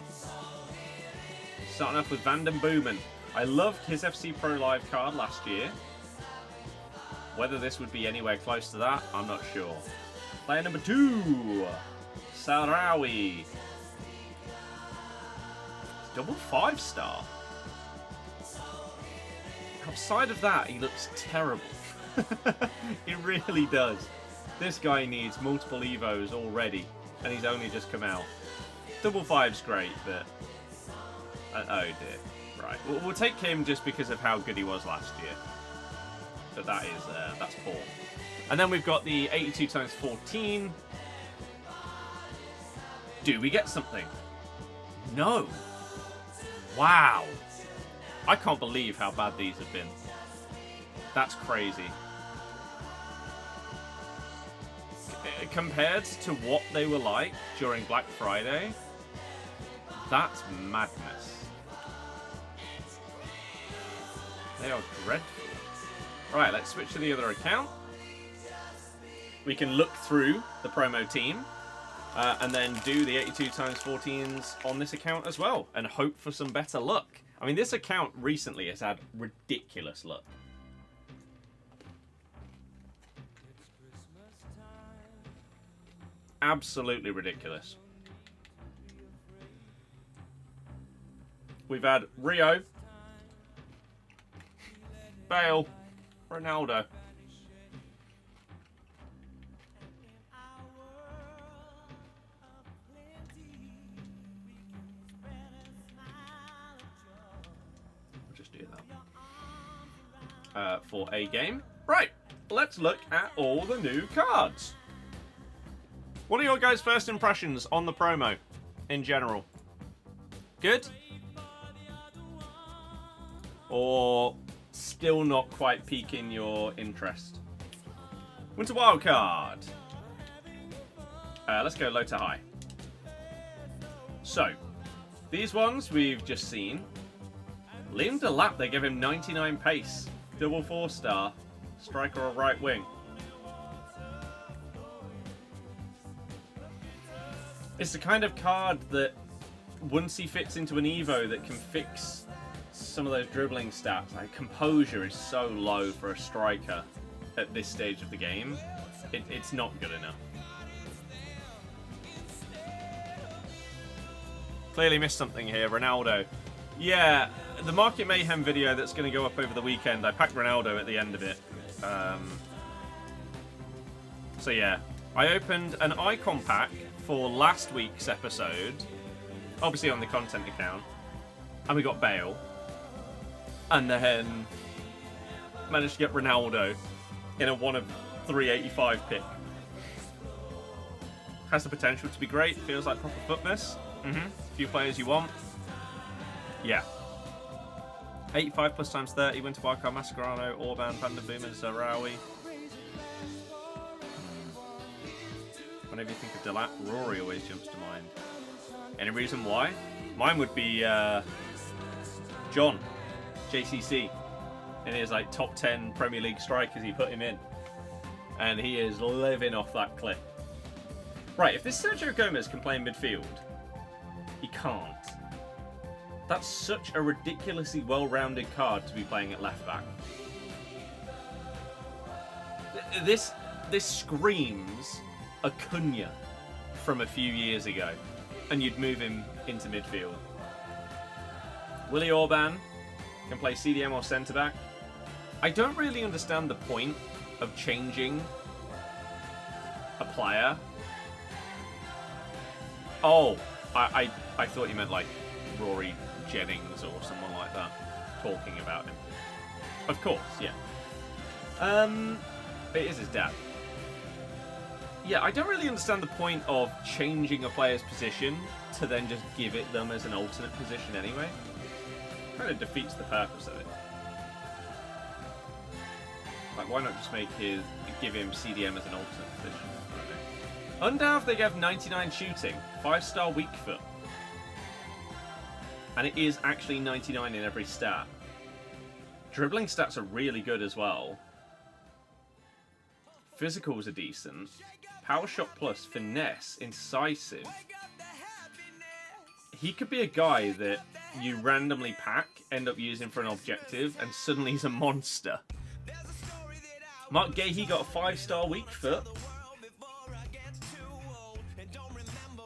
Starting off with Van den Boomen. I loved his FC Pro Live card last year. Whether this would be anywhere close to that, I'm not sure. Player number 2. Sarawi. Double 5-star. Outside of that, he looks terrible. He really does. This guy needs multiple Evos already, and he's only just come out. Double 5's great, but... oh dear. Right, we'll take him just because of how good he was last year. But that is, that's poor. And then we've got the 82x14. Do we get something? No. Wow. I can't believe how bad these have been. That's crazy. Compared to what they were like during Black Friday, that's madness. They are dreadful. Right, let's switch to the other account. We can look through the promo team and then do the 82x14s on this account as well and hope for some better luck. I mean, this account recently has had ridiculous luck. Absolutely ridiculous. We've had Rio, Bale, Ronaldo. We'll just do that. For a game. Right, let's look at all the new cards. What are your guys' first impressions on the promo in general? Good? Or still not quite piquing your interest? Winter Wildcard. Let's go low to high. So, these ones we've just seen. Liam Delap, they give him 99 pace. Double 4-star. Striker or right wing. It's the kind of card that once he fits into an Evo that can fix some of those dribbling stats. Like, composure is so low for a striker at this stage of the game. It's not good enough. Clearly missed something here. Ronaldo. Yeah, the Market Mayhem video that's going to go up over the weekend, I packed Ronaldo at the end of it. So yeah, I opened an icon pack for last week's episode, obviously on the content account, and we got Bale. And then managed to get Ronaldo in a 1 of 385 pick. Has the potential to be great. Feels like proper FUTTIES. Few players you want. Yeah. 85 plus times 30. Winter Wildcard, Mascherano, Orban, Van der Boom, and Zarawi. Whenever you think of Delap, Rory always jumps to mind. Any reason why? Mine would be John, JCC. In his like top 10 Premier League strikers, he put him in. And he is living off that clip. Right, if this Sergio Gomez can play in midfield, he can't. That's such a ridiculously well-rounded card to be playing at left back. This screams Acuna from a few years ago, and you'd move him into midfield. Willy Orban can play CDM or centre back. I don't really understand the point of changing a player. Oh, I thought you meant like Rory Jennings or someone like that talking about him. Of course, yeah. It is his dad. Yeah, I don't really understand the point of changing a player's position to then just give it them as an alternate position anyway. Kind of defeats the purpose of it. Like, why not just give him CDM as an alternate position? Undav, they gave 99 shooting, 5-star weak foot. And it is actually 99 in every stat. Dribbling stats are really good as well. Physicals are decent. Power shot plus, finesse, incisive. He could be a guy that you randomly pack, end up using for an objective, and suddenly he's a monster. Mark Gahey got a 5-star weak foot.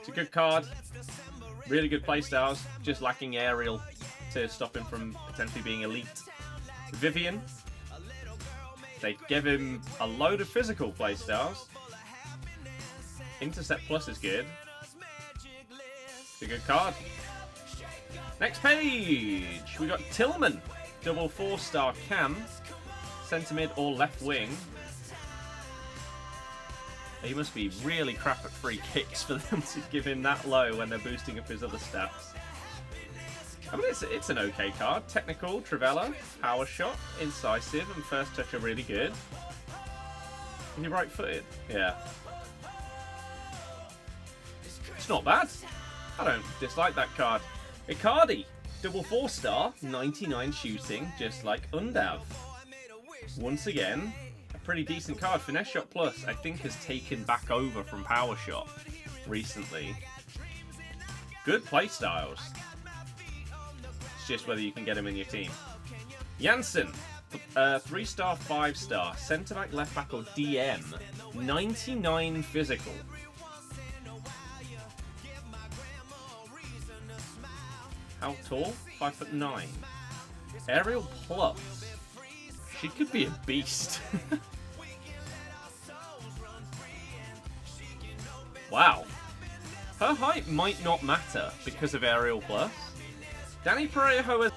It's a good card. Really good playstyles, just lacking aerial to stop him from potentially being elite. Vivian. They give him a load of physical playstyles. Intercept plus is good. It's a good card. Next page, we got Tillman. Double 4-star cam. Centre mid or left wing. He must be really crap at free kicks for them to give him that low when they're boosting up his other stats. I mean, it's an okay card. Technical, Trivela, power shot, incisive, and first touch are really good. Is he right-footed? Yeah. It's not bad. I don't dislike that card. Icardi, double 4-star, 99 shooting, just like Undav. Once again, a pretty decent card. Finesse shot plus, I think, has taken back over from power shot recently. Good play styles. It's just whether you can get him in your team. Janssen, 3-star, 5-star, centre back, left back, or DM. 99 physical. How tall? 5'9". Aerial plus. She could be a beast. Wow. Her height might not matter because of aerial plus. Danny Parejo has